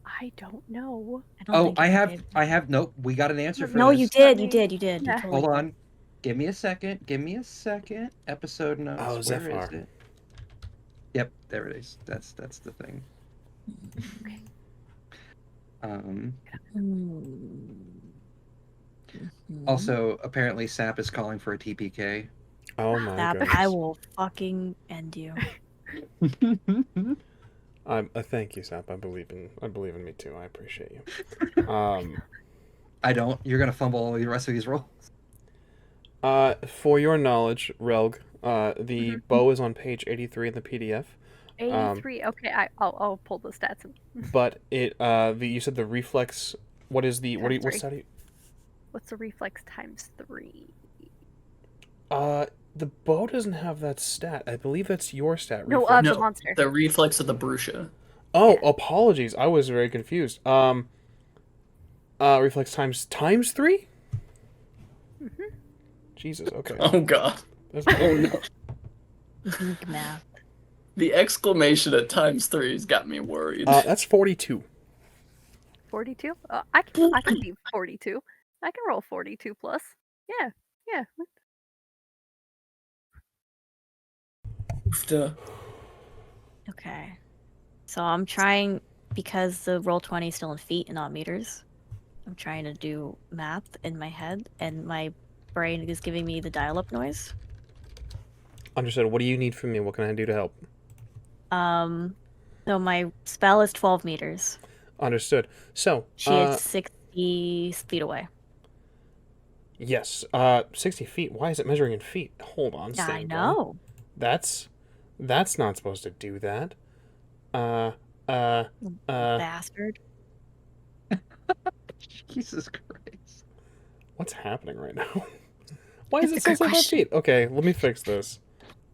I don't know. I don't Oh, think I it's have. big. Nope. We got an answer for No, this. you did. me- You did. You did. You yeah. totally Hold did. on. Give me a second. Episode notes. Oh, Where Zephyr. is it? Yep, there it is. That's the thing. Hmm. Also, apparently, Sap is calling for a TPK. Oh my Sap, goodness. I will fucking end you. Thank you, Sap. I believe in me too. I appreciate you. I don't. You're gonna fumble the rest of these rolls. For your knowledge, Relg, the bow is on page 83 in the PDF. 83. Okay, I'll pull the stats. But you said the reflex. What is the what? What's that? What's the reflex ×3? The bow doesn't have that stat. I believe that's your stat. No, reflex. the No, monster. the reflex of the Brugge. Oh, Yeah. apologies. I was very confused. Reflex times 3. Jesus. Okay. Oh god. That's Oh no. Big math. The exclamation at ×3's got me worried. That's 42. 42? I can be 42. I can roll 42 plus. Yeah. Okay. So I'm trying, because the roll20 is still in feet and not meters, I'm trying to do math in my head, and my brain is giving me the dial-up noise. Understood. What do you need from me? What can I do to help? So my spell is 12 meters. Understood. So, She is 60 feet away. yes. 60 feet. Why is it measuring in feet? Hold on. I stand by. know. That's not supposed to do that. Bastard. Jesus Christ. What's happening right now? Why is That's it a still good 7 question. feet? Okay, let me fix this.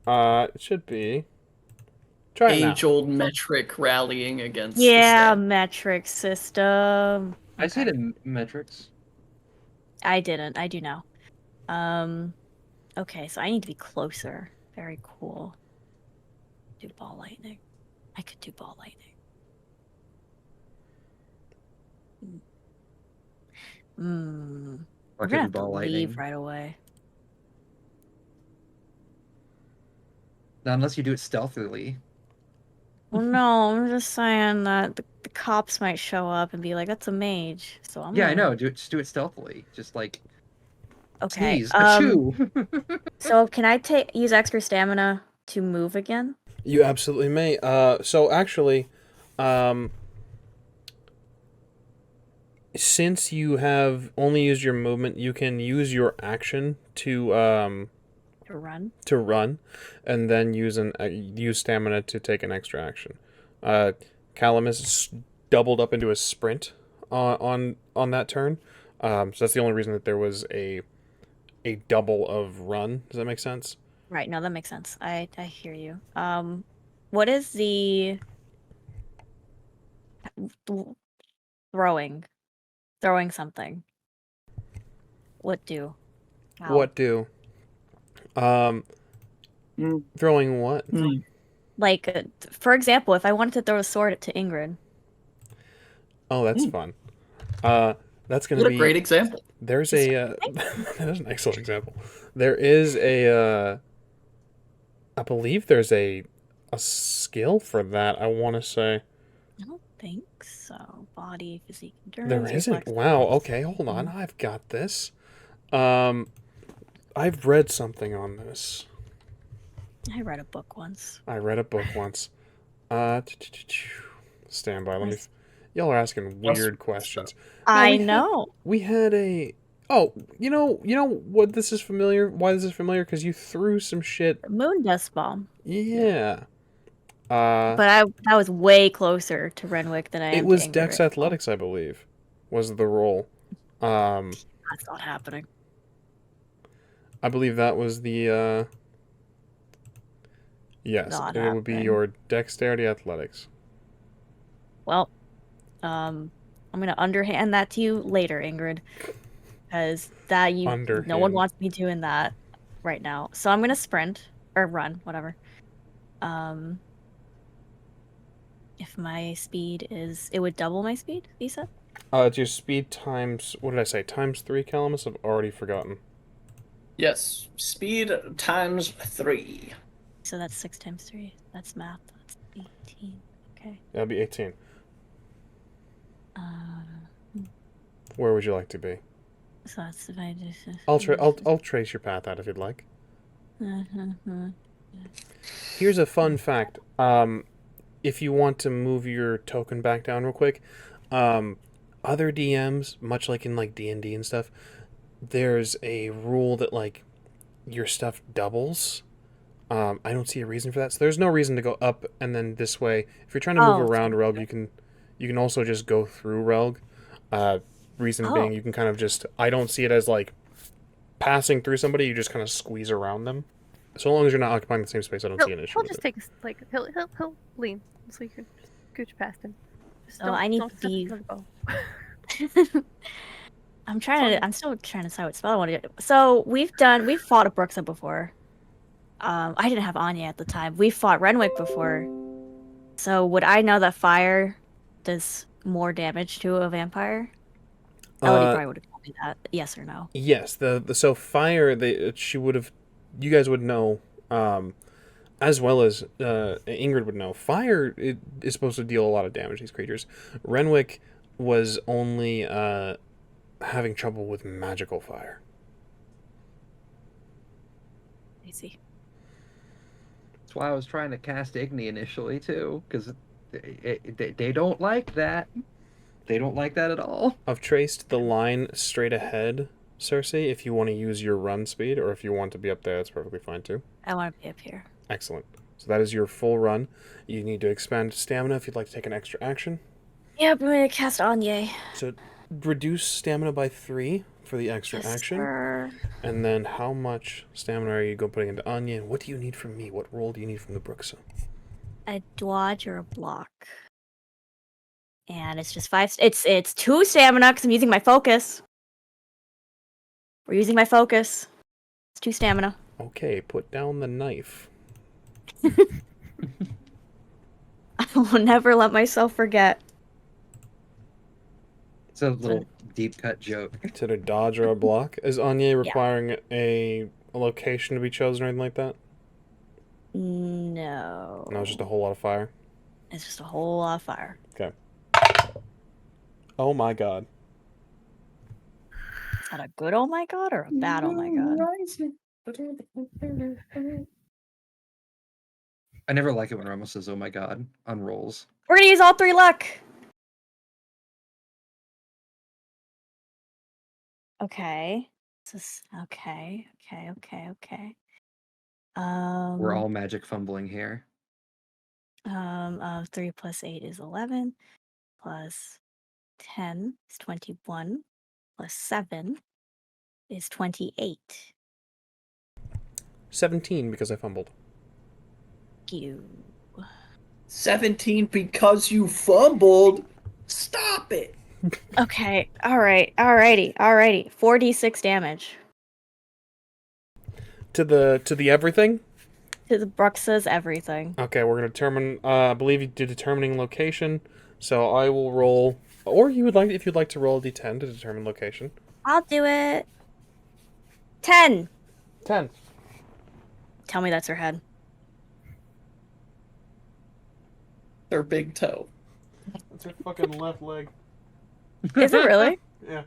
It should be. Try it now. Age-old metric rallying against the Yeah, stat. metric system. I see the metrics. I didn't. I do now. Okay, so I need to be closer. Very cool. Do ball lightning. I could do ball lightning. We're gonna have to leave right away. Not unless you do it stealthily. Well, no, I'm just saying that the cops might show up and be like, "That's a mage." So I'm Yeah, I gonna... know. Just do it stealthily. Just like Okay. sneeze. Achoo. So can I use extra stamina to move again? You absolutely may. So actually, since you have only used your movement, you can use your action to run, and then use stamina to take an extra action. Callum is doubled up into a sprint on that turn. So that's the only reason that there was a double of run. Does that make sense? Right. No, that makes sense. I hear you. What is the throwing something? What do? How? What do? Throwing what? Like, for example, if I wanted to throw a sword to Ingrid. Oh, that's fun. That's going to What be... a great example. There's a... that is an excellent example. There is a... I believe there's a skill for that, I want to say. I don't think so. Body, physique, There endurance, isn't? reflex. Wow, okay, hold on. I've got this. I've read something on this. I read a book once. I read a book once. Stand by. Let me... Y'all are asking weird questions. I know. We had a... Oh, you know what this is familiar? Why this is familiar? Because you threw some shit... Moon Dust Bomb. Yeah. But that was way closer to Renwick than I am It was to Ingrid. Dex Athletics, I believe, was the roll. That's not happening. I believe that was the... Yes, Not it would be happening. your Dexterity Athletics. Well, I'm gonna underhand that to you later, Ingrid, because no one Underhand. wants me doing that right now. So I'm gonna sprint or run, whatever. If my speed is, it would double my speed. You said? It's your speed times... What did I say? Times 3, Calamus? I've already forgotten. Yes, speed times 3. So that's 6 times 3. That's math. That's 18. Okay. That'd be 18. Where would you like to be? So that's if I just. I'll trace your path out if you'd like. Here's a fun fact. If you want to move your token back down real quick, other DMs, much like in like D&D and stuff, there's a rule that like your stuff doubles. I don't see a reason for that. So there's no reason to go up and then this way. If you're trying to move around Relg, you can also just go through Relg. Reason being, you can kind of just... I don't see it as like passing through somebody. You just kind of squeeze around them. So long as you're not occupying the same space, I don't see an issue He'll with just it. take he'll lean so you can scooch past him. Just I need don't step the- into the bow. I'm still trying to decide what spell I want to do. So we've fought a Bruxa before. I didn't have Anya at the time. We fought Renwick before. So would I know that fire does more damage to a vampire? Elodie probably would have told me that. Yes or no? Yes, so fire. You guys would know, as well as Ingrid would know. Fire is supposed to deal a lot of damage to these creatures. Renwick was only having trouble with magical fire. I see. That's why I was trying to cast Igni initially too, because they don't like that. They don't like that at all. I've traced the line straight ahead, Cersei, if you want to use your run speed, or if you want to be up there, that's perfectly fine too. I want to be up here. Excellent. So that is your full run. You need to expend stamina if you'd like to take an extra action. Yep, I'm gonna cast Anya. So reduce stamina by 3 for the extra action. Sir. And then how much stamina are you putting into Anya? And what do you need from me? What roll do you need from the Bruxa? A dodge or a block. And it's just 5. It's 2 stamina because I'm using my focus. We're using my focus. It's 2 stamina. Okay, put down the knife. I will never let myself forget. It's a little deep cut joke. Is it a dodge or a block? Is Anya requiring a location to be chosen or anything like that? No. No, it's just a whole lot of fire. It's just a whole lot of fire. Okay. Oh my god. Is that a good oh my god or a bad oh my god? I never like it when Ramos says "Oh my god" on rolls. We're gonna use all 3 luck. Okay. Okay. We're all magic fumbling here. 3 plus 8 is 11. Plus 10 is 21. Plus 7 is 28. 17 because I fumbled. You. 17 because you fumbled. Stop it. Okay. Alrighty. 4d6 damage. To the everything? To the Bruxa's everything. Okay, we're gonna determine I believe you did determining location. So I will roll Or if you'd like to roll a d10 to determine location. I'll do it. 10. 10. Tell me that's her head. Their big toe. That's her fucking left leg. Is it really? Yeah.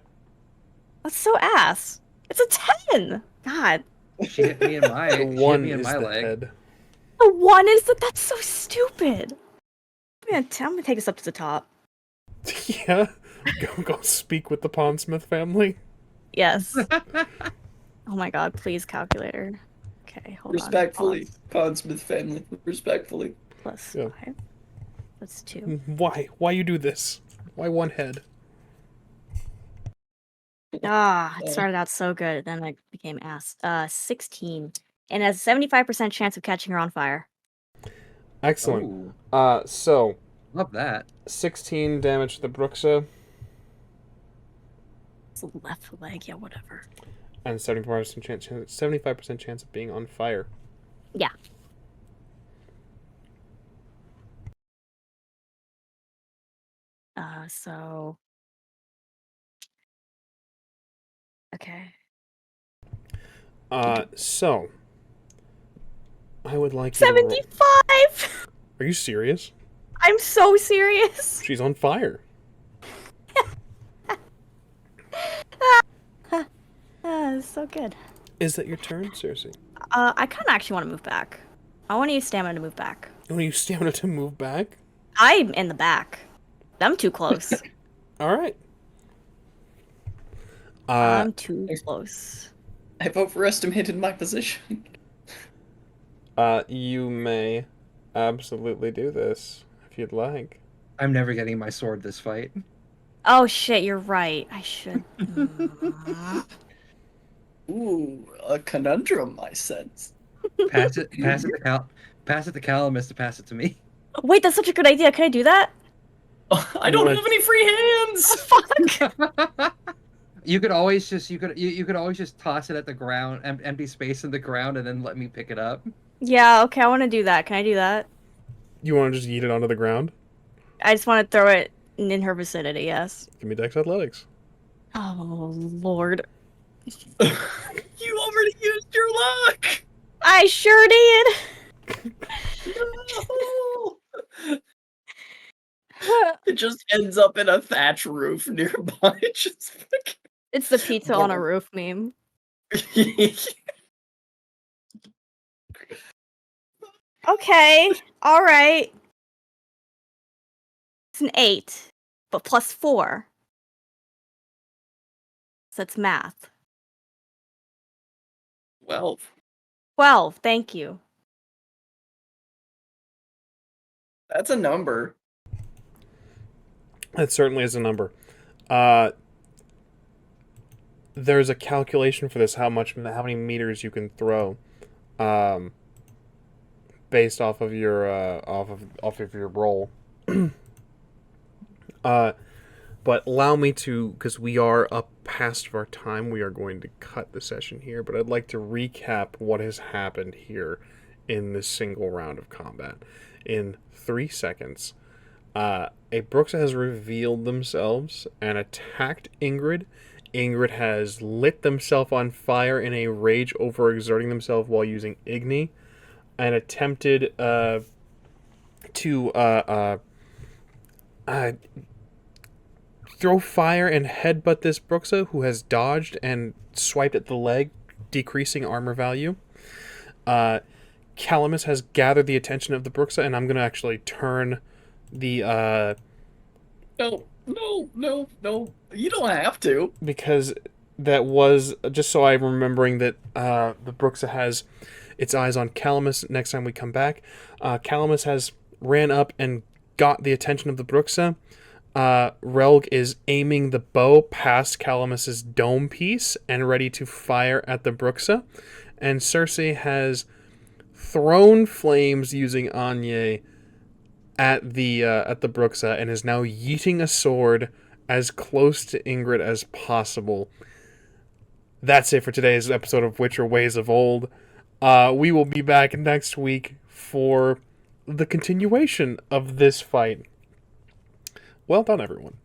That's so ass. It's a 10. God. She hit me in my, The she hit one me in is my the leg. head. The 1 is the. That's so stupid. I'm gonna take us up to the top. Yeah. Go speak with the Pondsmith family. Yes. Oh my god, please, calculator. Okay, hold Respectfully, on. Pondsmith family. Respectfully. Plus Yeah. 5. That's 2. Why? Why you do this? Why one head? It started out so good, then it became ass. 16. And has a 75% chance of catching her on fire. Excellent. Oh, So love that. 16 damage to the Bruxa It's a left leg, yeah, whatever. and 75% chance of being on fire. Yeah. So. Okay. So I would like you to roll- 75! Are you serious? I'm so serious. She's on fire. It's so good. Is that your turn, Cersei? I kind of actually want to move back. I want to use stamina to move back. You want to use stamina to move back? I'm in the back. I'm too close. All right. I'm too close. I've overestimated my position. You may absolutely do this if you'd like. I'm never getting my sword this fight. Oh shit, you're right. I should. Ooh, a conundrum, I sense. Pass it to Calamus to pass it to me. Wait, that's such a good idea. Can I do that? I don't have any free hands. Fuck. You could always just toss it at the ground, empty space in the ground, and then let me pick it up. Yeah, okay, I want to do that. Can I do that? You want to just yeet it onto the ground? I just want to throw it in her vicinity, yes. Give me Dex Athletics. Oh, Lord. You already used your luck. I sure did. No. It just ends up in a thatch roof nearby. Just It's the pizza on a roof meme. Okay, alright. It's an 8, but plus 4. So that's math. 12. 12, thank you. That's a number. That certainly is a number. There's a calculation for this, how many meters you can throw, based off of your off of your roll. But allow me to, because we are up past our time, we are going to cut the session here. But I'd like to recap what has happened here in this single round of combat in 3 seconds. A Bruxa has revealed themselves and attacked Ingrid. Ingrid has lit themselves on fire in a rage overexerting themselves while using Igni, and attempted to throw fire and headbutt this Bruxa, who has dodged and swiped at the leg, decreasing armor value. Calamus has gathered the attention of the Bruxa, and I'm going to actually turn the... No. You don't have to. Because that was... Just so I'm remembering that the Bruxa has its eyes on Calamus next time we come back. Calamus has ran up and got the attention of the Bruxa. Relg is aiming the bow past Calamus's dome piece and ready to fire at the Bruxa. And Cersei has thrown flames using Anye at the Bruxa and is now yeeting a sword as close to Ingrid as possible. That's it for today's episode of Witcher Ways of Old. We will be back next week for the continuation of this fight. Well done, everyone.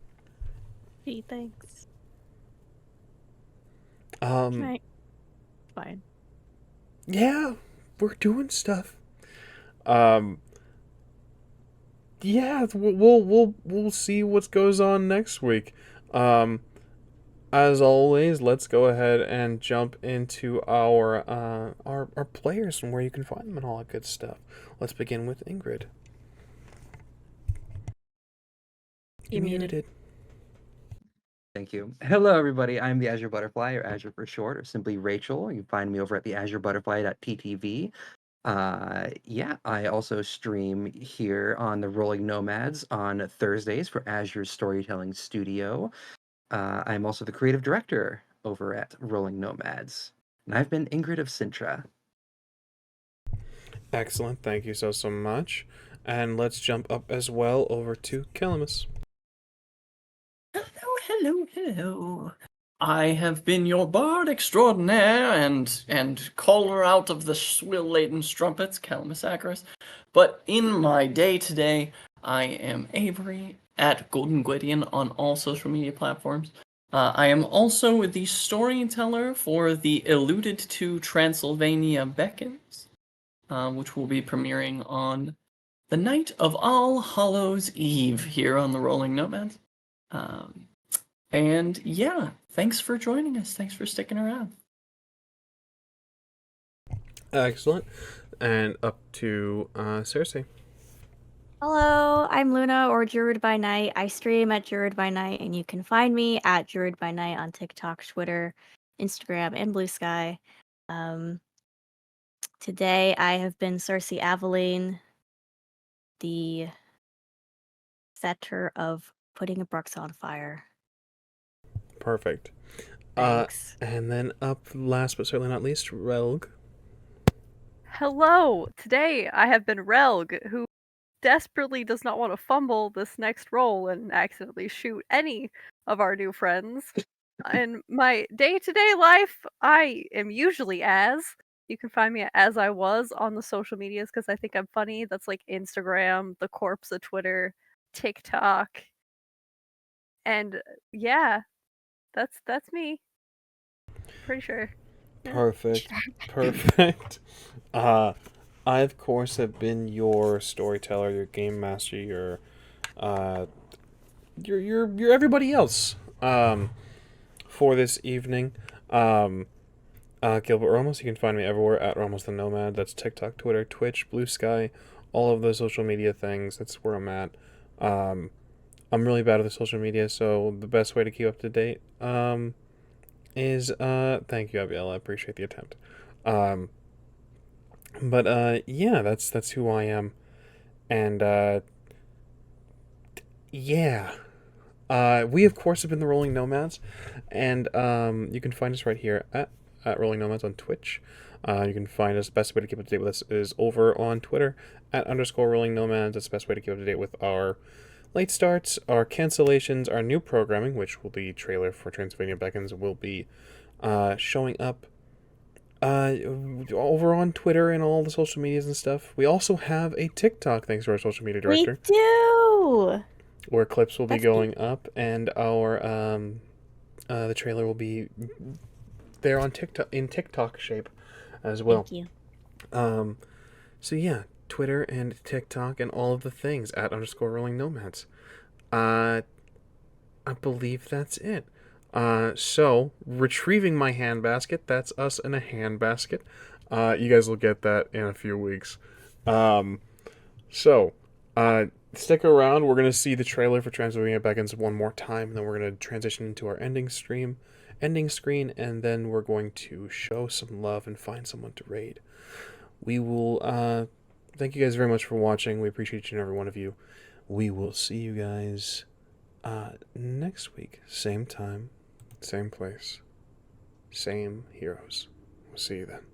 Gee, thanks. Um, Fine. yeah, we're doing stuff. Um, yeah, we'll see what goes on next week. Um, as always, let's go ahead and jump into our players and where you can find them and all that good stuff. Let's begin with Ingrid. You're muted. Thank you. Hello, everybody. I'm the Azure Butterfly, or Azure for short, or simply Rachel. You can find me over at the azurebutterfly.ttv. Yeah, I also stream here on the Rolling Nomads on Thursdays for Azure Storytelling Studio. I'm also the creative director over at Rolling Nomads. And I've been Ingrid of Sintra. Excellent, thank you so much. And let's jump up as well over to Kellemus. Hello. I have been your bard extraordinaire and caller out of the swill-laden strumpets, Calamus Acris. But in my day-to-day, I am Avery at Golden Gwydion on all social media platforms. I am also the storyteller for the Alluded to Transylvania Beckons, which will be premiering on the night of All Hallows Eve here on the Rolling Nomads. And yeah, thanks for joining us. Thanks for sticking around. Excellent. And up to Cersei. Hello, I'm Luna, or Druid by Night. I stream at Druid by Night, and you can find me at Druid by Night on TikTok, Twitter, Instagram, and Blue Sky. Today I have been Cersei Aveline, the setter of putting a Brux on fire. Perfect. Thanks. And then up last but certainly not least, Relg. Hello! Today I have been Relg, who desperately does not want to fumble this next roll and accidentally shoot any of our new friends. In my day-to-day life, I am usually Az. You can find me at As I Was on the social medias because I think I'm funny. That's like Instagram, the corpse of Twitter, TikTok, and yeah, that's me. Pretty sure. Yeah. Perfect. I of course have been your storyteller, your game master, your everybody else. For this evening. Gilbert Ramos. You can find me everywhere at Ramos the Nomad. That's TikTok, Twitter, Twitch, Blue Sky, all of the social media things. That's where I'm at. I'm really bad at the social media, so the best way to keep up to date is thank you, Abiel. I appreciate the attempt. But yeah, that's who I am, and yeah. We of course have been the Rolling Nomads, and you can find us right here at Rolling Nomads on Twitch. You can find us. Best way to keep up to date with us is over on Twitter at _Rolling Nomads. That's the best way to keep up to date with our late starts, our cancellations, our new programming, which will be trailer for Transylvania Beckons, will be showing up over on Twitter and all the social medias and stuff. We also have a TikTok, thanks to our social media director. We do! Where clips will be That's going up, and our the trailer will be there on TikTok in TikTok shape as well. Thank you. So yeah, Twitter and TikTok and all of the things at _Rolling Nomads. I believe that's it. So retrieving my handbasket. That's us in a handbasket. You guys will get that in a few weeks. Stick around. We're gonna see the trailer for Transylvania Beckons one more time, and then we're gonna transition into our ending screen, and then we're going to show some love and find someone to raid. We will thank you guys very much for watching. We appreciate each and every one of you. We will see you guys next week. Same time, same place, same heroes. We'll see you then.